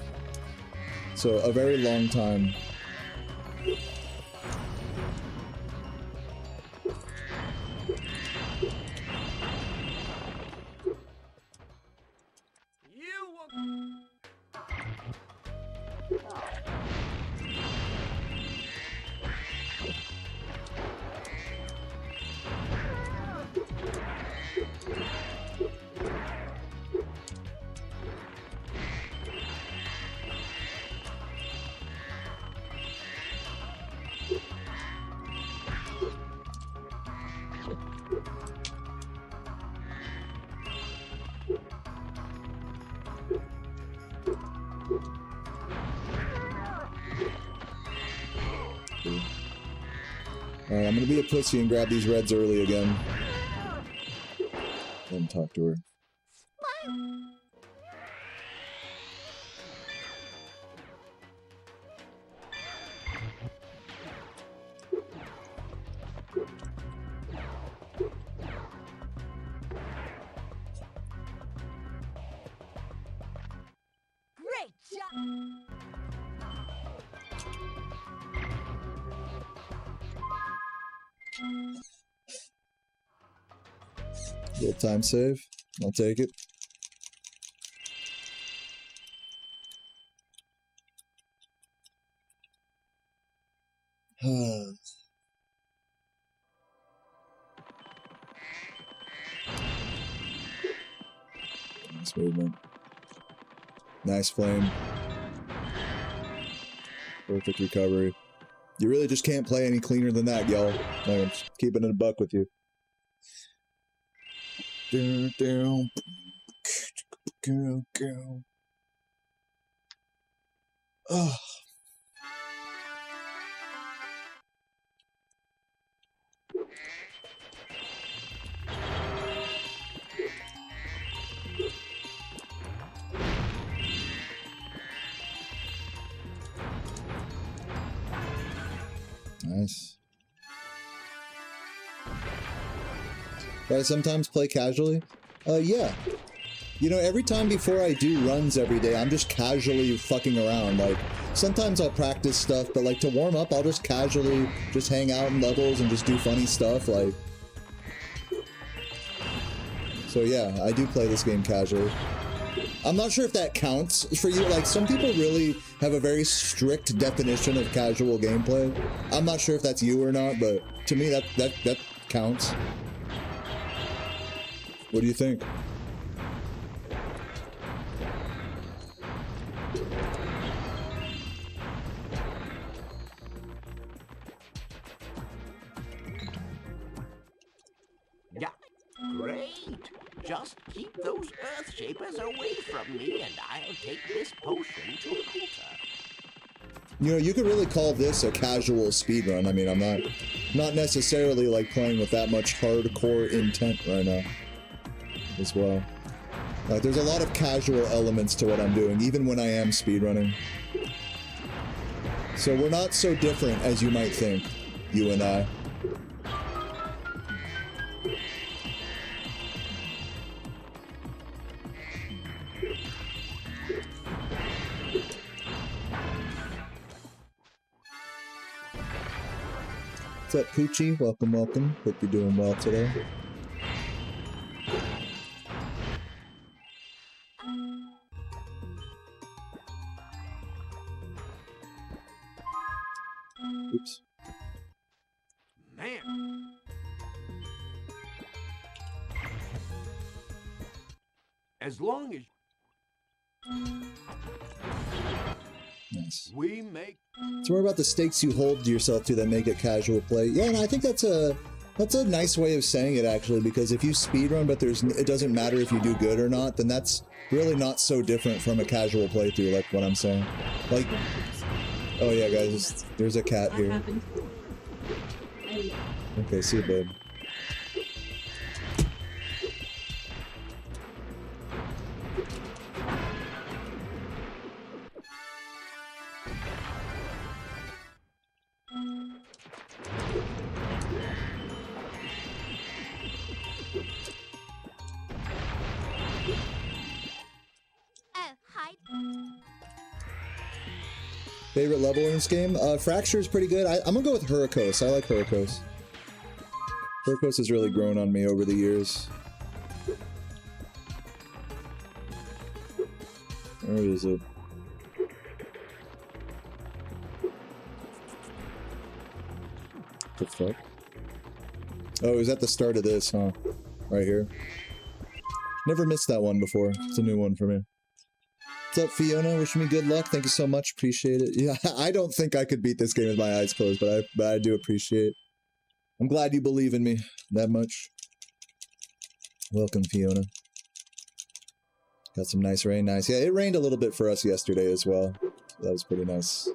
A: So a very long time. Alright, I'm gonna be a pussy and grab these reds early again. Then talk to her.
C: Great job!
A: Little time save. I'll take it. Nice movement. Nice flame. Perfect recovery. You really just can't play any cleaner than that, y'all. I'm just keeping it a buck with you. Oh. Nice. I sometimes play casually. Yeah. You know, every time before I do runs every day, I'm just casually fucking around. Like, sometimes I'll practice stuff, but like to warm up, I'll just casually just hang out in levels and just do funny stuff. Like, so yeah, I do play this game casually. I'm not sure if that counts for you. Like, some people really have a very strict definition of casual gameplay. I'm not sure if that's you or not, but to me, that counts. What do you think?
B: Yeah, great. Just keep those Earth Shapers away from me, and I'll take this potion to Hunter.
A: You know, you could really call this a casual speedrun. I mean, I'm not necessarily like playing with that much hardcore intent right now as well. Like, there's a lot of casual elements to what I'm doing, even when I am speedrunning. So we're not so different as you might think, you and I. What's up, Poochie? Welcome, welcome. Hope you're doing well today. Oops.
B: Man. As long as
A: Nice.
B: we make...
A: It's more about the stakes you hold yourself to that make it casual play. Yeah, and I think that's a nice way of saying it, actually, because if you speedrun but it doesn't matter if you do good or not, then that's really not so different from a casual playthrough, like what I'm saying. Like, oh yeah, guys, there's a cat here. Okay, see you, babe. Favorite level in this game? Fracture is pretty good. I'm gonna go with Hurricos. I like Hurricos. Hurricos has really grown on me over the years. Where is it? The fuck? Oh, it was at the start of this, huh? Right here. Never missed that one before. It's a new one for me. What's up, Fiona? Wishing me good luck. Thank you so much. Appreciate it. Yeah, I don't think I could beat this game with my eyes closed, but I do appreciate. I'm glad you believe in me that much. Welcome, Fiona. Got some nice rain. Nice. Yeah, it rained a little bit for us yesterday as well. That was pretty nice.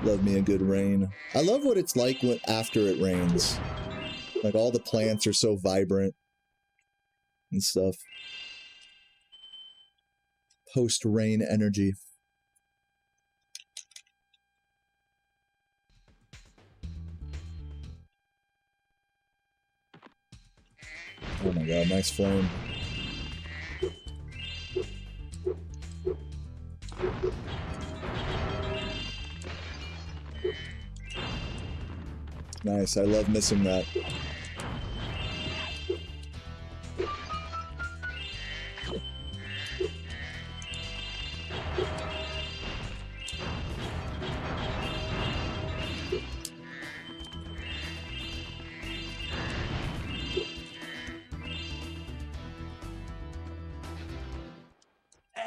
A: Love me a good rain. I love what it's like after it rains. Like, all the plants are so vibrant and stuff. Post-rain energy. Oh my god, nice flame. Nice, I love missing that.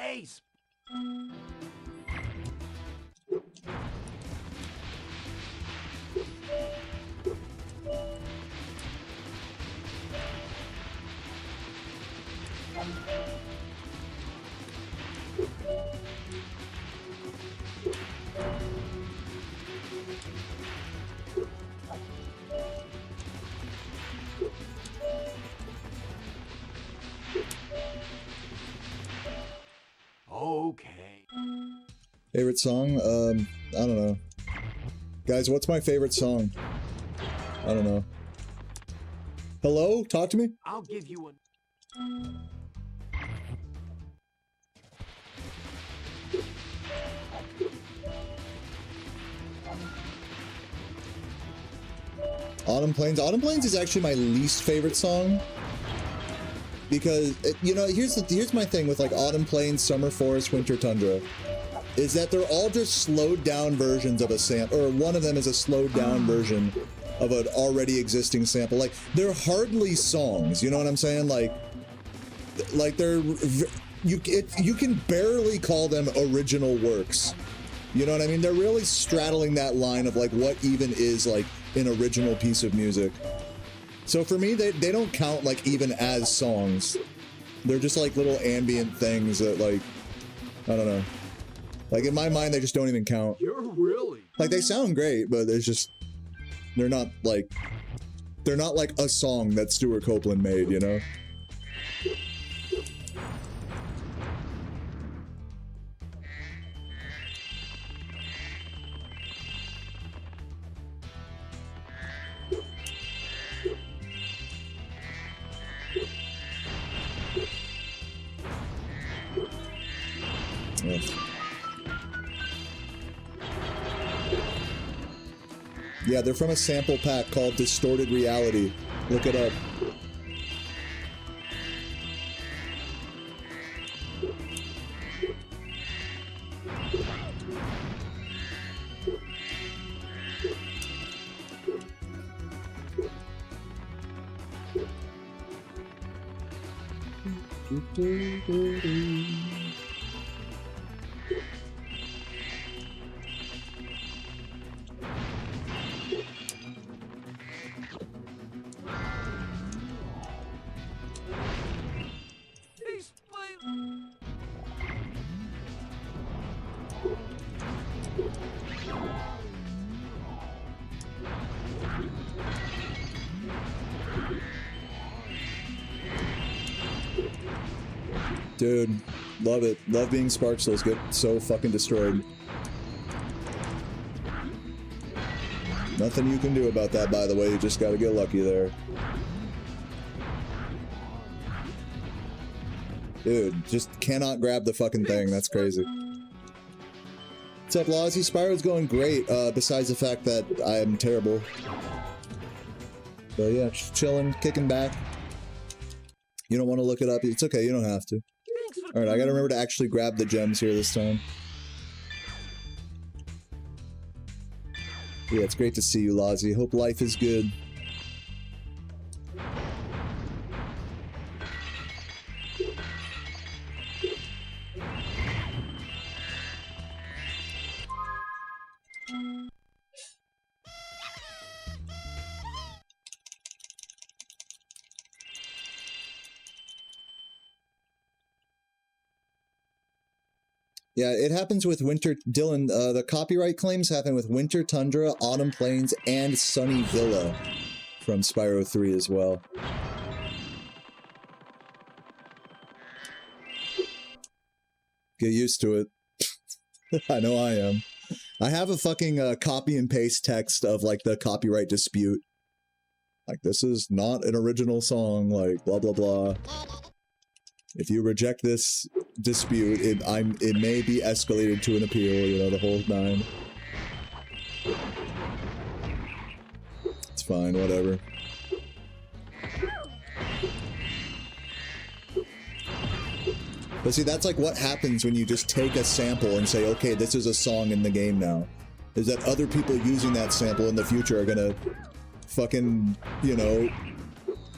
B: space! Okay.
A: Favorite song? I don't know. Guys, what's my favorite song? I don't know. Hello? Talk to me?
B: I'll give you a...
A: Autumn Plains. Autumn Plains is actually my least favorite song. Because, you know, here's my thing with like Autumn Plains, Summer Forest, Winter Tundra. Is that they're all just slowed down versions of a sample, or one of them is a slowed down version of an already existing sample. Like, they're hardly songs, you know what I'm saying? Like they're, you can barely call them original works. You know what I mean? They're really straddling that line of like what even is like an original piece of music. So for me, they don't count like even as songs. They're just like little ambient things that like, I don't know. Like in my mind, they just don't even count.
D: You're really...
A: Like they sound great, but it's just, they're not like a song that Stuart Copeland made, you know? Yeah, they're from a sample pack called Distorted Reality. Look it up. Dude, love it. Love being Sparksels. Get so fucking destroyed. Nothing you can do about that, by the way. You just gotta get lucky there. Dude, just cannot grab the fucking thing. That's crazy. What's up, Lozzie? Spyro's going great, besides the fact that I am terrible. So yeah, just chilling, kicking back. You don't want to look it up? It's okay, you don't have to. Alright, I gotta remember to actually grab the gems here this time. Yeah, it's great to see you, Lozzie. Hope life is good. Yeah, it happens with Winter... Dylan, the copyright claims happen with Winter Tundra, Autumn Plains, and Sunny Villa from Spyro 3 as well. Get used to it. I know I am. I have a fucking copy and paste text of, like, the copyright dispute. Like, this is not an original song, like, blah, blah, blah. If you reject this dispute, it may be escalated to an appeal, you know, the whole nine. It's fine, whatever. But see, that's like what happens when you just take a sample and say, okay, this is a song in the game now. Is that other people using that sample in the future are gonna fucking, you know,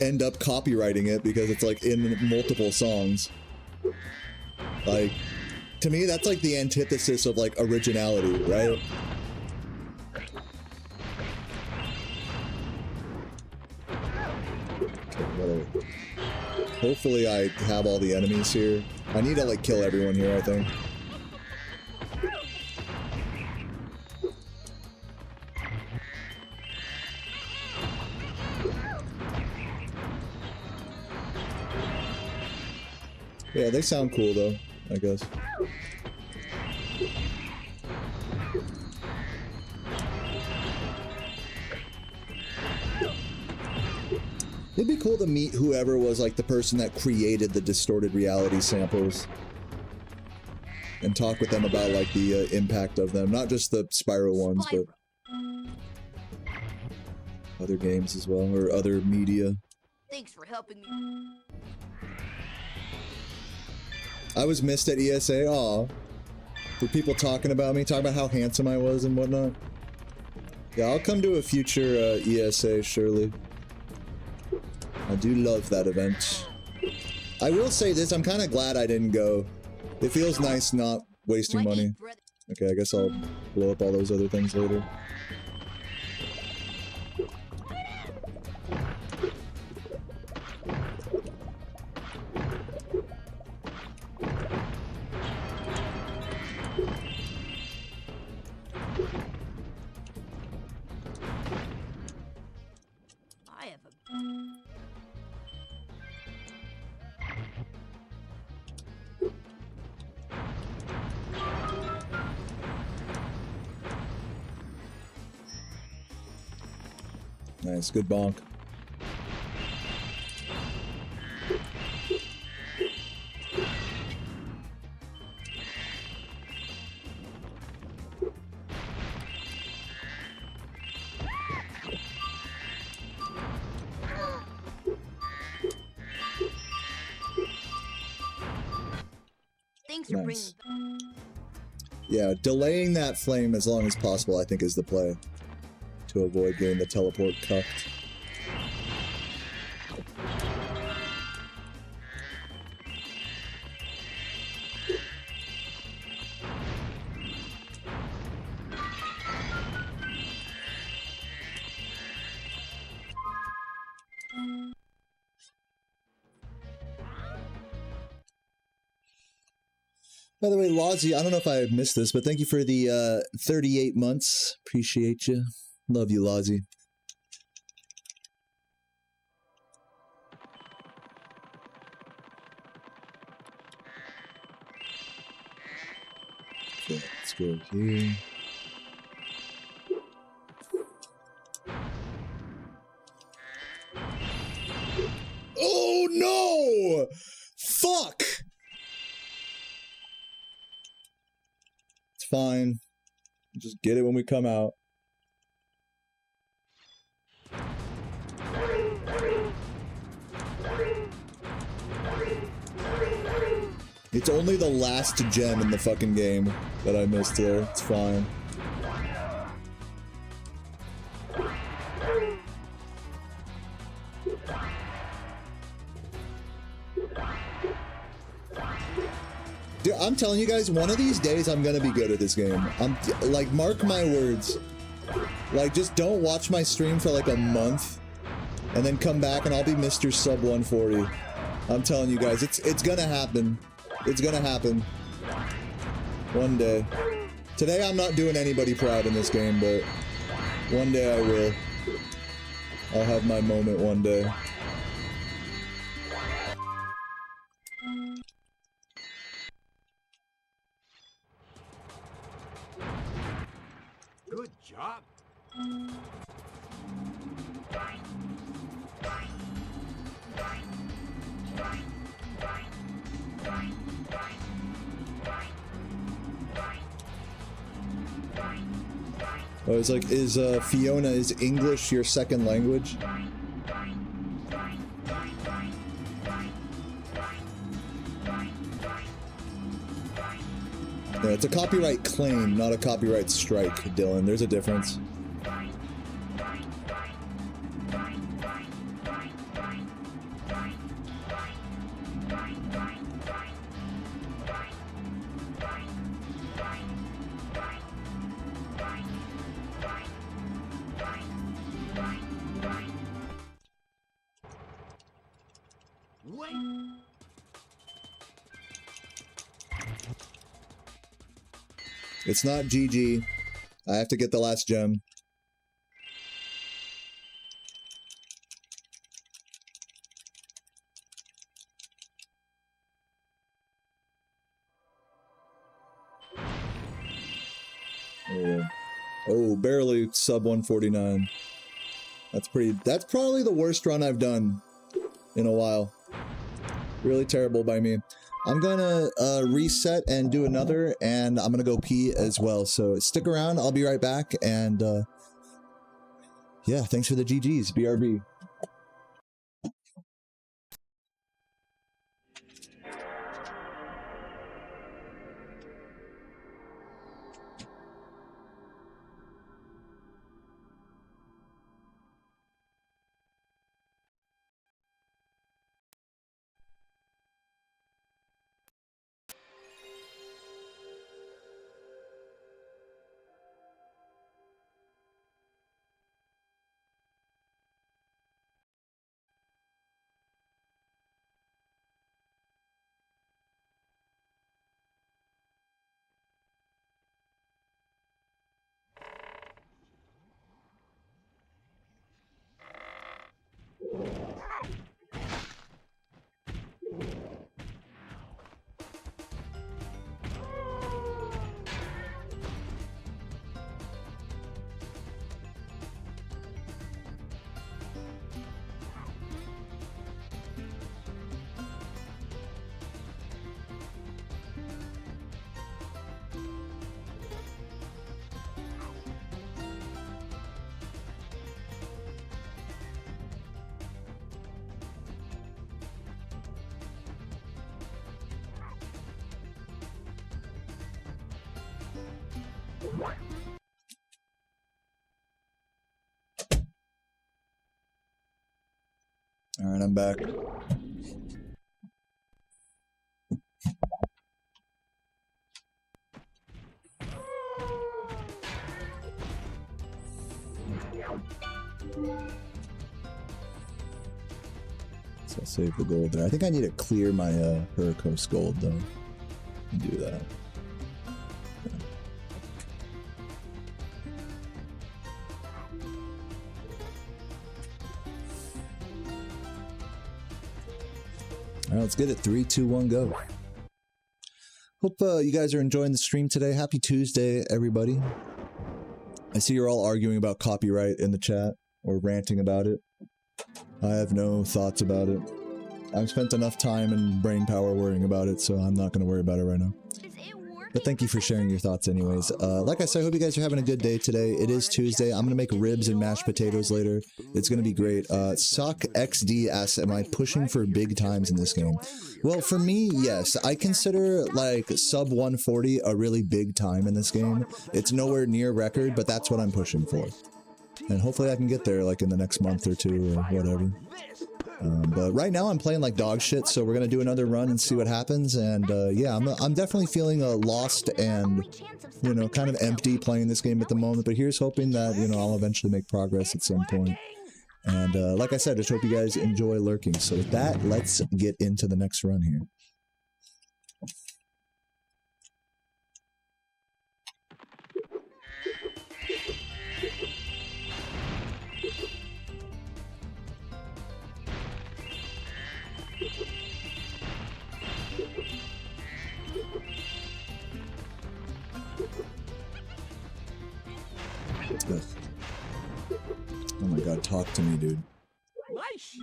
A: end up copywriting it because it's like in multiple songs. Like, to me, that's like the antithesis of like originality, right? Okay, hopefully I have all the enemies here. I need to like kill everyone here, I think. Yeah, they sound cool though, I guess. It'd be cool to meet whoever was like the person that created the distorted reality samples and talk with them about like the impact of them, not just the Spyro ones, but other games as well, or other media.
C: Thanks for helping me.
A: I was missed at ESA, aw. For people talking about me, talking about how handsome I was and whatnot. Yeah, I'll come to a future ESA, surely. I do love that event. I will say this, I'm kind of glad I didn't go. It feels nice not wasting money. Okay, I guess I'll blow up all those other things later.
C: I have a...
A: Nice, good bonk.
C: Thanks for bringing...
A: Nice. Yeah, delaying that flame as long as possible, I think, is the play. To avoid getting the teleport cucked. By the way, Lozzie, I don't know if I missed this, but thank you for the 38 months. Appreciate you. Love you, Lozzie. Okay, let's go here. Oh no! Fuck! It's fine. Just get it when we come out. It's only the last gem in the fucking game that I missed there. It's fine. Dude, I'm telling you guys, one of these days I'm gonna be good at this game. I'm like, mark my words. Like, just don't watch my stream for like a month and then come back and I'll be Mr. Sub 140. I'm telling you guys, it's gonna happen. It's gonna happen. One day. Today I'm not doing anybody proud in this game, but one day I will. I'll have my moment one day.
D: Good job.
A: I was like, is Fiona, is English your second language? Yeah, it's a copyright claim, not a copyright strike, Dylan. There's a difference. It's not GG. I have to get the last gem. Oh, oh, barely sub 149. That's probably the worst run I've done in a while. Really terrible by me. I'm gonna reset and do another, and I'm gonna go pee as well. So stick around, I'll be right back, and yeah, thanks for the GGs, BRB. All right, I'm back. So I'll save the gold there. I think I need to clear my Hurricos gold though. Do that. All right, let's get it. 3, 2, 1, go. Hope you guys are enjoying the stream today. Happy Tuesday, everybody. I see you're all arguing about copyright in the chat or ranting about it. I have no thoughts about it. I've spent enough time and brain power worrying about it, so I'm not going to worry about it right now. But thank you for sharing your thoughts anyways. Like I said, I hope you guys are having a good day today. It is Tuesday. I'm going to make ribs and mashed potatoes later. It's going to be great. Sock XD asks, am I pushing for big times in this game? Well, for me, yes. I consider like sub 140 a really big time in this game. It's nowhere near record, but that's what I'm pushing for. And hopefully I can get there like in the next month or two or whatever. But right now I'm playing like dog shit, so we're gonna do another run and see what happens. And yeah, I'm definitely feeling lost and, you know, kind of empty playing this game at the moment. But here's hoping that, you know, I'll eventually make progress at some point. And like I said, just hope you guys enjoy lurking. So with that, let's get into the next run here. Ugh. Oh my god, talk to me, dude.
D: Nice.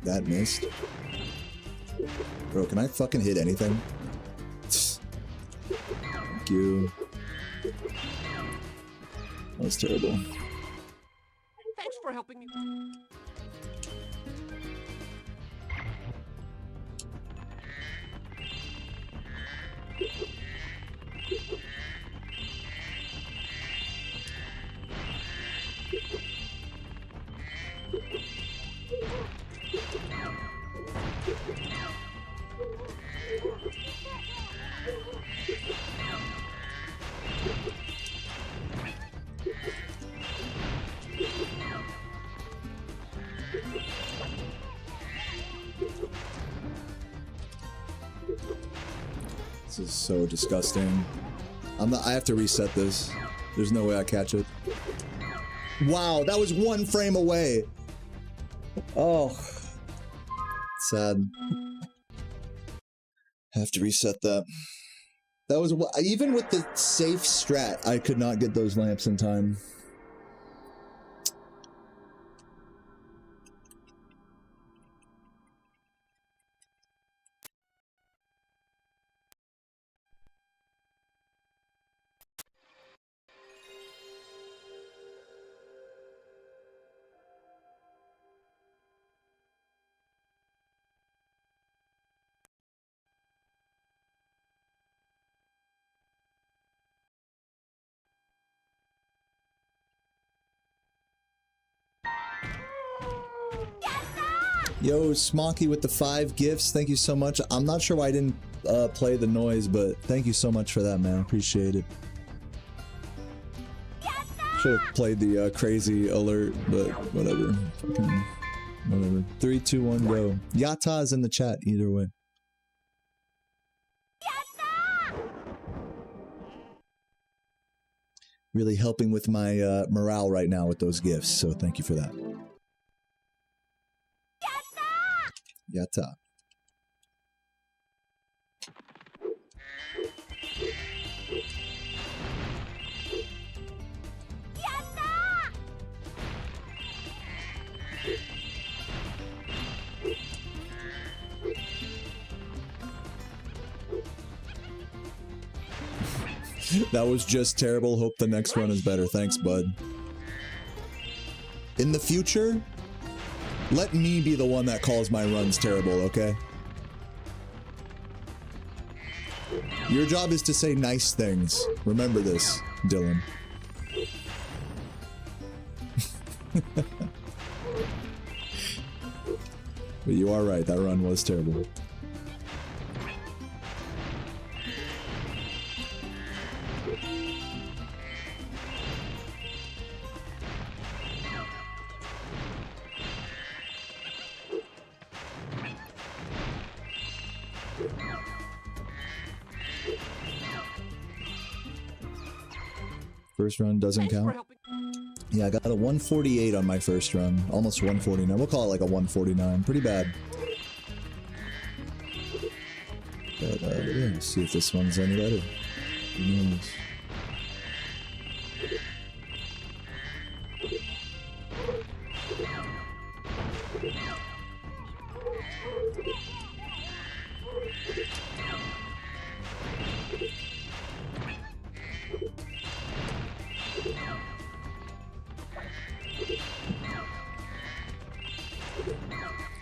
A: That missed. Bro, can I fucking hit anything? Thank you. That was terrible.
B: Thanks
D: for helping me.
A: This is so disgusting. I have to reset this. There's no way I catch it. Wow, that was 1 frame away. Oh. Sad. Have to reset that. That was, even with the safe strat, I could not get those lamps in time. Yo, Smoky with the 5 gifts. Thank you so much. I'm not sure why I didn't play the noise, but thank you so much for that, man. Appreciate it. Should have played the crazy alert, but whatever. Whatever. 3, 2, 1, go. Yata is in the chat either way. Really helping with my morale right now with those gifts, so thank you for that. Yata. That was just terrible. Hope the next one is better. Thanks, bud. In the future, let me be the one that calls my runs terrible, okay? Your job is to say nice things. Remember this, Dylan. But you are right, that run was terrible. First run doesn't count. Yeah, I got a 148 on my first run. Almost 149. We'll call it like a 149. Pretty bad. But, yeah, see if this one's any better. Who knows?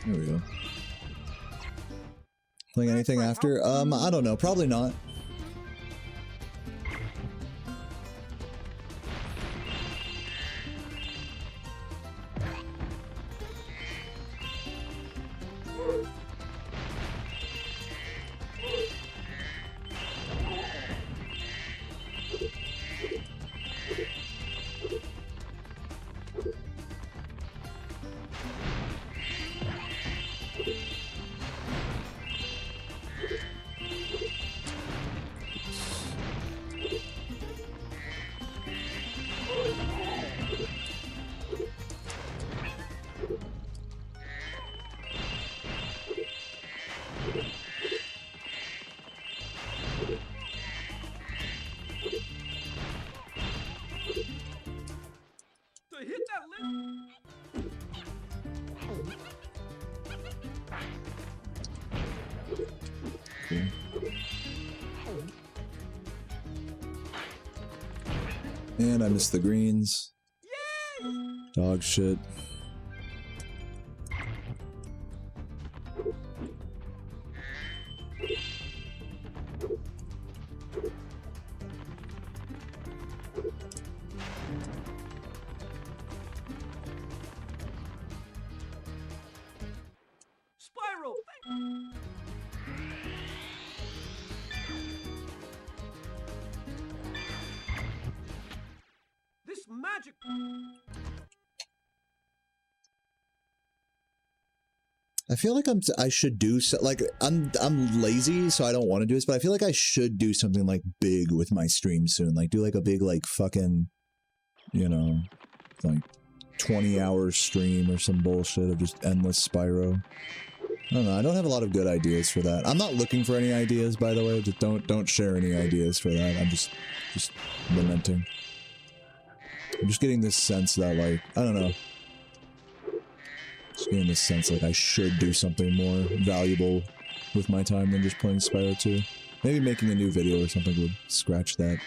A: There we go. Playing anything after? I don't know. Probably not. And I missed the greens. Dog shit.
D: Spyro, this magic.
A: I feel like I should do so, like I'm lazy, so I don't want to do this, but I feel like I should do something like big with my stream soon. Like do like a big like fucking, you know, like 20-hour stream or some bullshit of just endless Spyro. I don't know. I don't have a lot of good ideas for that. I'm not looking for any ideas, by the way. Just don't share any ideas for that. I'm just lamenting. I'm just getting this sense that like I don't know. Just getting this sense like I should do something more valuable with my time than just playing Spyro 2. Maybe making a new video or something would scratch that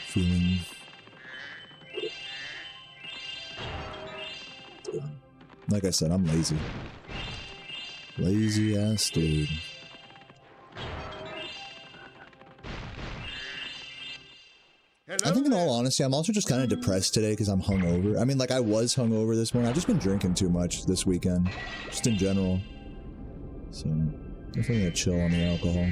A: feeling. Like I said, I'm lazy. Lazy ass dude. I think in all honesty, I'm also just kind of depressed today because I'm hungover. I mean, like I was hungover this morning. I've just been drinking too much this weekend, just in general. So, definitely gonna chill on the alcohol.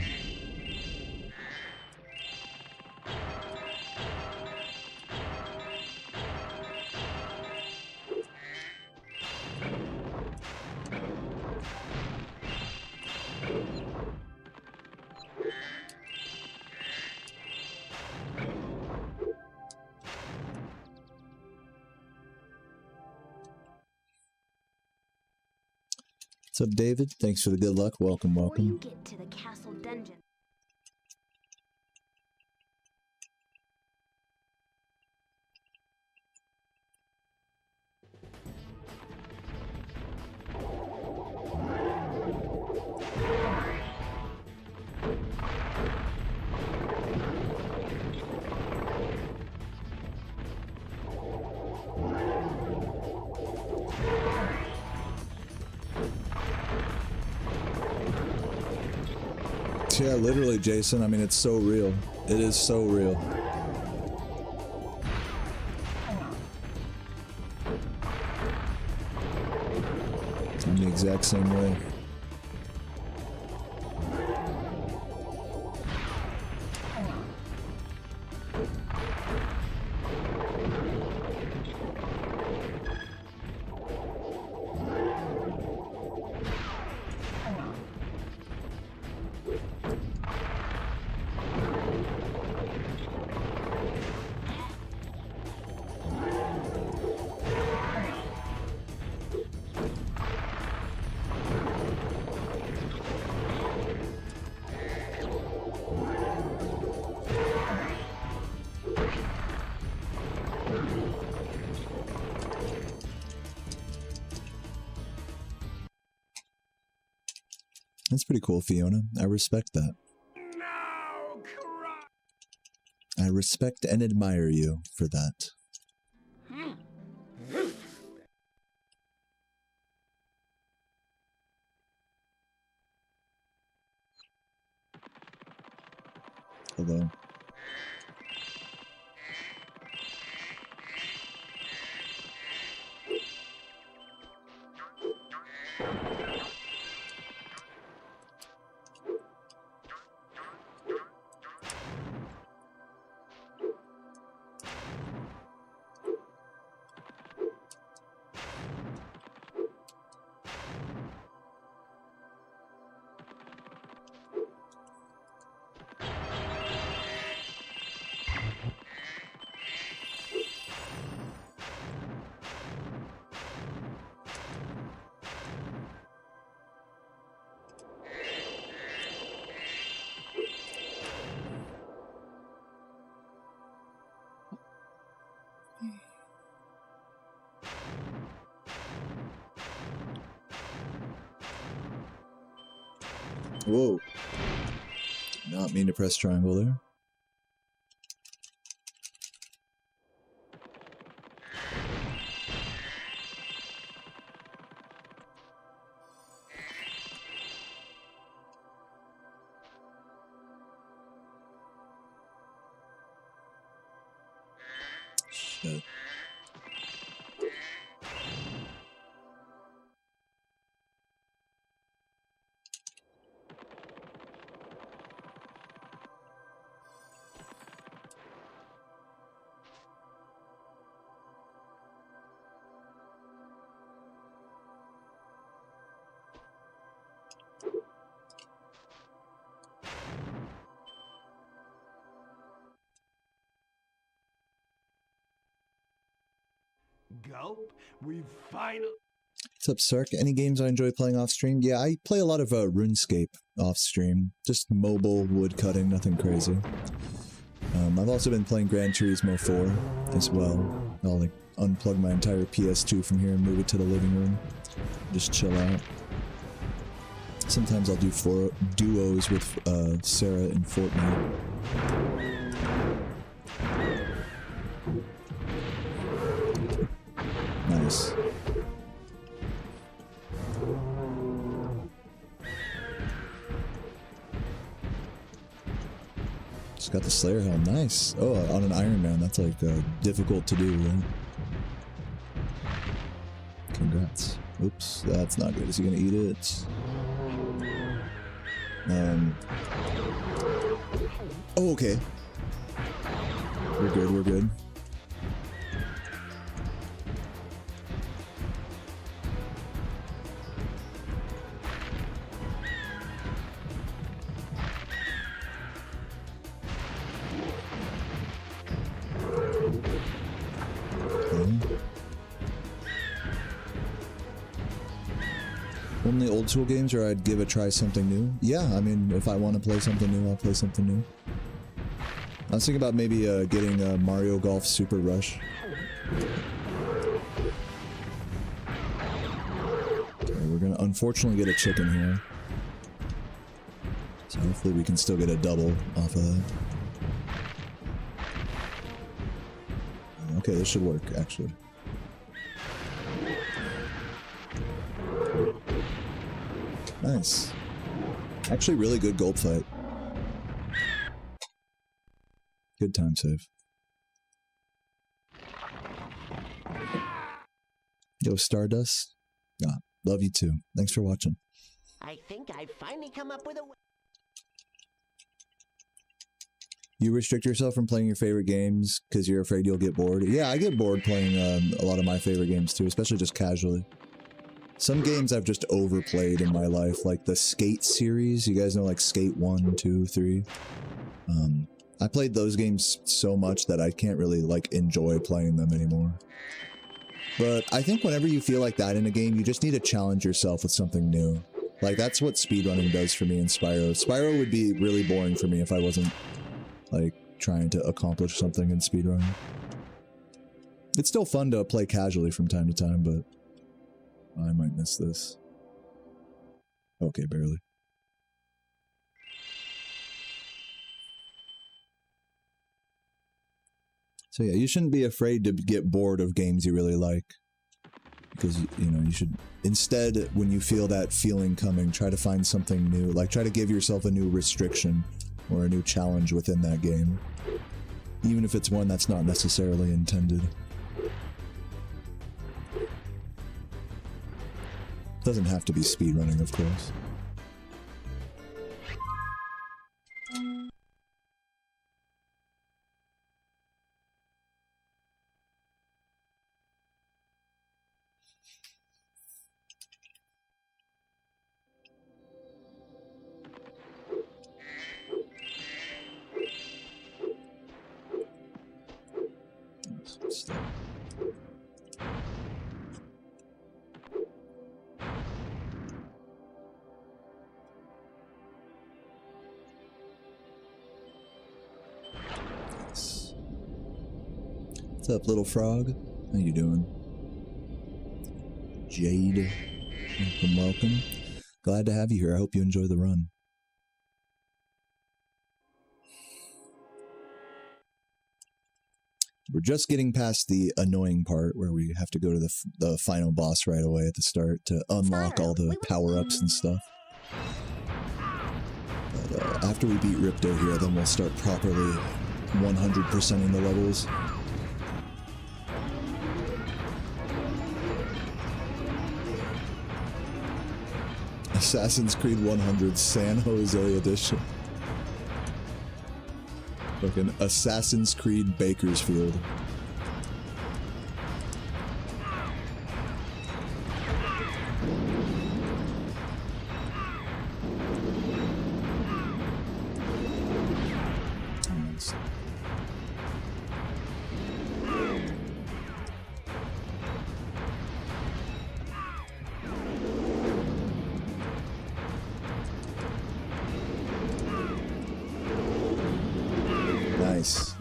A: What's up, David? Thanks for the good luck. Welcome, welcome.
C: Before you get to the castle dungeon.
A: Yeah, literally, Jason. I mean, it's so real. It is so real. I'm the exact same way. That's pretty cool, Fiona. I respect that. I respect and admire you for that. Hello. Whoa. Not mean to press triangle there. Shit.
D: Gulp, we've finally...
A: What's up, Sark? Any games I enjoy playing off stream? Yeah, I play a lot of RuneScape off stream. Just mobile woodcutting, nothing crazy. I've also been playing Gran Turismo 4 as well. I'll like unplug my entire PS2 from here and move it to the living room. Just chill out. Sometimes I'll do duos with Sarah in Fortnite. Nice. Just got the Slayer helm. Nice. Oh, on an Iron Man. That's like difficult to do, right? Congrats. Oops, that's not good. Is he gonna eat it? Oh, okay. We're good, we're good. Only old school games, or I'd give a try something new? Yeah, I mean, if I want to play something new, I'll play something new. I was thinking about maybe getting Mario Golf Super Rush. Okay, we're gonna unfortunately get a chicken here. So hopefully we can still get a double off of that. Okay, this should work, actually. Nice. Actually, really good gulp fight. Good time save. Yo, Stardust. Ah, love you too. Thanks for watching.
B: I think I've finally come up with a...
A: You restrict yourself from playing your favorite games because you're afraid you'll get bored? Yeah, I get bored playing a lot of my favorite games too, especially just casually. Some games I've just overplayed in my life, like the Skate series. You guys know, like Skate 1, 2, 3. I played those games so much that I can't really, like, enjoy playing them anymore. But I think whenever you feel like that in a game, you just need to challenge yourself with something new. Like, that's what speedrunning does for me in Spyro. Spyro would be really boring for me if I wasn't, like, trying to accomplish something in speedrunning. It's still fun to play casually from time to time, but... I might miss this. Okay, barely. So yeah, you shouldn't be afraid to get bored of games you really like. Because, you know, you should... Instead, when you feel that feeling coming, try to find something new. Like, try to give yourself a new restriction or a new challenge within that game. Even if it's one that's not necessarily intended. Doesn't have to be speedrunning, of course. What's up, little frog? How you doing? Jade, welcome, welcome. Glad to have you here. I hope you enjoy the run. We're just getting past the annoying part where we have to go to the final boss right away at the start to unlock all the power-ups and stuff. But after we beat Ripto here, then we'll start properly 100%ing the levels. Assassin's Creed 100 San Jose Edition. Fucking Assassin's Creed Bakersfield.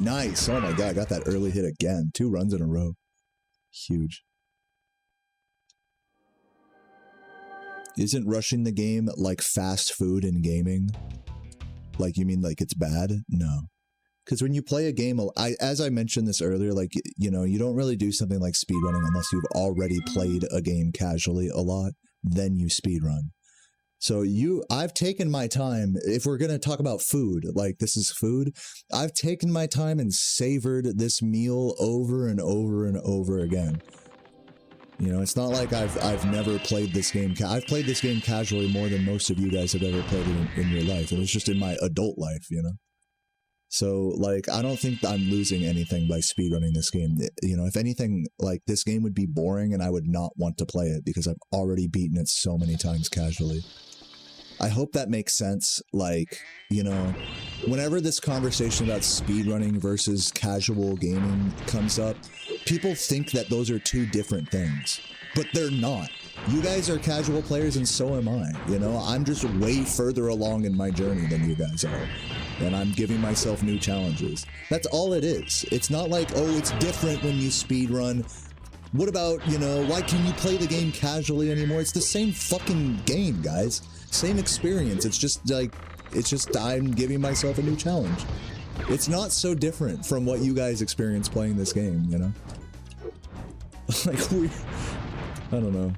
A: Nice. Oh my god, I got that early hit again. 2 runs in a row. Huge. Isn't rushing the game like fast food in gaming? Like, you mean like it's bad? No. Because when you play a game, as I mentioned this earlier, like, you know, you don't really do something like speedrunning unless you've already played a game casually a lot, then you speedrun. So I've taken my time, if we're going to talk about food, like this is food, I've taken my time and savored this meal over and over and over again. You know, it's not like I've never played this game. I've played this game casually more than most of you guys have ever played it in your life. And it's just in my adult life, you know? So, like, I don't think I'm losing anything by speedrunning this game. You know, if anything, like, this game would be boring and I would not want to play it because I've already beaten it so many times casually. I hope that makes sense. Like, you know, whenever this conversation about speedrunning versus casual gaming comes up, people think that those are 2 different things, but they're not. You guys are casual players and so am I, you know? I'm just way further along in my journey than you guys are, and I'm giving myself new challenges. That's all it is. It's not like, oh, it's different when you speedrun. What about, you know, why can you play the game casually anymore? It's the same fucking game, guys. Same experience. It's just like, I'm giving myself a new challenge. It's not so different from what you guys experience playing this game, you know? Like, I don't know.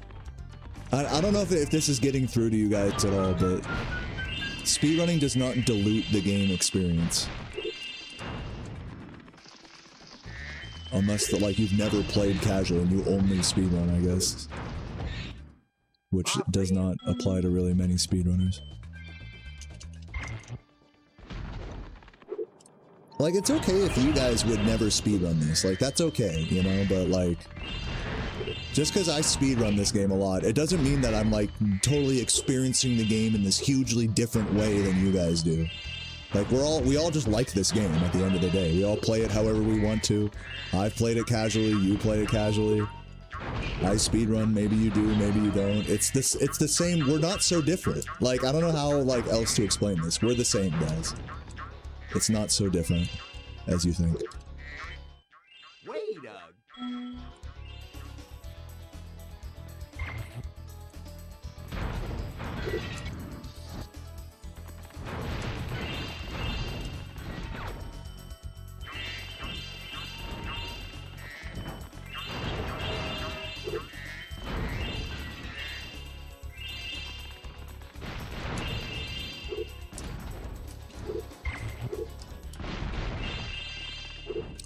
A: I don't know if this is getting through to you guys at all, but speedrunning does not dilute the game experience. Unless, like, you've never played casual and you only speedrun, I guess. Which does not apply to really many speedrunners. Like, it's okay if you guys would never speedrun this. Like, that's okay, you know? But, like, just because I speedrun this game a lot, it doesn't mean that I'm, like, totally experiencing the game in this hugely different way than you guys do. Like, we all just like this game at the end of the day. We all play it however we want to. I've played it casually, you play it casually. I speedrun, maybe you do, maybe you don't. It's the same, we're not so different. Like, I don't know how, like, else to explain this. We're the same, guys. It's not so different as you think.
B: Wait a...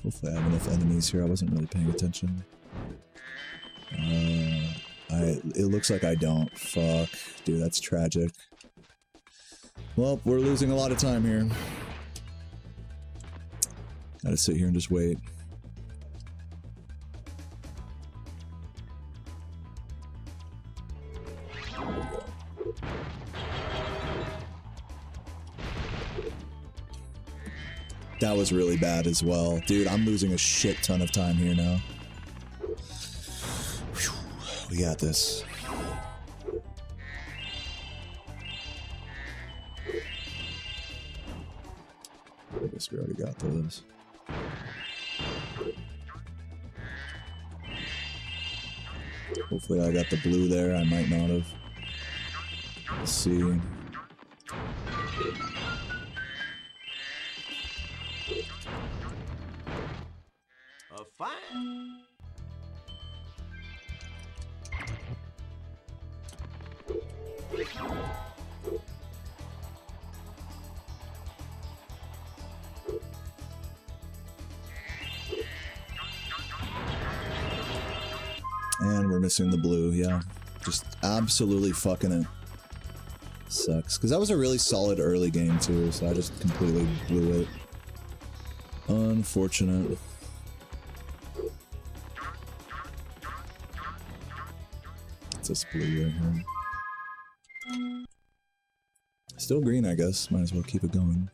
A: Hopefully I have enough enemies here. I wasn't really paying attention. It looks like I don't. Fuck. Dude, that's tragic. Well, we're losing a lot of time here. Gotta sit here and just wait. That was really bad as well. Dude, I'm losing a shit ton of time here now. Whew, we got this. I guess we already got those. Hopefully I got the blue there. I might not have. Let's see.
B: Fine.
A: And we're missing the blue, yeah. Just absolutely fucking it. Sucks. Because that was a really solid early game, too, so I just completely blew it. Unfortunate. It's a blue right here. Still green, I guess. Might as well keep it going.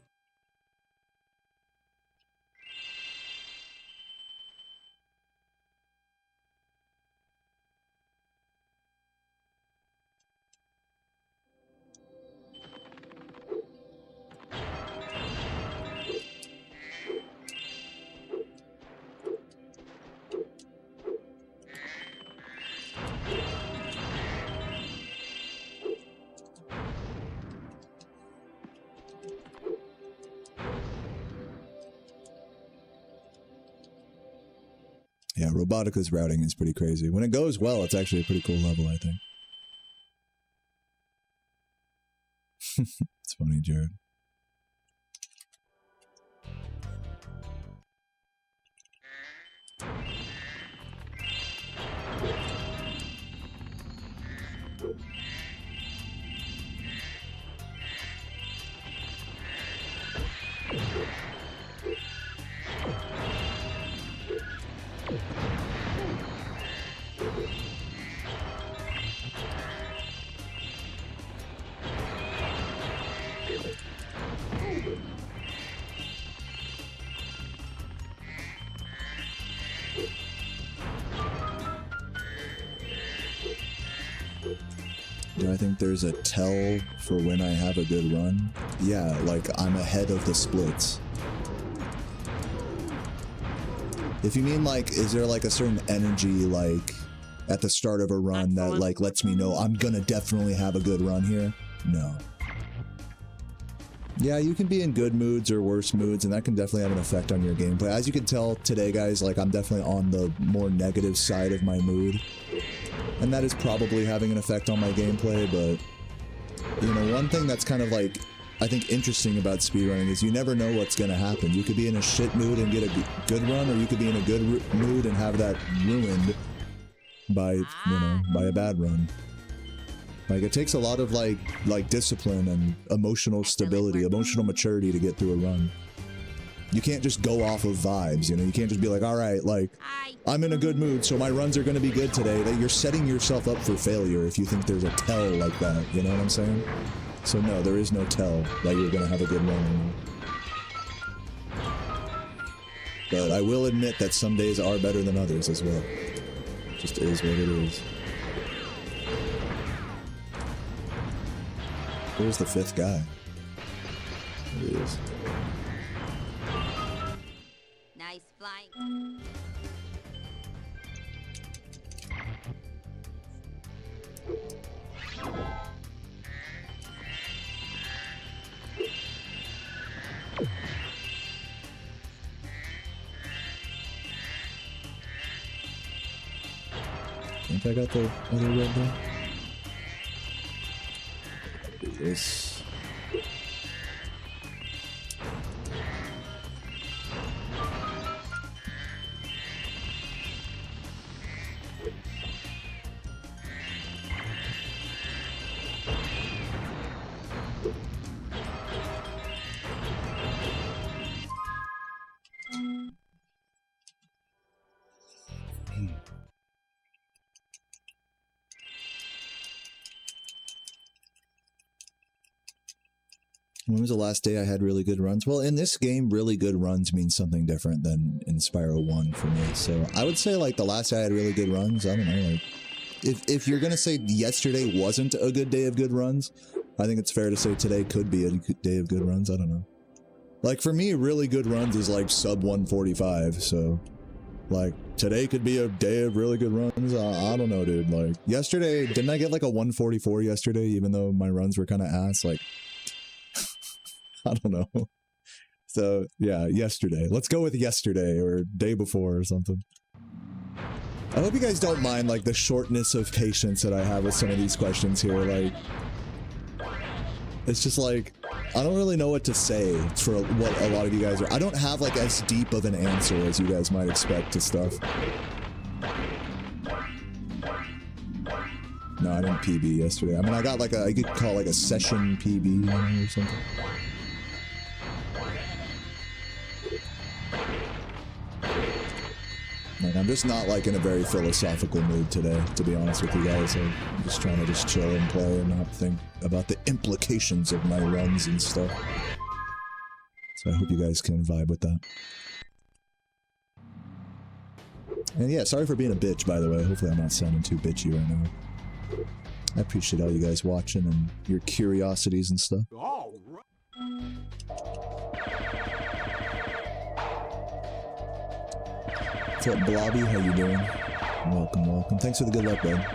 A: Yeah, Robotica's routing is pretty crazy. When it goes well, it's actually a pretty cool level, I think. It's funny, Jared. Do I think there's a tell for when I have a good run? Yeah, like I'm ahead of the splits. If you mean like, is there like a certain energy like at the start of a run that like lets me know I'm gonna definitely have a good run here? No. Yeah, you can be in good moods or worse moods, and that can definitely have an effect on your gameplay. As you can tell today, guys, like I'm definitely on the more negative side of my mood. And that is probably having an effect on my gameplay, but, you know, one thing that's kind of like, I think interesting about speedrunning is you never know what's going to happen. You could be in a shit mood and get a good run, or you could be in a good mood and have that ruined by, you know, by a bad run. Like, it takes a lot of, like discipline and emotional stability, emotional maturity to get through a run. You can't just go off of vibes, you know? You can't just be like, all right, like, I'm in a good mood, so my runs are going to be good today. That you're setting yourself up for failure if you think there's a tell like that, you know what I'm saying? So no, there is no tell that you're going to have a good run. But I will admit that some days are better than others as well. Just is what it is. Where's the fifth guy? There he is.
E: Nice flying.
A: I think I got the other red one. Do this. When was the last day I had really good runs? Well, in this game, really good runs means something different than in Spyro 1 for me. So I would say like the last day I had really good runs, I don't know, like if you're going to say yesterday wasn't a good day of good runs, I think it's fair to say today could be a good day of good runs. I don't know. Like for me, really good runs is like sub 145. So like today could be a day of really good runs. I don't know, dude. Like yesterday, didn't I get like a 144 yesterday, even though my runs were kind of ass? Like, I don't know. So, yeah, yesterday. Let's go with yesterday or day before or something. I hope you guys don't mind, like, the shortness of patience that I have with some of these questions here. Like, it's just like, I don't really know what to say for what a lot of you guys are. I don't have, like, as deep of an answer as you guys might expect to stuff. No, I didn't PB yesterday. I mean, I got like a, I could call like a session PB or something. Like, I'm just not like in a very philosophical mood today, to be honest with you guys. I'm just trying to just chill and play and not think about the implications of my runs and stuff. So I hope you guys can vibe with that. And yeah, sorry for being a bitch, by the way. Hopefully I'm not sounding too bitchy right now. I appreciate all you guys watching and your curiosities and stuff.
B: All right.
A: What's up, Blobby? How you doing? Welcome, welcome. Thanks for the good luck, bud.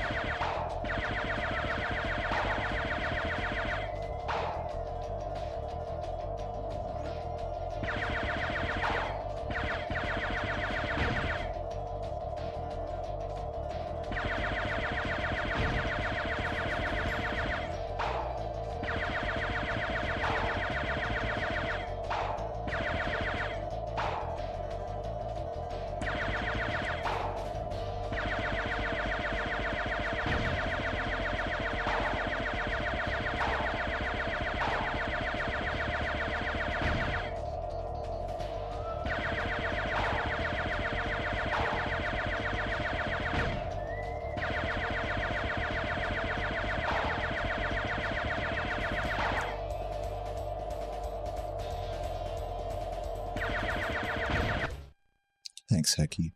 A: Thanks, Hecky.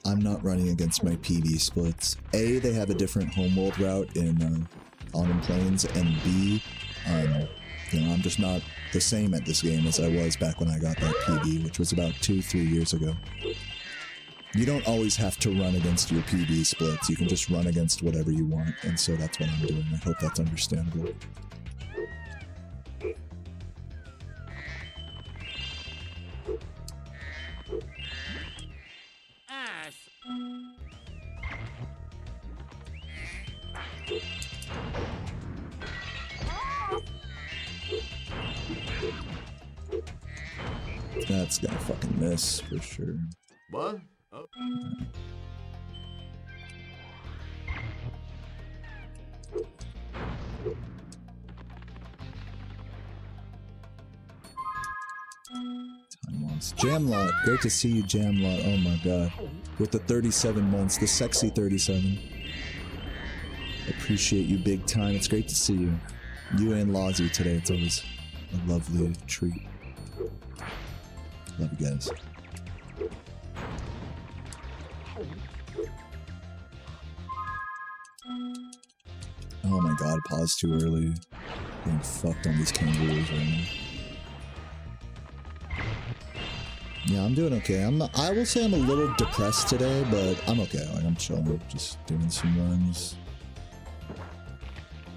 A: I'm not running against my PB splits. A, they have a different homeworld route in Autumn Plains, and B, you know, I'm just not the same at this game as I was back when I got that PB, which was about 2-3 years ago. You don't always have to run against your PB splits. You can just run against whatever you want, and so that's what I'm doing. I hope that's understandable. That's gonna fucking miss for sure.
B: What? Oh.
A: Time lost. Jamlot, great to see you, Jamlot. Oh my god. With the 37 months, the sexy 37. Appreciate you big time. It's great to see you. You and Lozzie today. It's always a lovely treat. Love you guys. Oh my god, pause too early. Getting fucked on these kangaroos right now. Yeah, I'm doing okay. I will say I'm a little depressed today, but I'm okay. Like, I'm chilling, just doing some runs.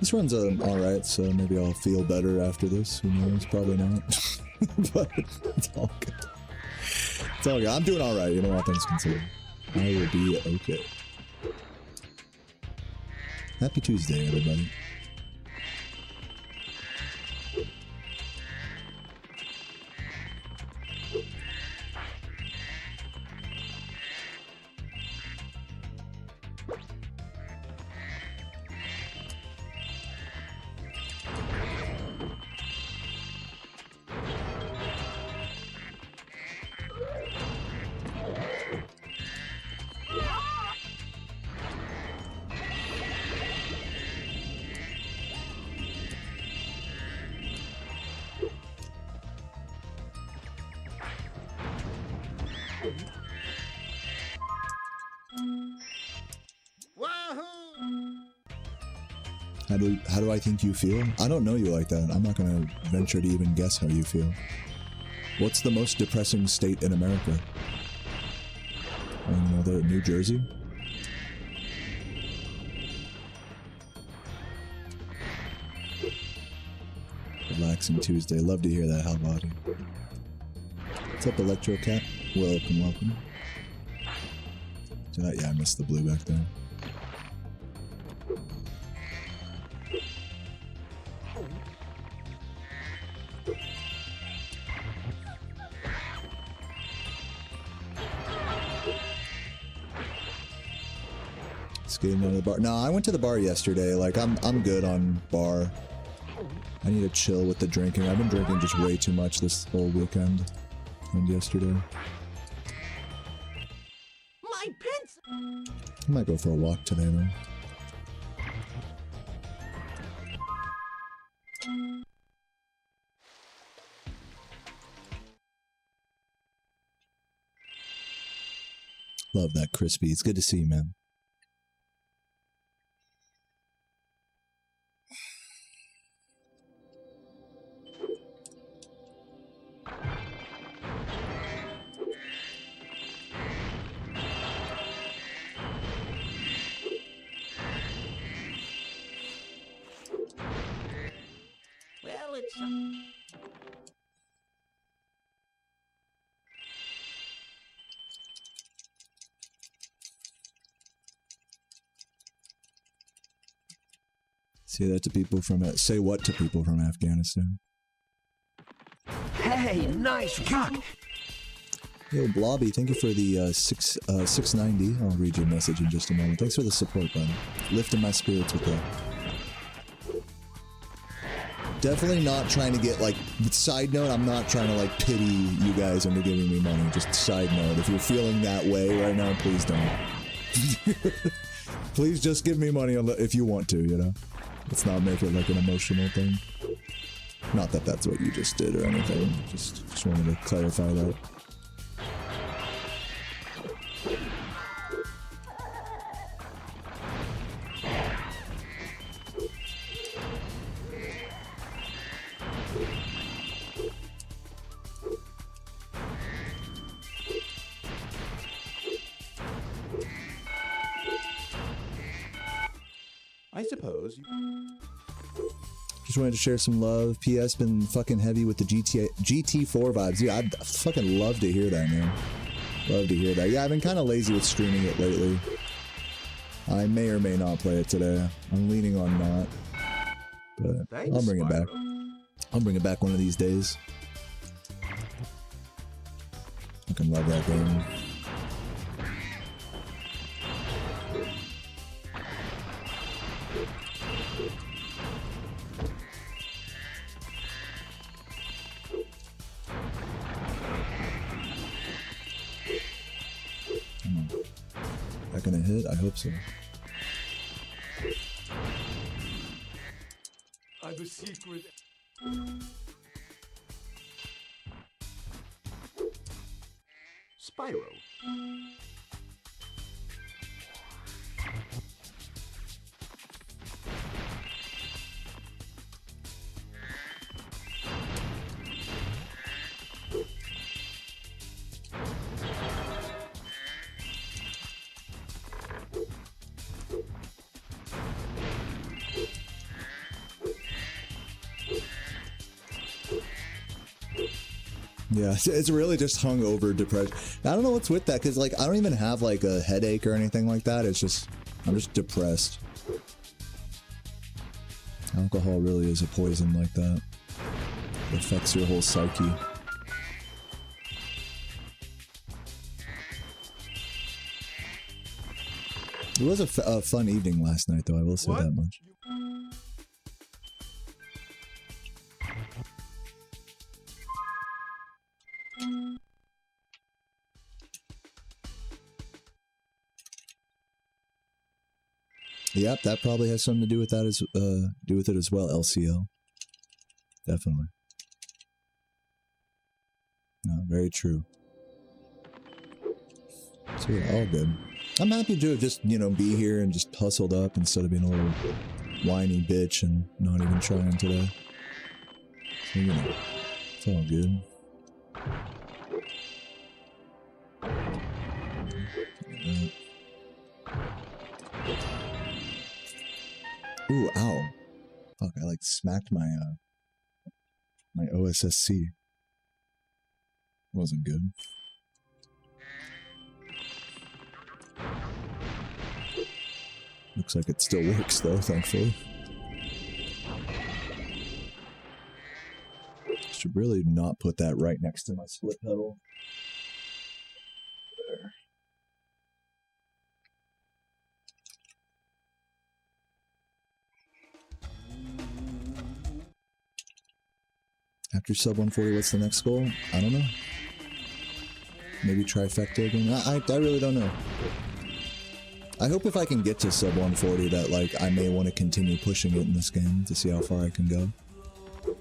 A: This run's alright, so maybe I'll feel better after this. Who knows? Probably not. But it's all good. It's all good. I'm doing alright, you know, all things considered. I will be okay. Happy Tuesday, everybody. How do I think you feel? I don't know you like that. I'm not gonna venture to even guess how you feel. What's the most depressing state in America? I don't know, the New Jersey? Relaxing Tuesday. Love to hear that, Hal Body. What's up, Electro Cat? Welcome, welcome. Yeah, I missed the blue back there. Skating down to the bar. No, I went to the bar yesterday. Like, I'm good on bar. I need to chill with the drinking. I've been drinking just way too much this whole weekend and yesterday.
B: My pencil!
A: I might go for a walk today, though. Love that, Crispy. It's good to see you, man.
B: Well, it's...
A: Say that to people from... say what to people from Afghanistan?
D: Hey, nice rock.
A: Yo, Blobby, thank you for the 690. I'll read your message in just a moment. Thanks for the support, bud. Lifting my spirits with that. Definitely not trying to get, like, side note, I'm not trying to, like, pity you guys into giving me money. Just side note, if you're feeling that way right now, please don't. Please just give me money if you want to, you know? Let's not make it, like, an emotional thing. Not that that's what you just did or anything. Just wanted to clarify that.
F: I suppose you...
A: Just wanted to share some love. PS been fucking heavy with the GT4 vibes. Yeah, I'd fucking love to hear that, man. Love to hear that. Yeah, I've been kind of lazy with streaming it lately. I may or may not play it today. I'm leaning on not. But
D: Thanks,
A: I'll bring it back.
D: Spyro.
A: I'll bring it back one of these days. I can love that game. That gonna hit? I hope so.
D: I've a secret.
B: Spyro.
A: Yeah, it's really just hungover depression. I don't know what's with that, because, like, I don't even have, like, a headache or anything like that. It's just, I'm just depressed. Alcohol really is a poison like that. It affects your whole psyche. It was a fun evening last night, though, I will say that much. Yep, that probably has something to do with that as well. LCL, definitely. No, very true. So yeah, all good. I'm happy to just, you know, be here and just hustled up instead of being a little whiny bitch and not even trying today. So, you know, it's all good. Ooh, ow. Fuck, I like smacked my, my OSSC. Wasn't good. Looks like it still works though, thankfully. Should really not put that right next to my split pedal. There. After sub 140, what's the next goal? I don't know. Maybe trifecta again? I really don't know. I hope if I can get to sub 140 that, like, I may want to continue pushing it in this game to see how far I can go.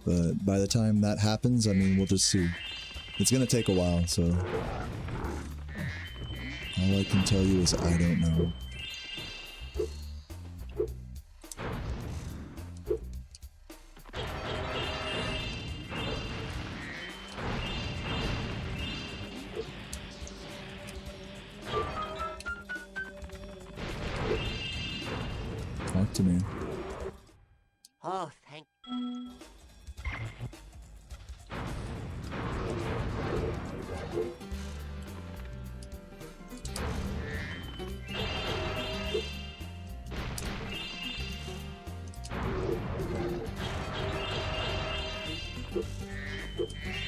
A: But by the time that happens, I mean, we'll just see. It's gonna take a while, so... all I can tell you is I don't know. Talk to me.
B: Oh, thank...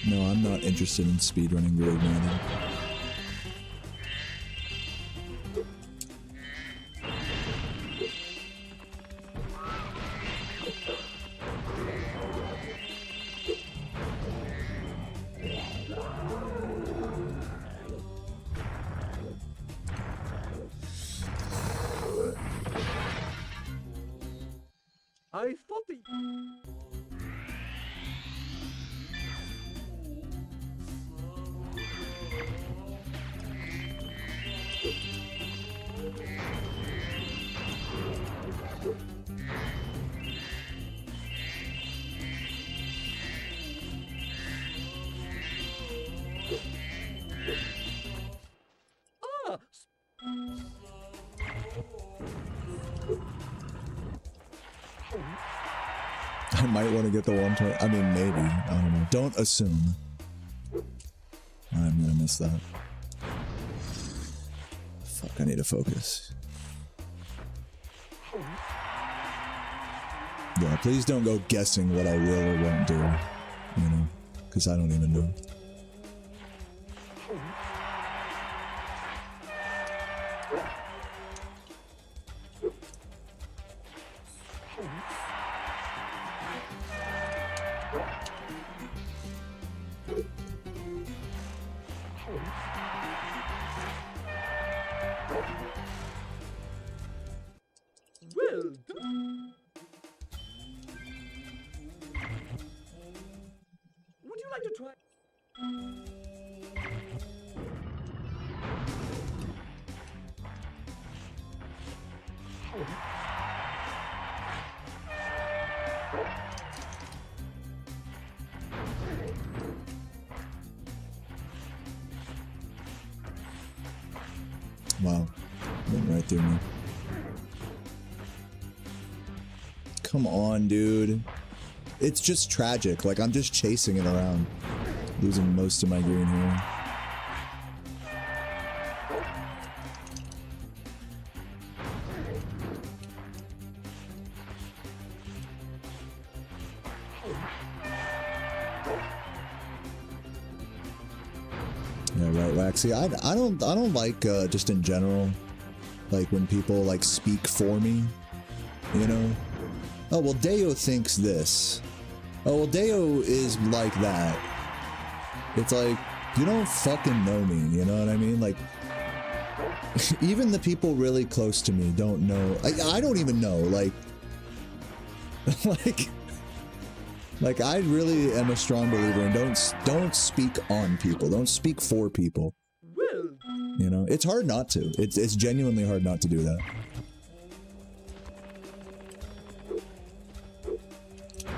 A: No, I'm not interested in speedrunning really either.
D: I thought the... Ah!
A: I might want to get the 120. I mean, maybe. I don't know. Don't assume. I'm gonna miss that. Fuck, I need to focus. Yeah, please don't go guessing what I will or won't do. You know? Because I don't even know.
D: Well done. Would you like to try?
A: Wow. Went right through me. Come on, dude. It's just tragic. Like, I'm just chasing it around. Losing most of my green here. Yeah, right, Waxy. I don't like, just in general, like, when people, like, speak for me, you know? Oh, well, Deo thinks this. Oh, well, Deo is like that. It's like, you don't fucking know me, you know what I mean? Like, even the people really close to me don't know. I don't even know, like, like, I really am a strong believer in don't speak on people. Don't speak for people.
D: Well,
A: You know, it's hard not to. It's genuinely hard not to do that.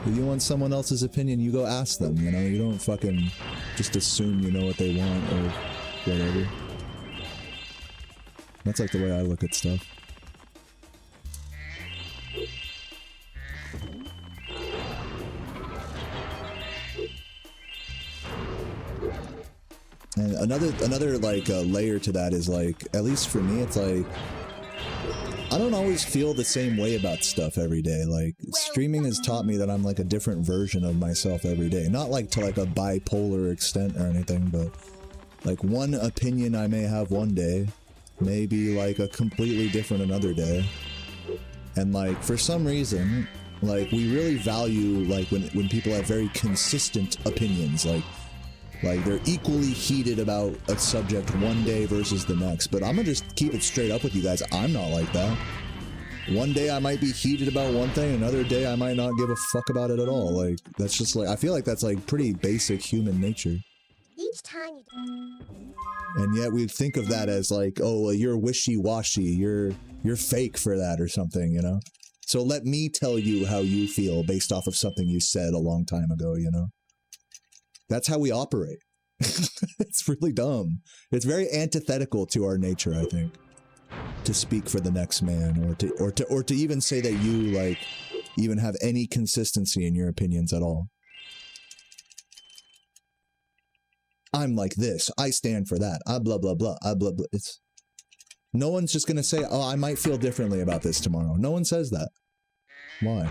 A: If you want someone else's opinion, you go ask them, you know? You don't fucking just assume you know what they want or whatever. That's like the way I look at stuff. And another like layer to that is like, at least for me, it's like I don't always feel the same way about stuff every day. Like streaming has taught me that I'm like a different version of myself every day. Not like to like a bipolar extent or anything, but like one opinion I may have one day may be like a completely different another day. And like for some reason, like we really value like when people have very consistent opinions, like they're equally heated about a subject one day versus the next. But I'm gonna just keep it straight up with you guys. I'm not like that. One day I might be heated about one thing, another day I might not give a fuck about it at all. Like, that's just like, I feel like that's like pretty basic human nature.
C: Each time you...
A: And yet we think of that as like, oh, you're wishy-washy, you're fake for that or something, you know? So let me tell you how you feel based off of something you said a long time ago, you know? That's how we operate. It's really dumb. It's very antithetical to our nature, I think, to speak for the next man, or to even say that you like even have any consistency in your opinions at all. I'm like this. I stand for that. I blah blah blah. I blah blah. It's no one's just gonna say, "Oh, I might feel differently about this tomorrow." No one says that. Why?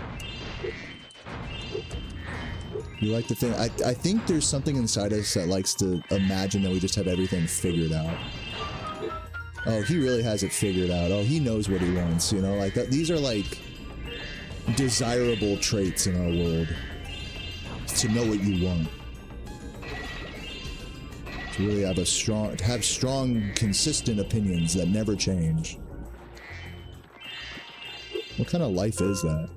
A: You like to think, I think there's something inside us that likes to imagine that we just have everything figured out. Oh, he really has it figured out. Oh, he knows what he wants, you know? Like, these are like desirable traits in our world. To know what you want. To really have strong, consistent opinions that never change. What kind of life is that?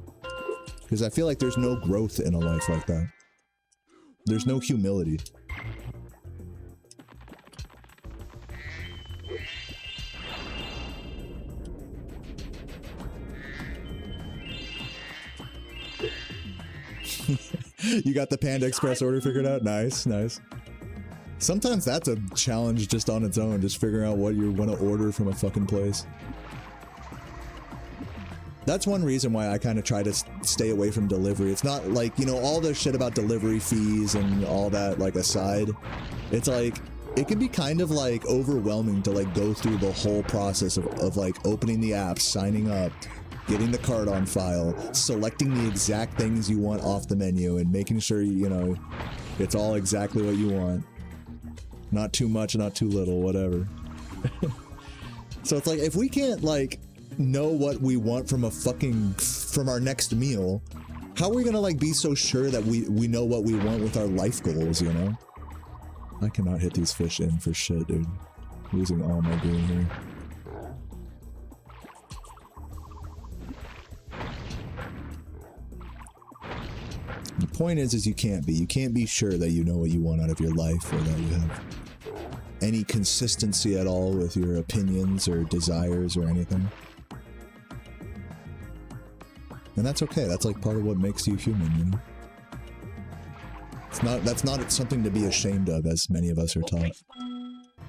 A: Because I feel like there's no growth in a life like that. There's no humility. You got the Panda Express order figured out? Nice, nice. Sometimes that's a challenge just on its own, just figuring out what you want to order from a fucking place. That's one reason why I kind of try to stay away from delivery. It's not like, you know, all the shit about delivery fees and all that, like, aside. It's like, it can be kind of, like, overwhelming to, like, go through the whole process of like, opening the app, signing up, getting the card on file, selecting the exact things you want off the menu, and making sure, you know, it's all exactly what you want. Not too much, not too little, whatever. So it's like, if we can't, like, know what we want from from our next meal, how are we gonna like be so sure that we know what we want with our life goals, you know? I cannot hit these fish in for shit, dude. Losing all my green here. The point is you can't be sure that you know what you want out of your life, or that you have any consistency at all with your opinions or desires or anything. And that's okay. That's like part of what makes you human, you know? That's not something to be ashamed of, as many of us are taught.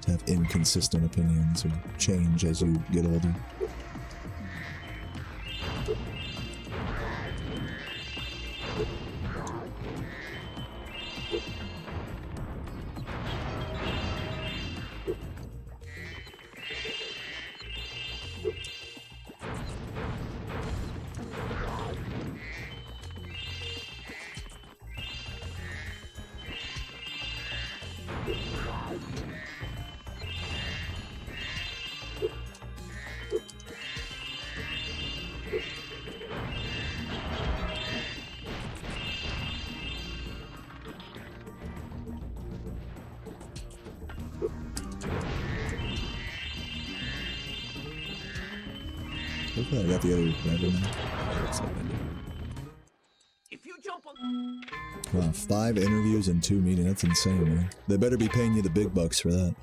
A: To have inconsistent opinions or change as you get older. Hopefully I got the other random.
B: If you jump on...
A: Wow, 5 interviews and 2 meetings. That's insane, man. They better be paying you the big bucks for that.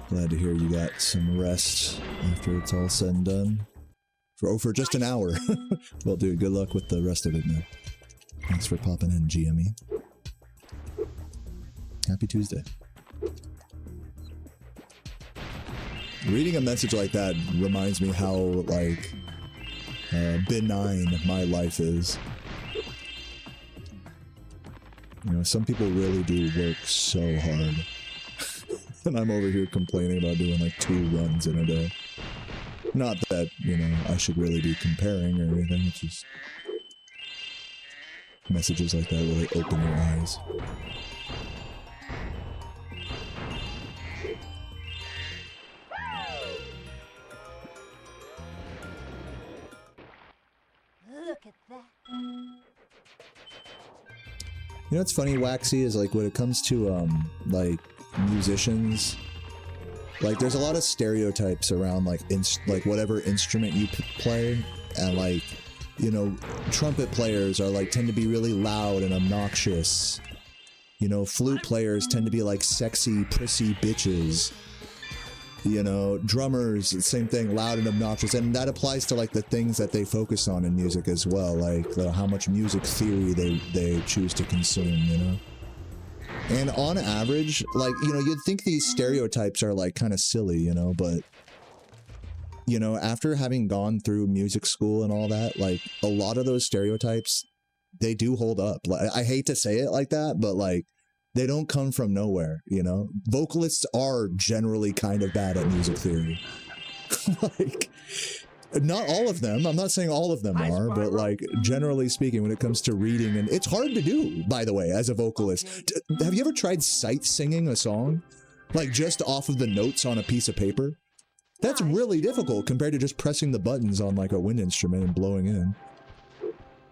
A: Glad to hear you got some rest after it's all said and done. For just an hour. Well, dude, good luck with the rest of it, man. Thanks for popping in, GME. Happy Tuesday. Reading a message like that reminds me how, like, benign my life is. You know, some people really do work so hard. And I'm over here complaining about doing like 2 runs in a day. Not that, you know, I should really be comparing or anything, it's just messages like that really open your eyes.
E: Look at that.
A: You know what's funny, Waxy, is like when it comes to like musicians, like there's a lot of stereotypes around like whatever instrument you play, and like, you know, trumpet players are like tend to be really loud and obnoxious. You know, flute players tend to be like sexy, prissy bitches. You know, drummers, same thing, loud and obnoxious, and that applies to like the things that they focus on in music as well, like how much music theory they choose to consume, you know? And on average, like, you know, you'd think these stereotypes are like kind of silly, you know, but, you know, after having gone through music school and all that, like a lot of those stereotypes, they do hold up. Like, I hate to say it like that, but like, they don't come from nowhere, you know? Vocalists are generally kind of bad at music theory. Like, not all of them. I'm not saying all of them are, but like, generally speaking, when it comes to reading, and it's hard to do, by the way, as a vocalist. Have you ever tried sight singing a song? Like, just off of the notes on a piece of paper? That's really difficult compared to just pressing the buttons on like a wind instrument and blowing in.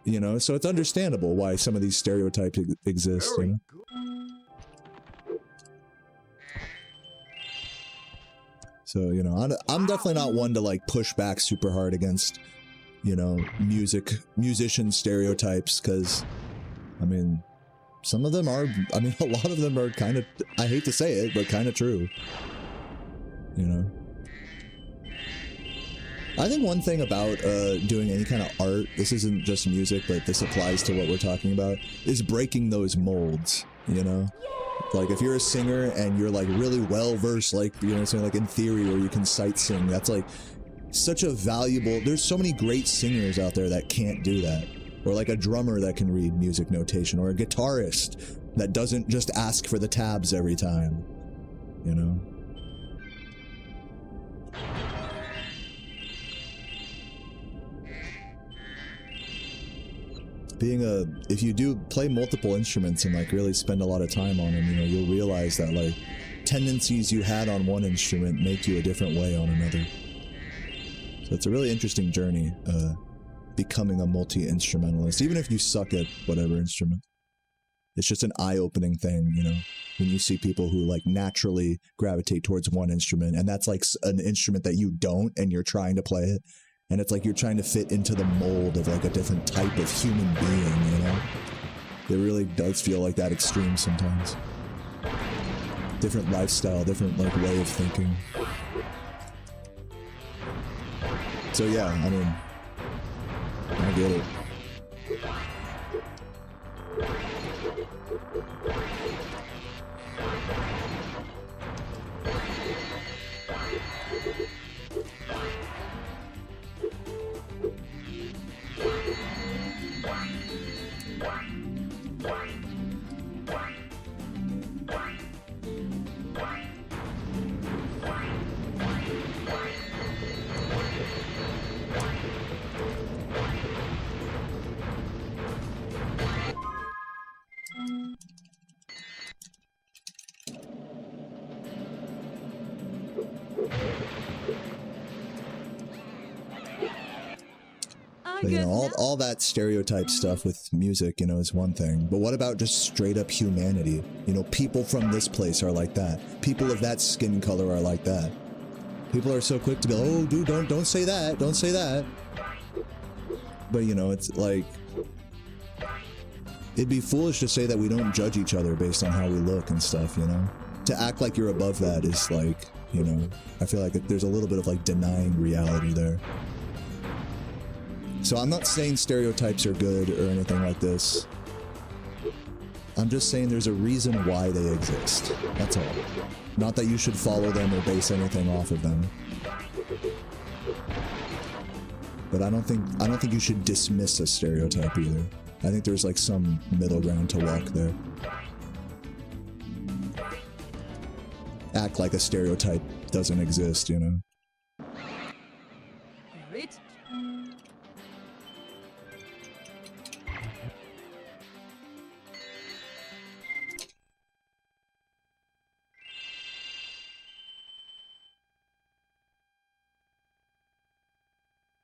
A: You know, so it's understandable why some of these stereotypes exist, you know? So, you know, I'm definitely not one to like push back super hard against, you know, musician stereotypes, because, I mean, some of them are, I mean, a lot of them are kind of, I hate to say it, but kind of true, you know? I think one thing about doing any kind of art, this isn't just music, but this applies to what we're talking about, is breaking those molds, you know? Like, if you're a singer and you're like really well versed, like, you know what I'm saying, like in theory, or you can sight sing, that's like such a valuable, there's so many great singers out there that can't do that. Or like a drummer that can read music notation, or a guitarist that doesn't just ask for the tabs every time, you know? If you do play multiple instruments and like really spend a lot of time on them, you know, you'll realize that like tendencies you had on one instrument make you a different way on another. So it's a really interesting journey, becoming a multi-instrumentalist, even if you suck at whatever instrument. It's just an eye-opening thing, you know, when you see people who like naturally gravitate towards one instrument, and that's like an instrument that you don't, and you're trying to play it. And it's like you're trying to fit into the mold of like a different type of human being, you know? It really does feel like that extreme sometimes. Different lifestyle, different like way of thinking. So yeah, I mean, I get it. But, you know, all that stereotype stuff with music, you know, is one thing. But what about just straight up humanity? You know, people from this place are like that. People of that skin color are like that. People are so quick to be like, oh, dude, don't say that. Don't say that. But, you know, it's like, it'd be foolish to say that we don't judge each other based on how we look and stuff, you know? To act like you're above that is like, you know, I feel like there's a little bit of like denying reality there. So I'm not saying stereotypes are good or anything like this. I'm just saying there's a reason why they exist. That's all. Not that you should follow them or base anything off of them. But I don't think you should dismiss a stereotype either. I think there's like some middle ground to walk there. Act like a stereotype doesn't exist, you know?
E: Great.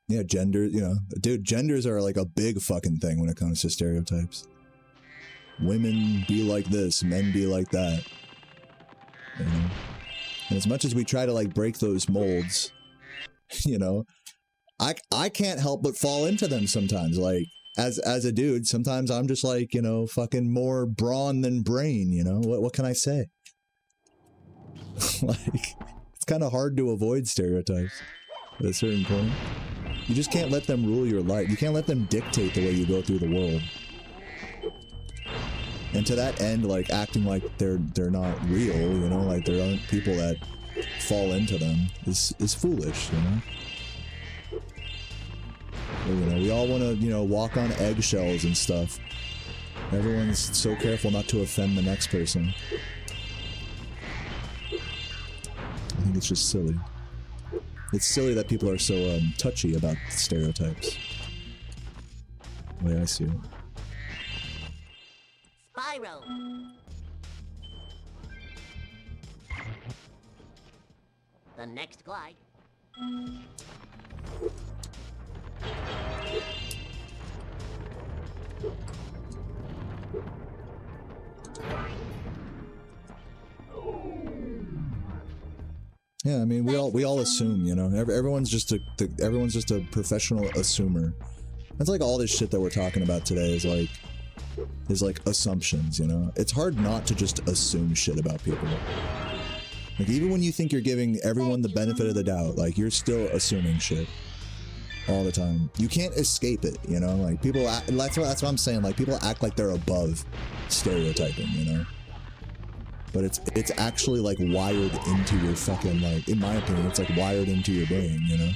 A: Yeah, gender, you know, dude, genders are like a big fucking thing when it comes to stereotypes. Women be like this, men be like that. You know? And as much as we try to like break those molds, you know, I can't help but fall into them sometimes. Like, as a dude, sometimes I'm just like, you know, fucking more brawn than brain, you know? What can I say? Like, it's kind of hard to avoid stereotypes at a certain point. You just can't let them rule your life. You can't let them dictate the way you go through the world. And to that end, like, acting like they're not real, you know, like there aren't people that fall into them is foolish, you know? Or, you know, we all want to, you know, walk on eggshells and stuff. Everyone's so careful not to offend the next person. I think it's just silly. It's silly that people are so touchy about stereotypes. The way I see it.
C: Spyro.
B: The next glide.
A: Yeah, I mean, we all assume, you know. Everyone's just a professional assumer. That's like all this shit that we're talking about today is like assumptions, you know. It's hard not to just assume shit about people. Like, even when you think you're giving everyone the benefit of the doubt, like, you're still assuming shit all the time. You can't escape it, you know. Like, people act, that's what I'm saying. Like, people act like they're above stereotyping, you know. But it's actually like wired into your fucking, like, in my opinion, it's like wired into your brain, you know?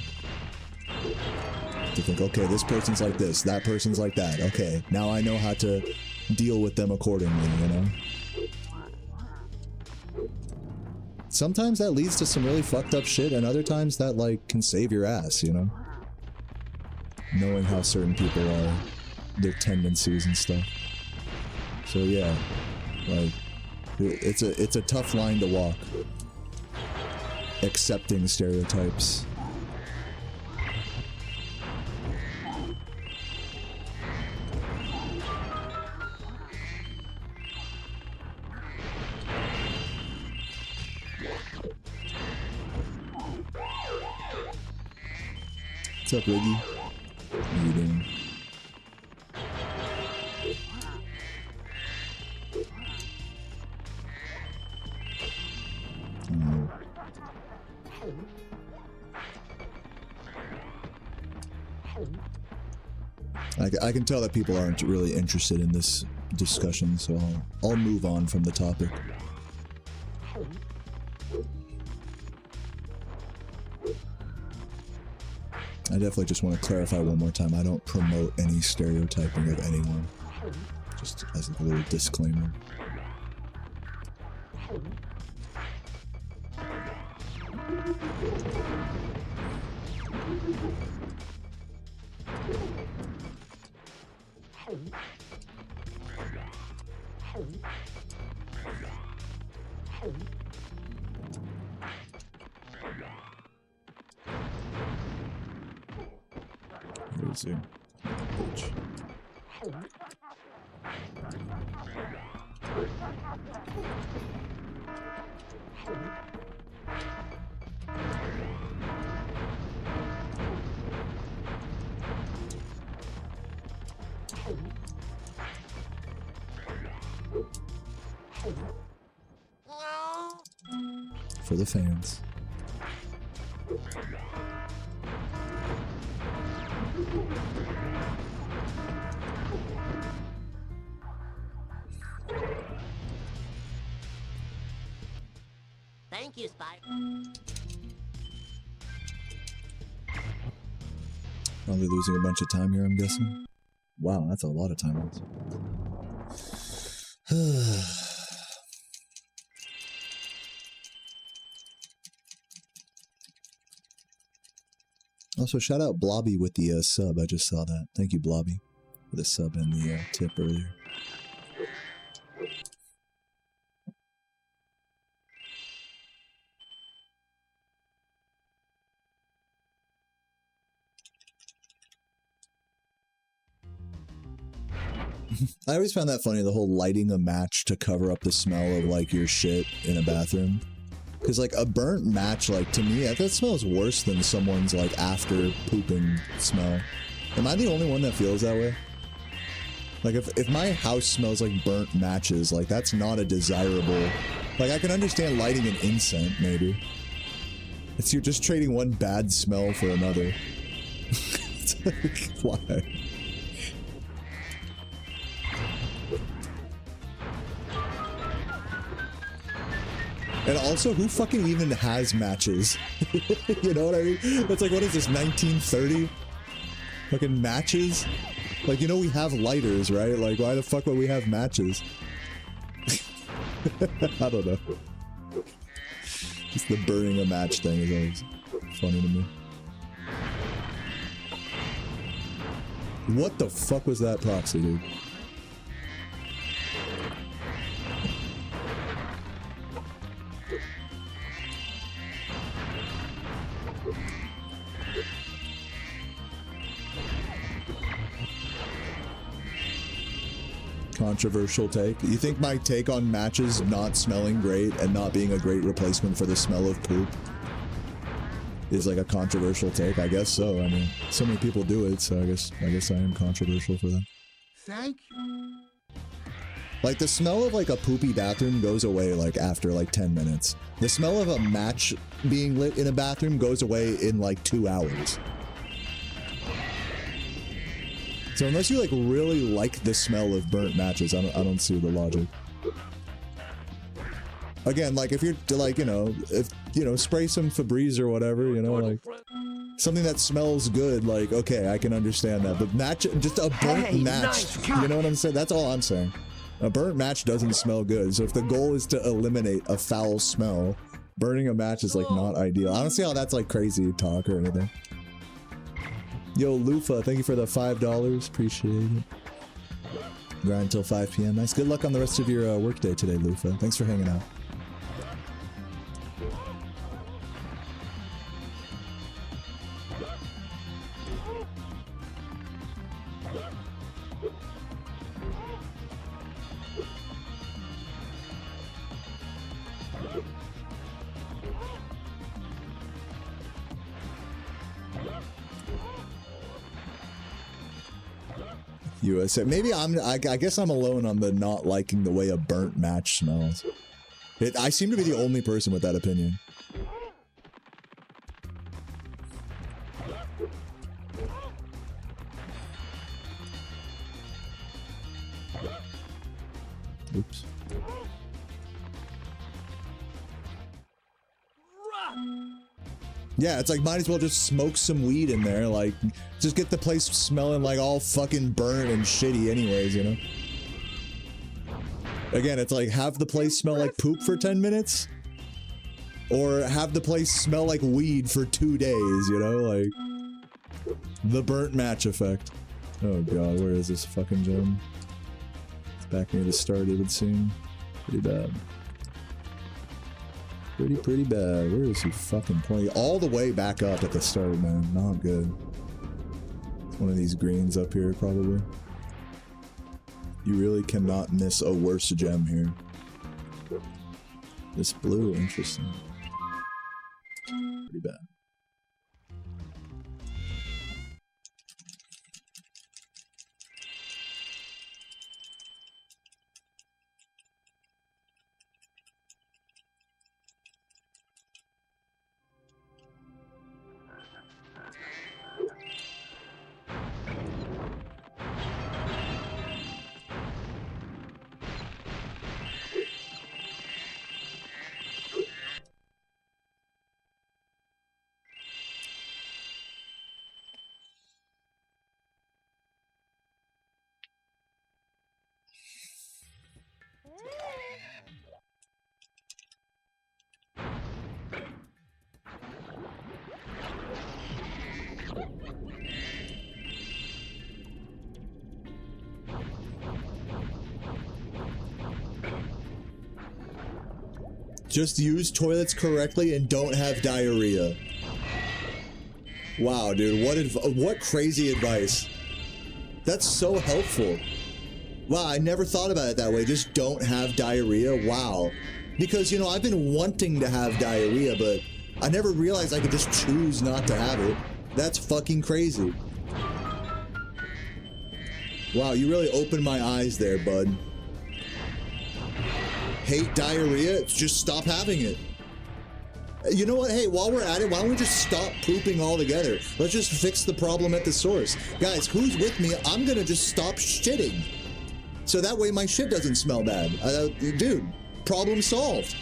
A: To think, okay, this person's like this, that person's like that, okay, now I know how to deal with them accordingly, you know? Sometimes that leads to some really fucked up shit, and other times that, like, can save your ass, you know? Knowing how certain people are, their tendencies and stuff. So yeah, like, it's a tough line to walk. Accepting stereotypes. What's up, Riggy? How you doing? I can tell that people aren't really interested in this discussion, so I'll move on from the topic. I definitely just want to clarify one more time, I don't promote any stereotyping of anyone. Just as a little disclaimer. Where is he? Bitch. For the fans.
B: Thank you, Spyro.
A: Probably losing a bunch of time here, I'm guessing. Wow, that's a lot of time. Also, shout out Blobby with the sub. I just saw that. Thank you, Blobby, for the sub and the tip earlier. I always found that funny, the whole lighting a match to cover up the smell of, like, your shit in a bathroom. Because, like, a burnt match, like, to me, that smells worse than someone's, like, after pooping smell. Am I the only one that feels that way? Like, if my house smells like burnt matches, like, that's not a desirable... Like, I can understand lighting an incense, maybe. It's you're just trading one bad smell for another. It's like, why? And also, who fucking even has matches? You know what I mean? It's like, what is this, 1930? Fucking matches? Like, you know we have lighters, right? Like, why the fuck would we have matches? I don't know. Just the burning a match thing is always funny to me. What the fuck was that proxy, dude? Controversial take. You think my take on matches not smelling great and not being a great replacement for the smell of poop is like a controversial take? I guess so. I mean, so many people do it, so I guess I am controversial for that.
D: Thank you.
A: Like, the smell of like a poopy bathroom goes away like after like 10 minutes. The smell of a match being lit in a bathroom goes away in like 2 hours. So unless you like really like the smell of burnt matches, I don't see the logic. Again, like if you're like, you know, if you know, spray some Febreze or whatever, you know, like something that smells good, like okay, I can understand that. But match, just a burnt match, you know what I'm saying? That's all I'm saying. A burnt match doesn't smell good. So if the goal is to eliminate a foul smell, burning a match is like not ideal. I don't see how that's like crazy talk or anything. Yo, Lufa, thank you for the $5. Appreciate it. Grind until 5 p.m. Nice. Good luck on the rest of your workday today, Lufa. Thanks for hanging out. USA. Maybe I guess I'm alone on the not liking the way a burnt match smells. I seem to be the only person with that opinion. Oops. Yeah, it's like, might as well just smoke some weed in there, like, just get the place smelling like all fucking burnt and shitty anyways, you know? Again, it's like, have the place smell like poop for 10 minutes? Or have the place smell like weed for 2 days, you know? Like, the burnt match effect. Oh god, where is this fucking gem? It's back near the start, it would seem. Pretty bad. Pretty bad. Where is he fucking pointing? All the way back up at the start, man. Not good. It's one of these greens up here, probably. You really cannot miss a worse gem here. This blue, interesting. Pretty bad. Just use toilets correctly and don't have diarrhea. Wow, dude, what crazy advice. That's so helpful. Wow, I never thought about it that way. Just don't have diarrhea. Wow. Because, you know, I've been wanting to have diarrhea, but I never realized I could just choose not to have it. That's fucking crazy. Wow, you really opened my eyes there, bud. Hate diarrhea? Just stop having it. You know what? Hey, while we're at it, why don't we just stop pooping altogether? Let's just fix the problem at the source. Guys, who's with me? I'm gonna just stop shitting. So that way my shit doesn't smell bad. Dude, problem solved.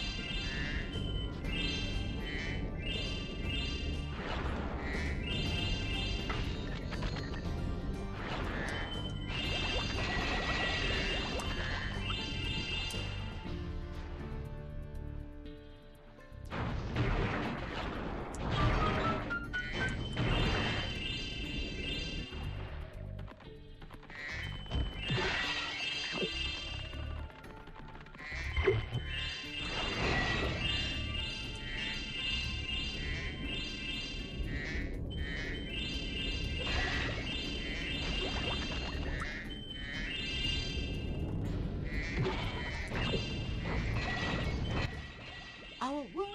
B: Our world.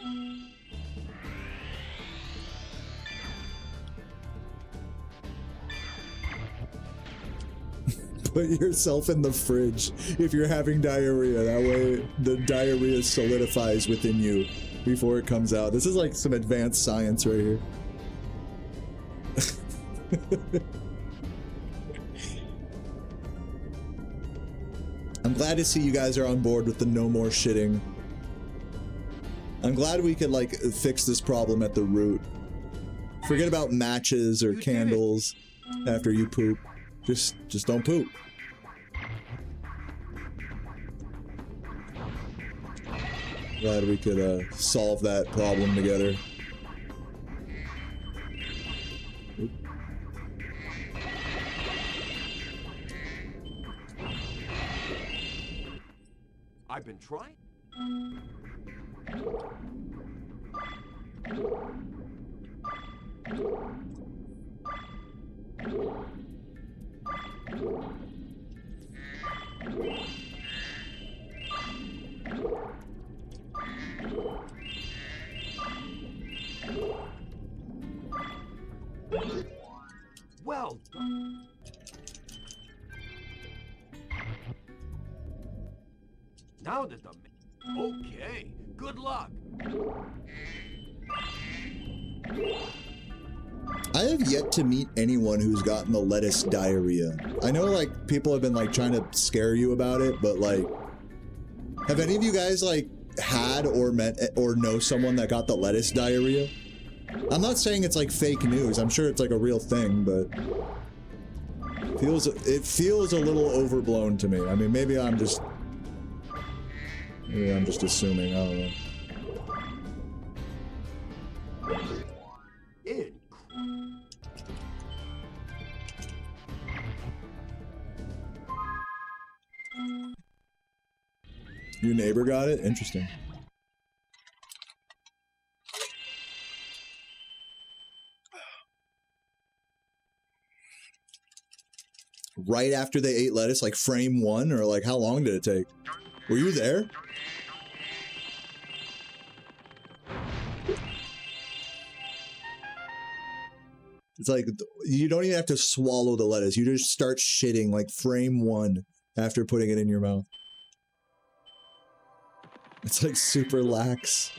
A: Put yourself in the fridge if you're having diarrhea. That way the diarrhea solidifies within you before it comes out. This is like some advanced science right here. I'm glad to see you guys are on board with the no more shitting. I'm glad we could like fix this problem at the root. Forget about matches or candles after you poop. Just don't poop. Glad we could solve that problem together. Oop.
D: I've been trying. Well done. Now that the... Okay, good luck.
A: I have yet to meet anyone who's gotten the lettuce diarrhea. I know like people have been like trying to scare you about it, but like, have any of you guys like had or met or know someone that got the lettuce diarrhea? I'm not saying it's like fake news. I'm sure it's like a real thing, but it feels a little overblown to me. I mean, maybe I'm just assuming. I don't know. Your neighbor got it? Interesting. Right after they ate lettuce, like frame one, or like how long did it take? Were you there? It's like, you don't even have to swallow the lettuce. You just start shitting like frame one after putting it in your mouth. It's like super lax.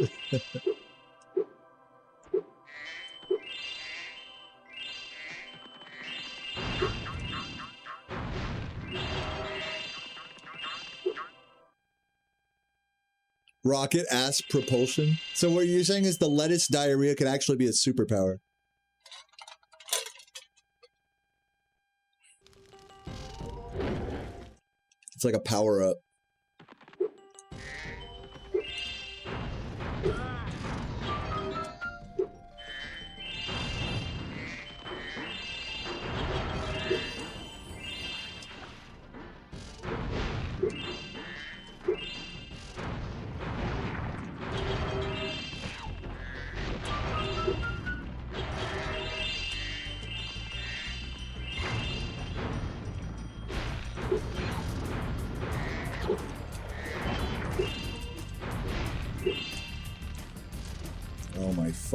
A: Rocket ass propulsion. So what you're saying is the lettuce diarrhea could actually be a superpower. It's like a power-up.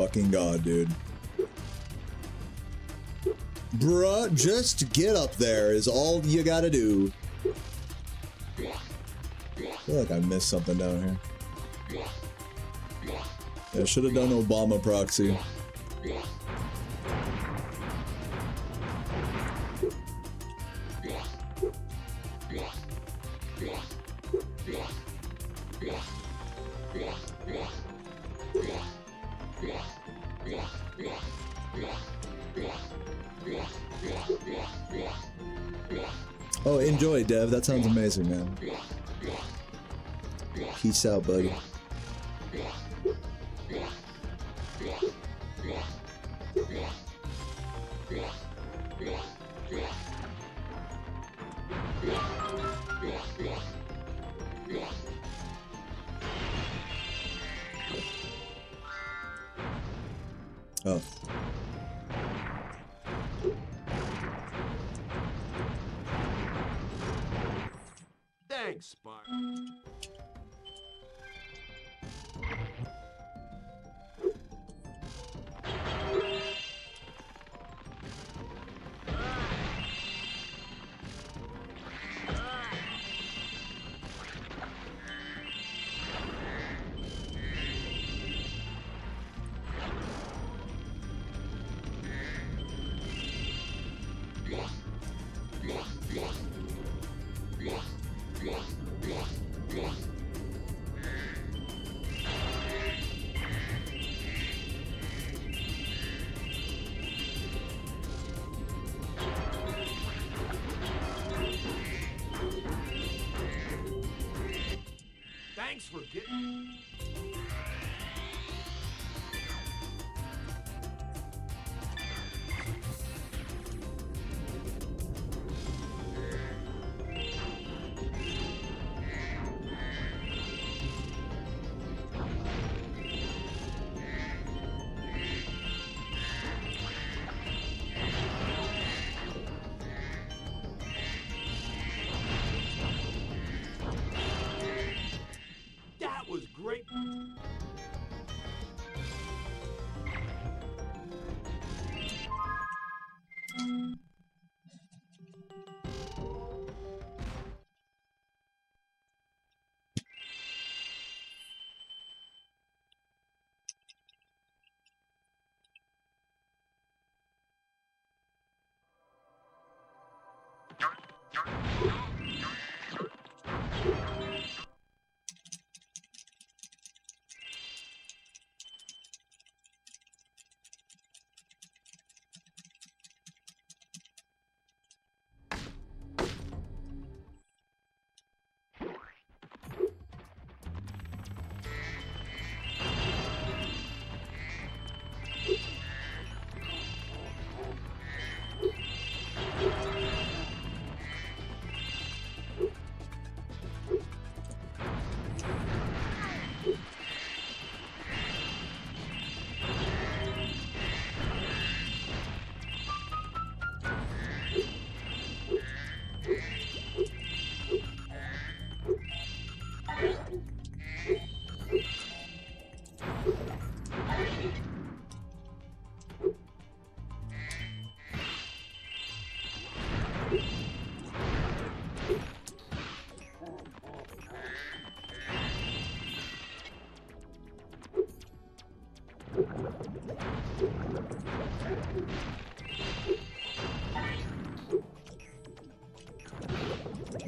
A: fucking god, dude. Bruh, just get up there is all you gotta do. I feel like I missed something down here. Yeah, I should have done Obama proxy. Oh, enjoy, Dev. That sounds amazing, man. Peace out, buddy. Oh.
B: Thanks, Spyro. Thanks for getting... That was great.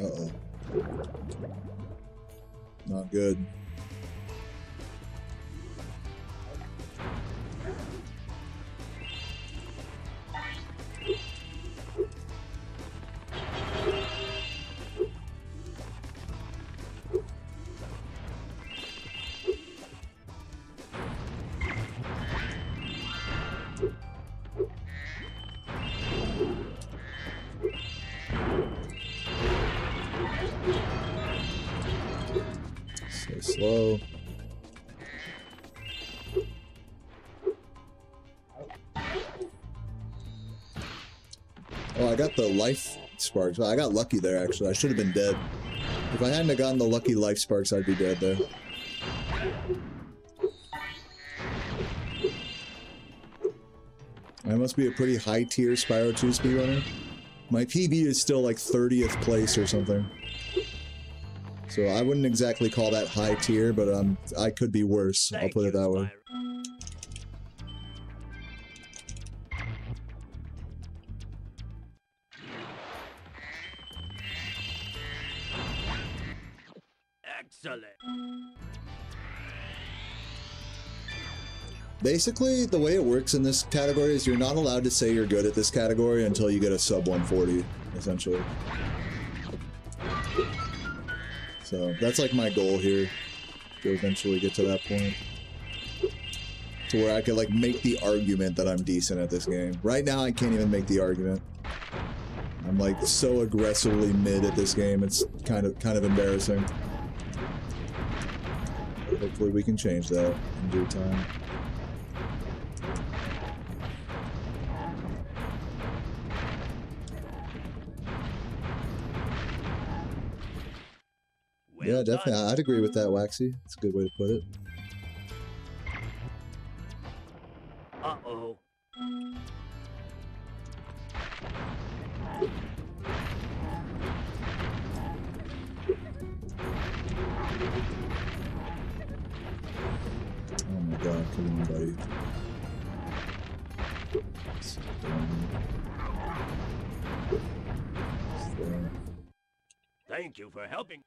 A: Uh-oh. Not good. So slow. Oh, I got the life sparks. Well, I got lucky there, actually. I should have been dead. If I hadn't have gotten the lucky life sparks, I'd be dead there. I must be a pretty high tier Spyro 2 speedrunner. My PB is still like 30th place or something. So I wouldn't exactly call that high tier, but I could be worse. I'll put it that way.
D: Excellent.
A: Basically, the way it works in this category is you're not allowed to say you're good at this category until you get a sub 140, essentially. So that's like my goal here, to eventually get to that point. To where I could like make the argument that I'm decent at this game. Right now I can't even make the argument. I'm like so aggressively mid at this game, it's kind of embarrassing. But hopefully we can change that in due time. Yeah, definitely. I'd agree with that, Waxy. It's a good way to put it.
D: Uh-oh.
A: Oh my god, come on, buddy.
D: Thank you for helping.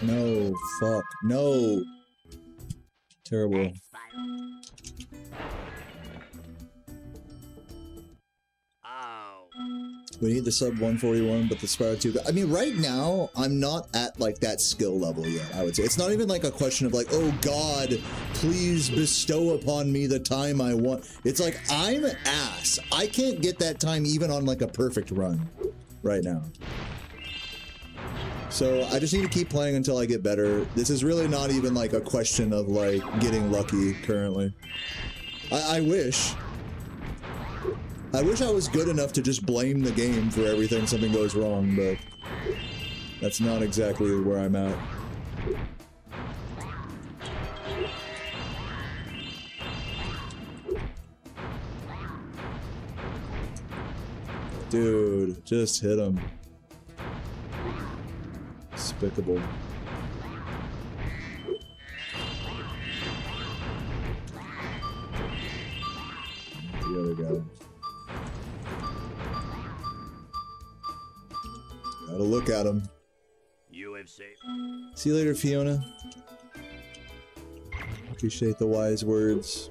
A: No, fuck, no. Terrible.
D: Ow.
A: We need the sub 141, but the Spyro 2... I mean, right now, I'm not at, like, that skill level yet, I would say. It's not even, like, a question of, like, oh, God, please bestow upon me the time I want. It's like, I'm ass. I can't get that time even on, like, a perfect run right now. So I just need to keep playing until I get better. This is really not even, like, a question of, like, getting lucky currently. I wish. I wish I was good enough to just blame the game for everything something goes wrong, but that's not exactly where I'm at. Dude, just hit him. Despicable. The other guy. Gotta look at him.
D: You have saved.
A: See you later, Fiona. Appreciate the wise words.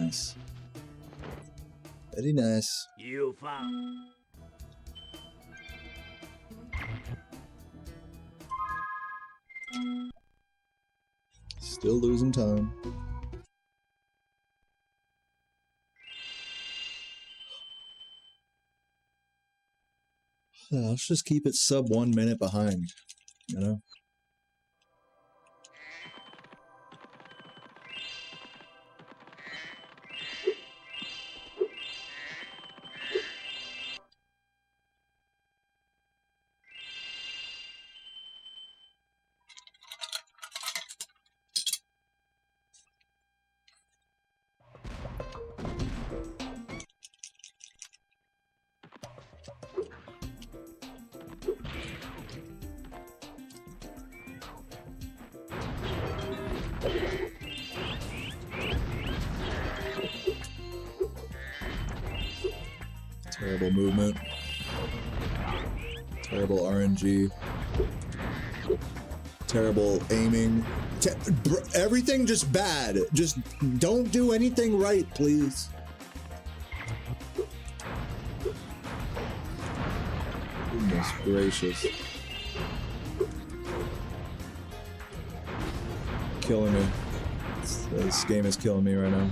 A: nice. Very nice.
D: You found.
A: Still losing time. Yeah, let's just keep it sub 1 minute behind, you know? Terrible movement. Terrible RNG. Terrible aiming. Everything just bad. Just don't do anything right, please. Goodness gracious. Killing me. This game is killing me right now.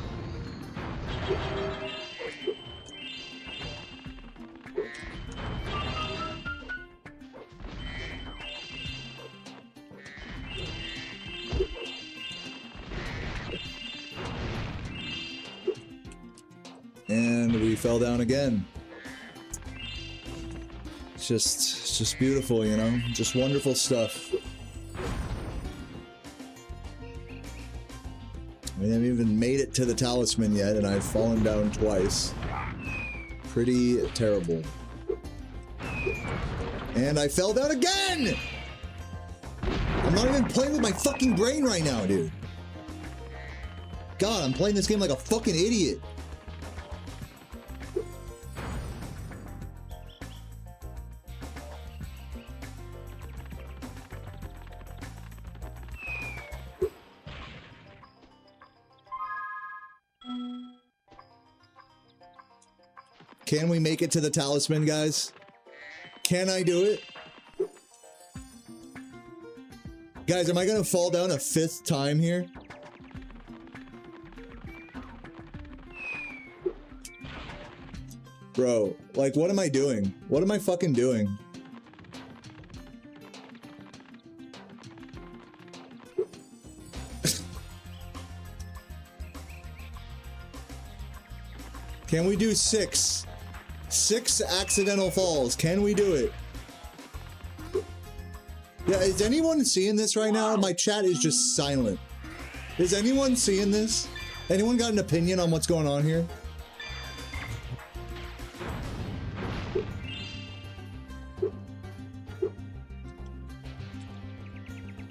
A: And we fell down again. It's just beautiful, you know? Just wonderful stuff. I haven't even made it to the talisman yet, and I've fallen down twice. Pretty terrible. And I fell down again! I'm not even playing with my fucking brain right now, dude. God, I'm playing this game like a fucking idiot. Can we make it to the talisman, guys? Can I do it? Guys, am I gonna fall down a 5th time here? Bro, like, what am I doing? What am I fucking doing? Can we do 6? 6 accidental falls. Can we do it? Yeah, is anyone seeing this right now? My chat is just silent. Is anyone seeing this? Anyone got an opinion on what's going on here?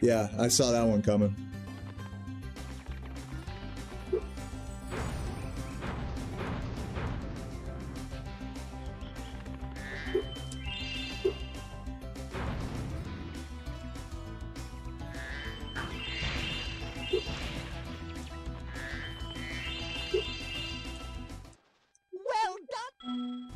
A: Yeah, I saw that one coming.
C: Well done.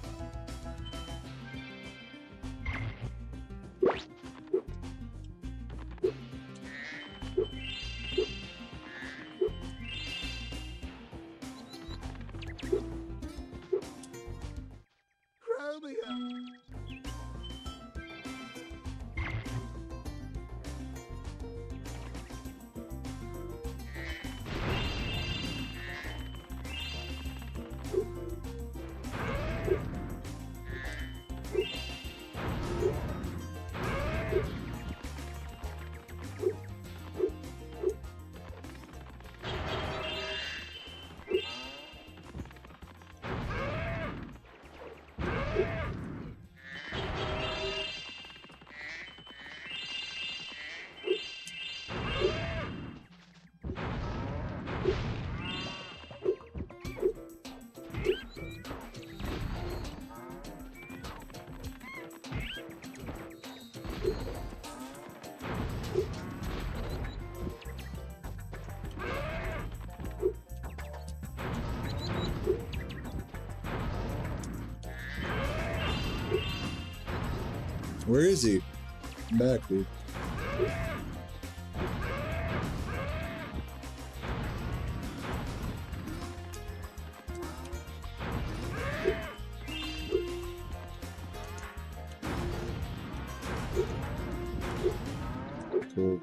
D: Chromia.
A: Where is he? I'm back, dude. Cool.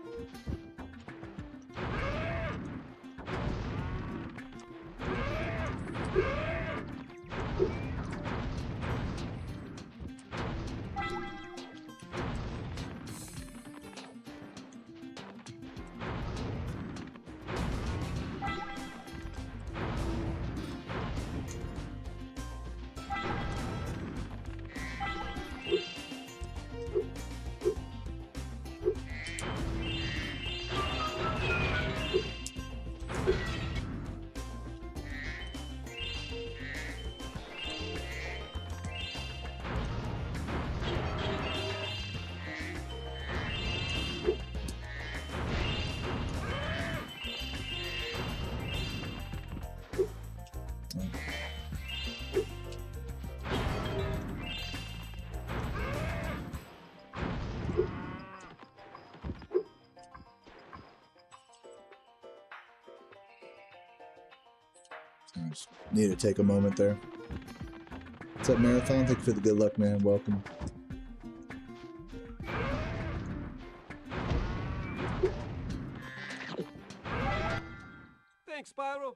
A: Just need to take a moment there. What's up, Marathon? Thank you for the good luck, man. Welcome.
D: Thanks, Spyro.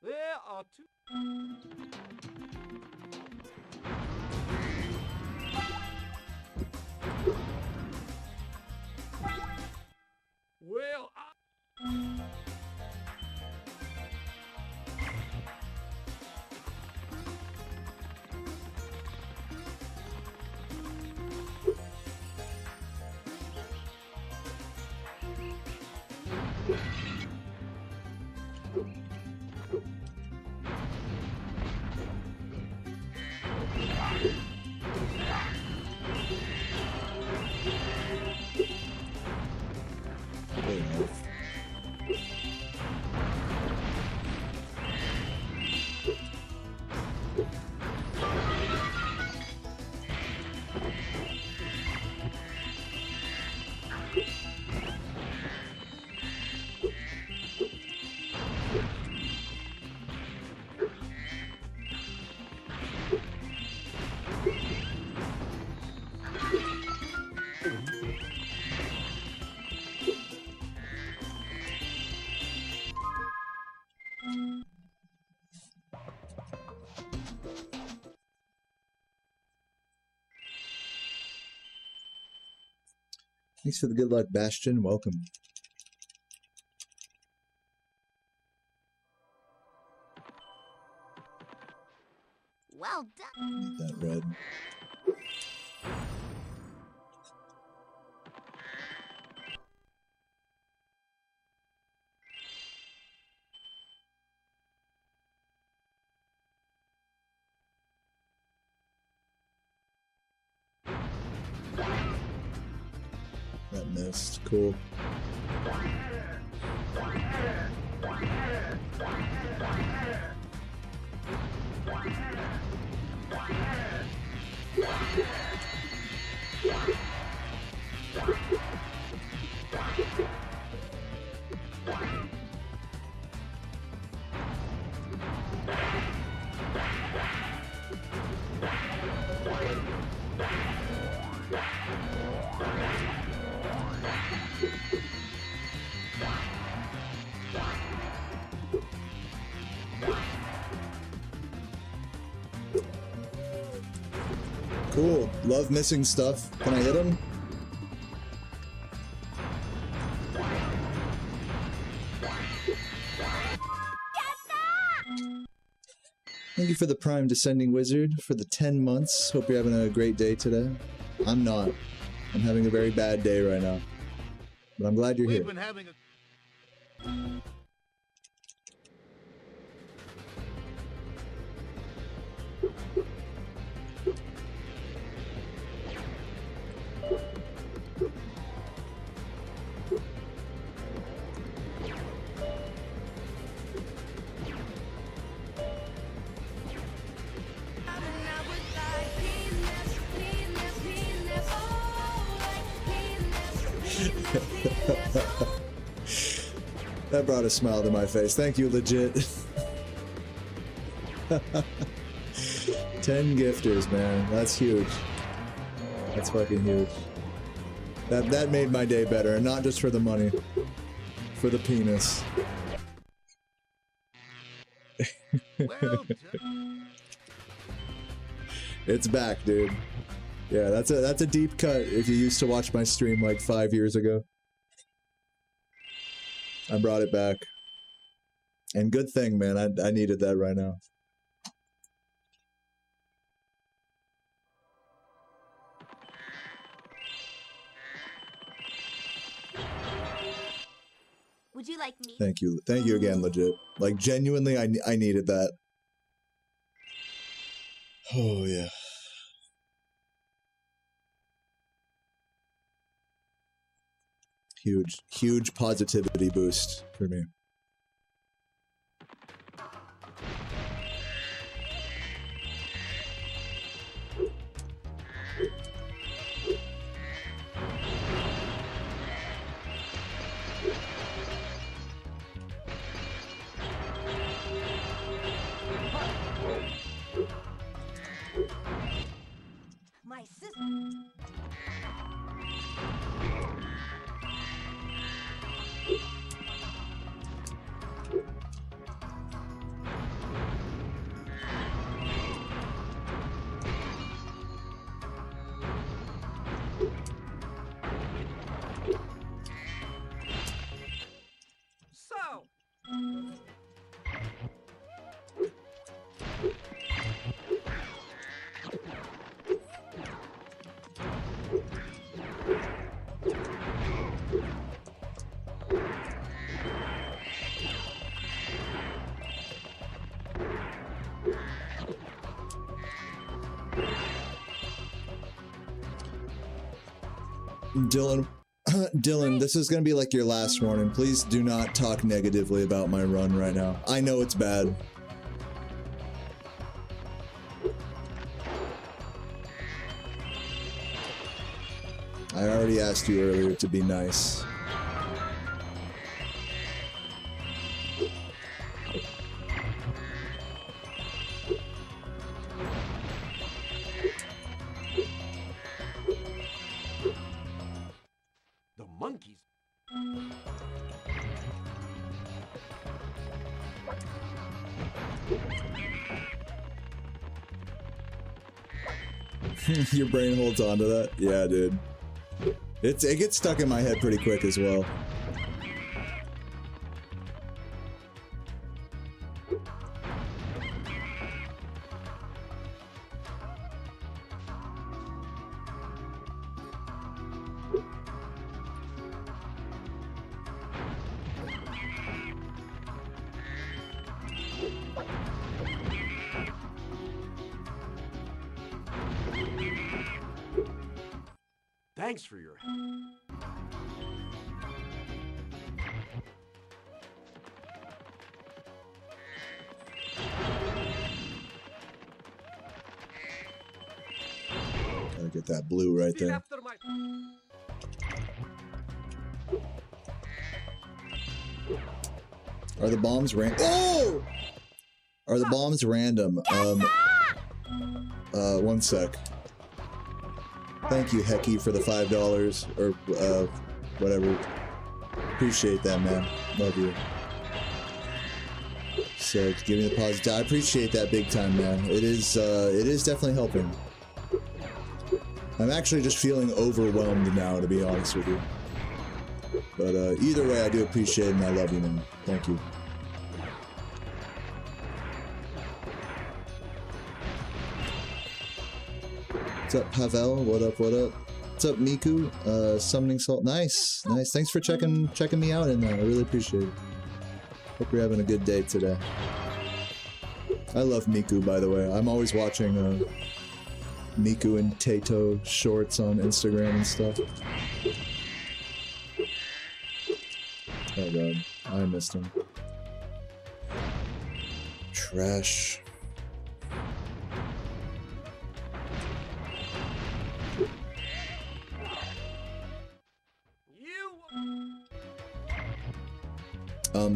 D: There are two. Well,
A: Good enough. Thanks for the good luck, Bastion. Welcome.
C: Well done.
A: Need that red. That missed. Cool. Cool. Love missing stuff. Can I hit him? Thank you for the Prime Descending Wizard for the 10 months. Hope you're having a great day today. I'm not. I'm having a very bad day right now. But I'm glad you're here.
D: we've been having a.
A: That brought a smile to my face. Thank you, legit. 10 gifters, man. That's huge. That's fucking huge. That made my day better, and not just for the money. For the penis.
B: Well done.
A: It's back, dude. Yeah, that's a deep cut if you used to watch my stream like 5 years ago. I brought it back. And good thing, man. I needed that right now.
C: Would you like me?
A: Thank you. Thank you again, legit. Like, genuinely, I needed that. Oh, yeah. Huge positivity boost for me.
E: My sister.
D: So,
A: Dylan, Dylan, this is gonna be like your last warning. Please do not talk negatively about my run right now. I know it's bad. I already asked you earlier to be nice.
B: The monkeys.
A: Your brain holds on to that? Yeah, dude. It gets stuck in my head pretty quick as well.
B: Thanks for your help.
A: Gotta get that blue right
D: still
A: there.
D: after my...
A: Are the bombs Oh! Are the bombs random? One sec. Thank you, Hecky, for the $5 or whatever. Appreciate that, man. Love you. So give me the positive. I appreciate that big time, man. It is definitely helping. I'm actually just feeling overwhelmed now, to be honest with you. But either way, I do appreciate it and I love you, man. Thank you. What's up, Pavel? What up, what up? What's up, Miku? Summoning Salt. Nice, nice. Thanks for checking me out in that. I really appreciate it. Hope you're having a good day today. I love Miku, by the way. I'm always watching Miku and Tato shorts on Instagram and stuff. Oh god, I missed him. Trash.
D: You...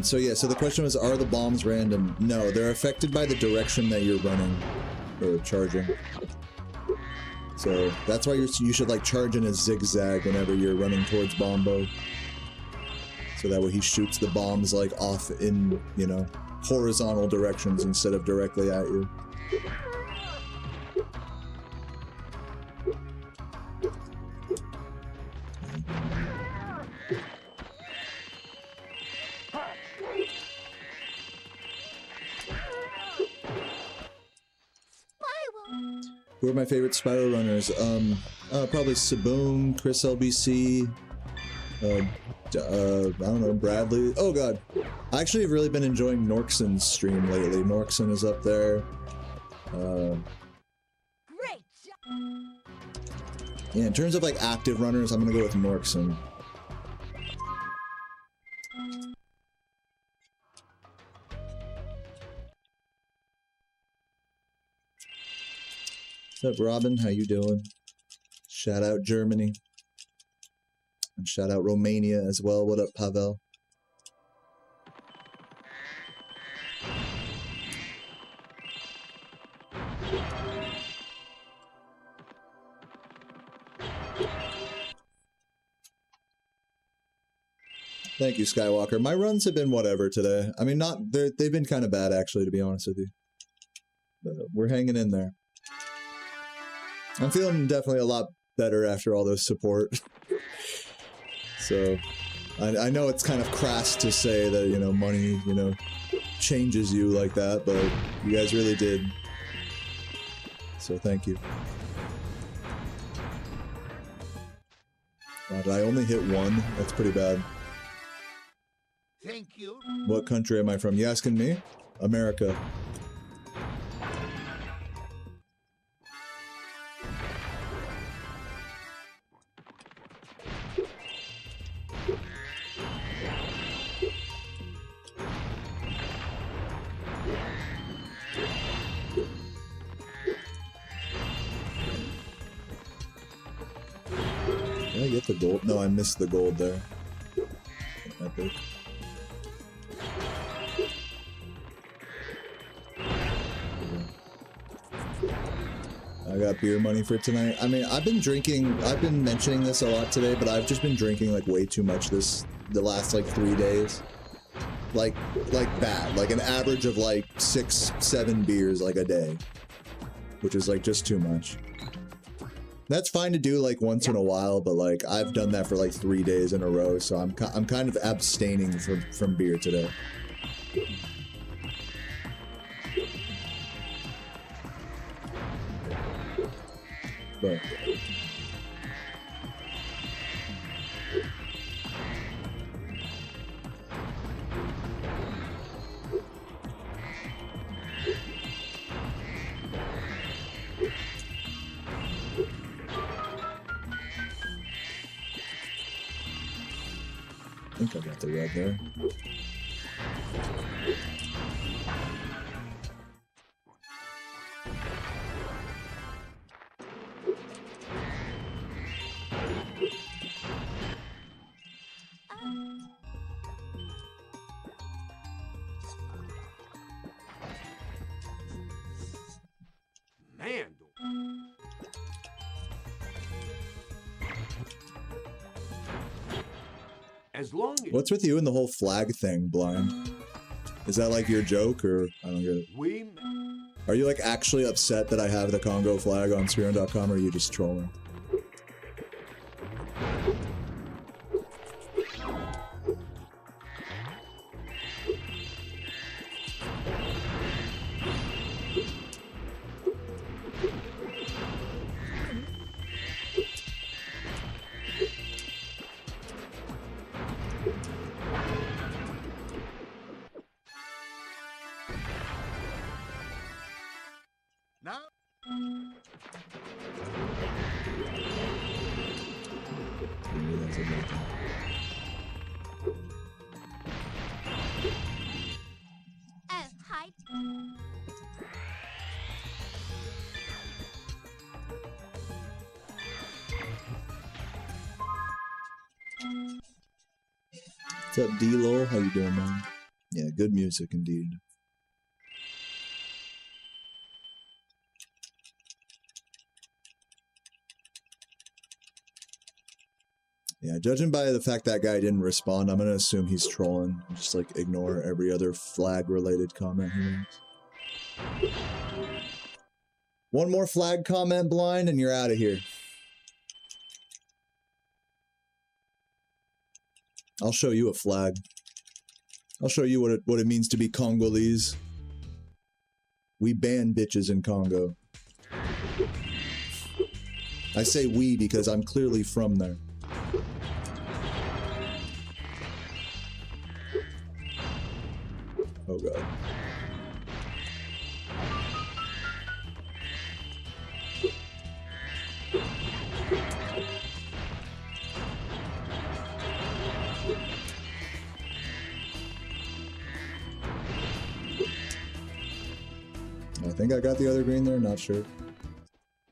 A: So yeah, so the question was, are the bombs random? No, they're affected by the direction that you're running or charging. So that's why you should like charge in a zigzag whenever you're running towards Bombo. So that way he shoots the bombs like off in, you know, horizontal directions instead of directly at you. Who are my favorite Spyro runners? Probably Saboom, Chris LBC, I don't know, Bradley. Oh god. I actually have really been enjoying Norkson's stream lately. Norkson is up there.
E: Great job.
A: Yeah, in terms of like active runners, I'm gonna go with Norkson. What's up, Robin? How you doing? Shout out Germany. And shout out Romania as well. What up, Pavel? Thank you, Skywalker. My runs have been whatever today. I mean, they've been kind of bad, actually, to be honest with you. But we're hanging in there. I'm feeling definitely a lot better after all those support. So, I know it's kind of crass to say that, you know, money, you know, changes you like that, but you guys really did. So thank you. Wow, did I only hit one? That's pretty bad.
B: Thank you.
A: What country am I from? You asking me? America. Did I get the gold? No, I missed the gold there. Epic. I got beer money for tonight. I mean, I've been mentioning this a lot today, but I've just been drinking like way too much the last like 3 days. Like bad. Like an average of like 6-7 beers like a day. Which is like just too much. That's fine to do like once in a while, but like I've done that for like 3 days in a row, so I'm kind of abstaining from beer today. But I think I got the red there.
D: Man, as long as
A: What's with you and the whole flag thing, Blind? Is that like your joke, or I don't get it?
D: we
A: Are you like actually upset that I have the Congo flag on Speedruns.com, or are you just trolling?
B: Now,
A: Maybe that's a good thing.
C: Oh, hi.
A: What's up, D-Lol? How you doing, man? Yeah, good music indeed. Yeah, judging by the fact that guy didn't respond, I'm gonna assume he's trolling. Just like ignore every other flag-related comment he makes. One more flag comment, Blind, and you're out of here. I'll show you a flag. I'll show you what it means to be Congolese. We ban bitches in Congo. I say we because I'm clearly from there. Oh god. I think I got the other green there, not sure.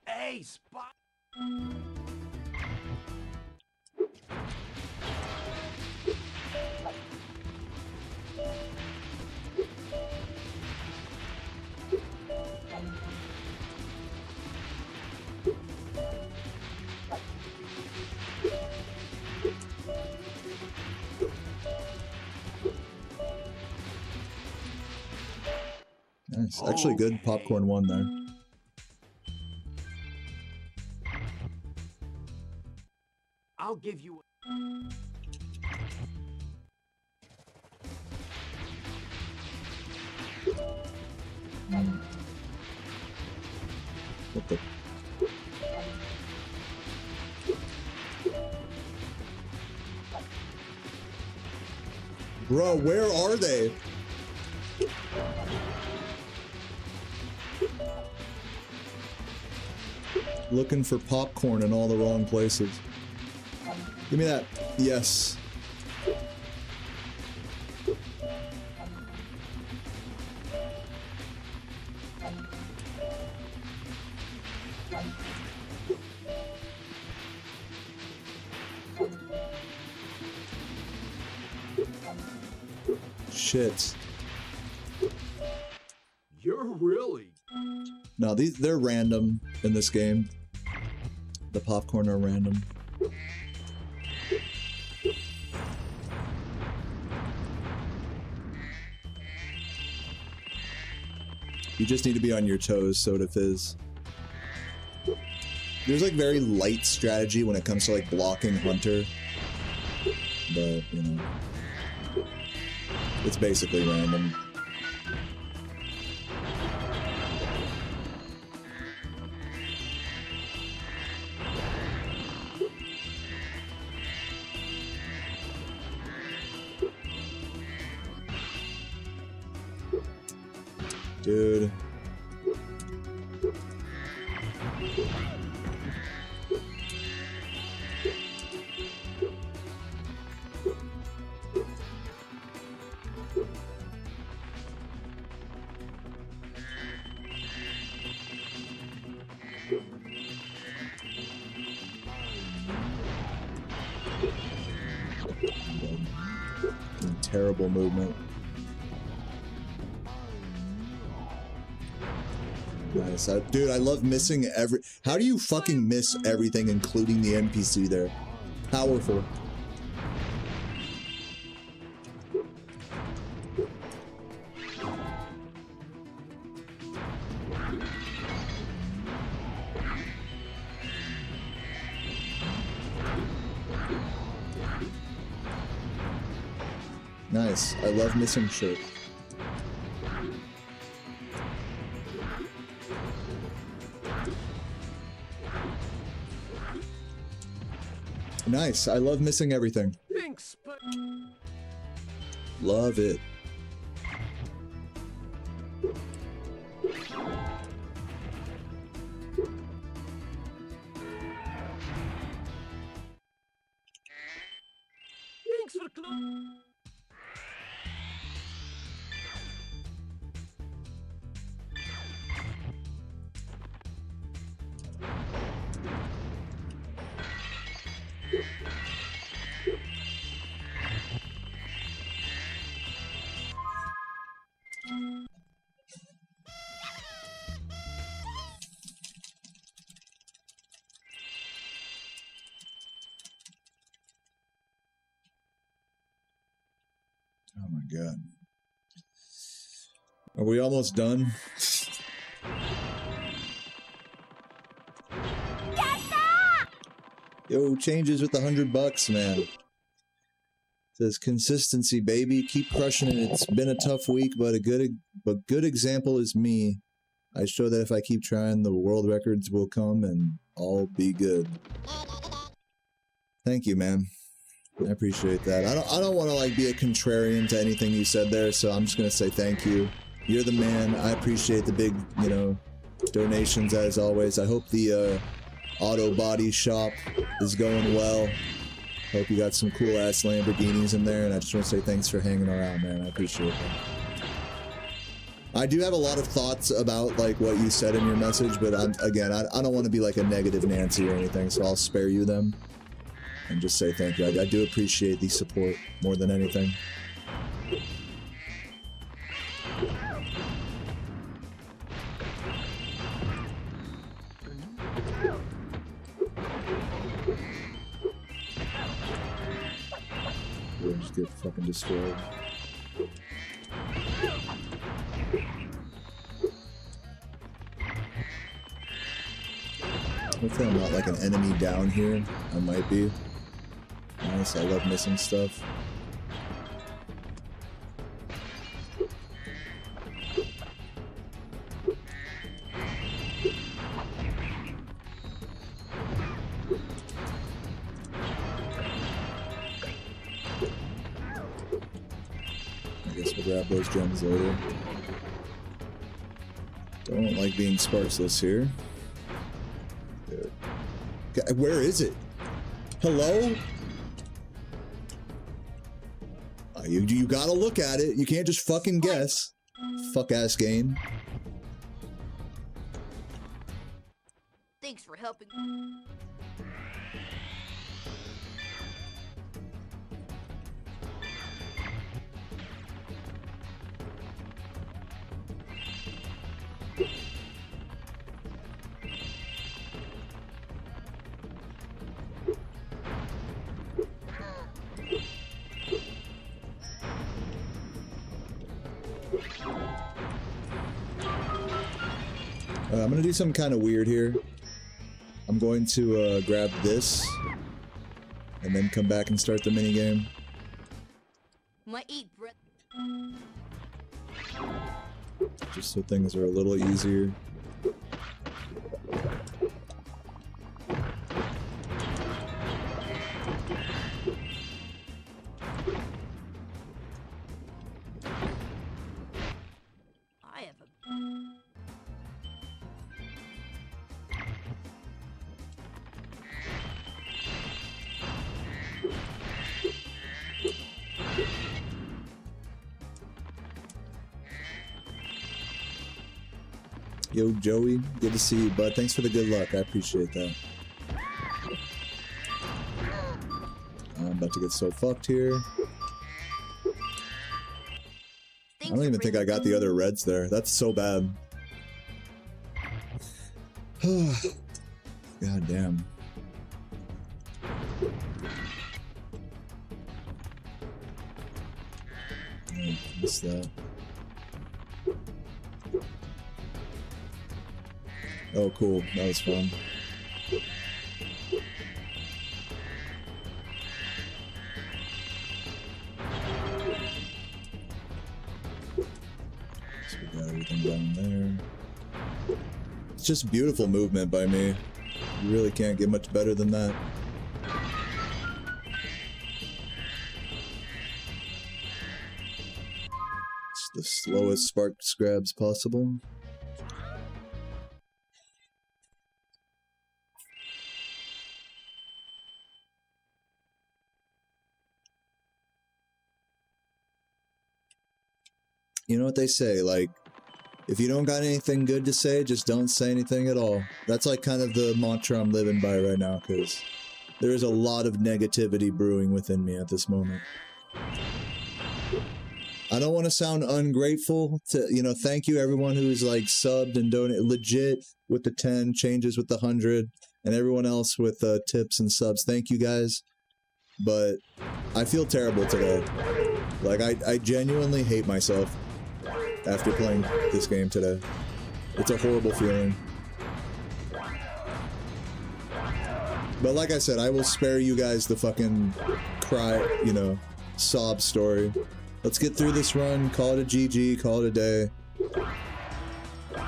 B: Hey, Spot.
A: Nice. Actually good popcorn one there.
B: I'll give you.
A: What the? Bro, where are they? Looking for popcorn in all the wrong places. Give me that. Yes. Shit.
D: You're really...
A: No, they're random in this game. The popcorn are random. You just need to be on your toes, Soda Fizz. There's like very light strategy when it comes to like blocking Hunter. But, you know, it's basically random. Dude. Terrible movement. Nice. Dude, I love missing every... How do you fucking miss everything, including the NPC there? Powerful. Nice. I love missing shit. Nice. I love missing everything.
D: Thanks, but...
A: Love it.
D: Thanks for close.
A: God. Are we almost done? Yo, changes with the $100, man. Says consistency, baby. Keep crushing it. It's been a tough week, but a good example is me. I show that if I keep trying, the world records will come and all be good. Thank you, man. I appreciate that. I don't want to like be a contrarian to anything you said there, so I'm just gonna say thank you. You're the man. I appreciate the big, you know, donations as always. I hope the auto body shop is going well. Hope you got some cool ass Lamborghinis in there, and I just want to say thanks for hanging around, man. I appreciate that. I do have a lot of thoughts about like what you said in your message, but I don't want to be like a negative Nancy or anything, so I'll spare you them and just say thank you. I do appreciate the support more than anything. We'll just get fucking destroyed. Hopefully I'm not like an enemy down here. I might be. Nice, I love missing stuff. I guess we'll grab those gems later. Don't like being sparkless here. Where is it? Hello? You gotta look at it. You can't just fucking guess. Fuck ass game.
E: Thanks for helping.
A: I'm gonna do something kind of weird here. I'm going to grab this and then come back and start the minigame.
E: Might eat bread.
A: Just so things are a little easier.
E: I have a.
A: Yo, Joey, good to see you, bud. Thanks for the good luck. I appreciate that. I'm about to get so fucked here. I don't even think I got the other reds there. That's so bad. God damn. Oh, missed that. Oh, cool. That was fun. So we got everything down there. It's just beautiful movement by me. You really can't get much better than that. It's the slowest spark grabs possible. You know what they say, like, if you don't got anything good to say, just don't say anything at all. That's like kind of the mantra I'm living by right now, because there is a lot of negativity brewing within me at this moment. I don't want to sound ungrateful to, you know, thank you everyone who's like subbed and donated legit with the 10, changes with the 100, and everyone else with tips and subs. Thank you guys. But I feel terrible today. Like, I genuinely hate myself after playing this game today. It's a horrible feeling. But like I said, I will spare you guys the fucking cry, you know, sob story. Let's get through this run, call it a GG, call it a day.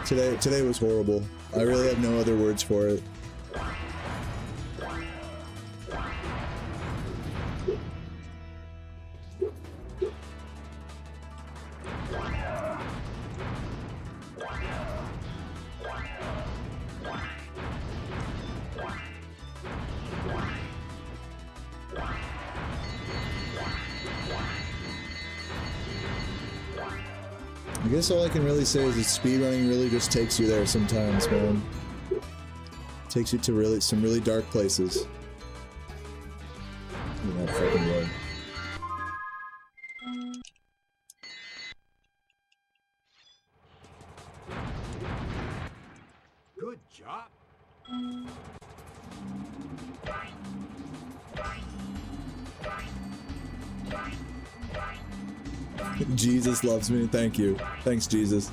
A: Today was horrible. I really have no other words for it. I guess all I can really say is that speedrunning really just takes you there sometimes, man. Takes you to some really dark places. In that fucking way.
D: Good job.
A: Jesus loves me. Thank you. Thanks, Jesus.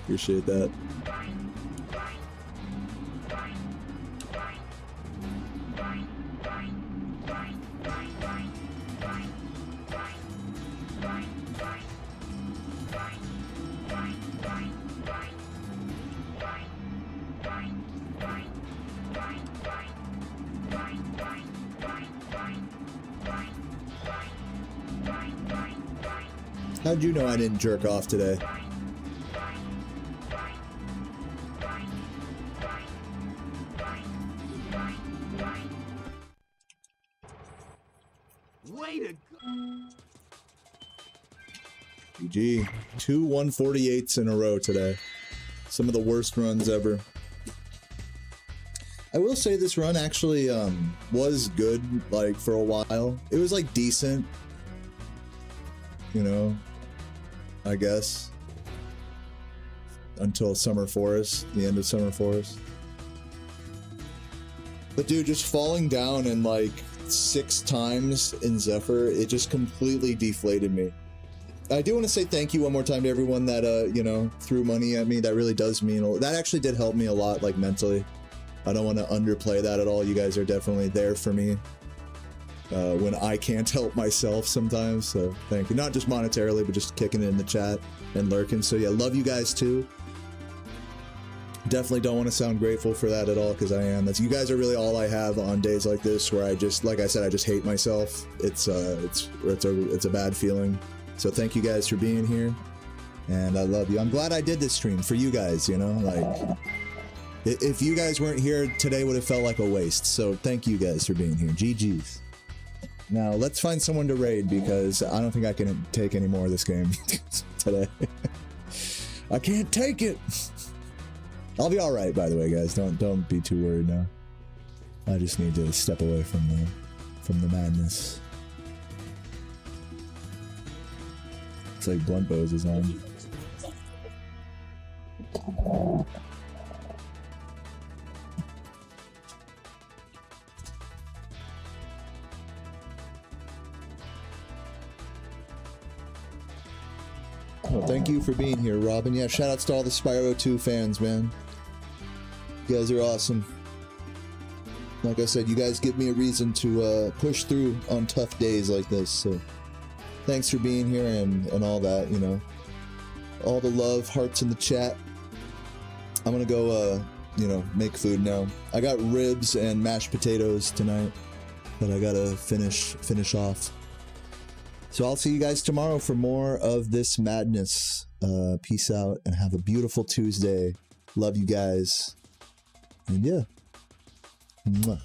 A: Appreciate that. How'd you know I didn't jerk off today?
D: Way to go.
A: GG. 2 148s in a row today. Some of the worst runs ever. I will say this run actually was good, like, for a while. It was, like, decent. You know, I guess. Until Summer Forest, the end of Summer Forest. But dude, just falling down and like 6 times in Zephyr, it just completely deflated me. I do want to say thank you one more time to everyone that, you know, threw money at me. That really does mean a lot. That actually did help me a lot, like, mentally. I don't want to underplay that at all. You guys are definitely there for me when I can't help myself sometimes. So thank you. Not just monetarily, but just kicking it in the chat and lurking. So yeah, love you guys too. Definitely don't want to sound grateful for that at all, because I am. You guys are really all I have on days like this where I just, like I said, I just hate myself. It's a bad feeling. So thank you guys for being here, and I love you. I'm glad I did this stream for you guys, you know, like, if you guys weren't here, today would have felt like a waste. So thank you guys for being here. GG's. Now let's find someone to raid, because I don't think I can take any more of this game today. I can't take it. I'll be all right, by the way, guys. Don't be too worried now. I just need to step away from the madness. It's like Blunt Bows is on. Well, thank you for being here, Robin. Yeah, shout outs to all the Spyro 2 fans, man. You guys are awesome. Like I said, you guys give me a reason to push through on tough days like this, so thanks for being here and all that, you know. All the love, hearts in the chat. I'm gonna go, you know, make food now. I got ribs and mashed potatoes tonight that I gotta finish off. So I'll see you guys tomorrow for more of this madness. Peace out and have a beautiful Tuesday. Love you guys. And yeah. Mwah.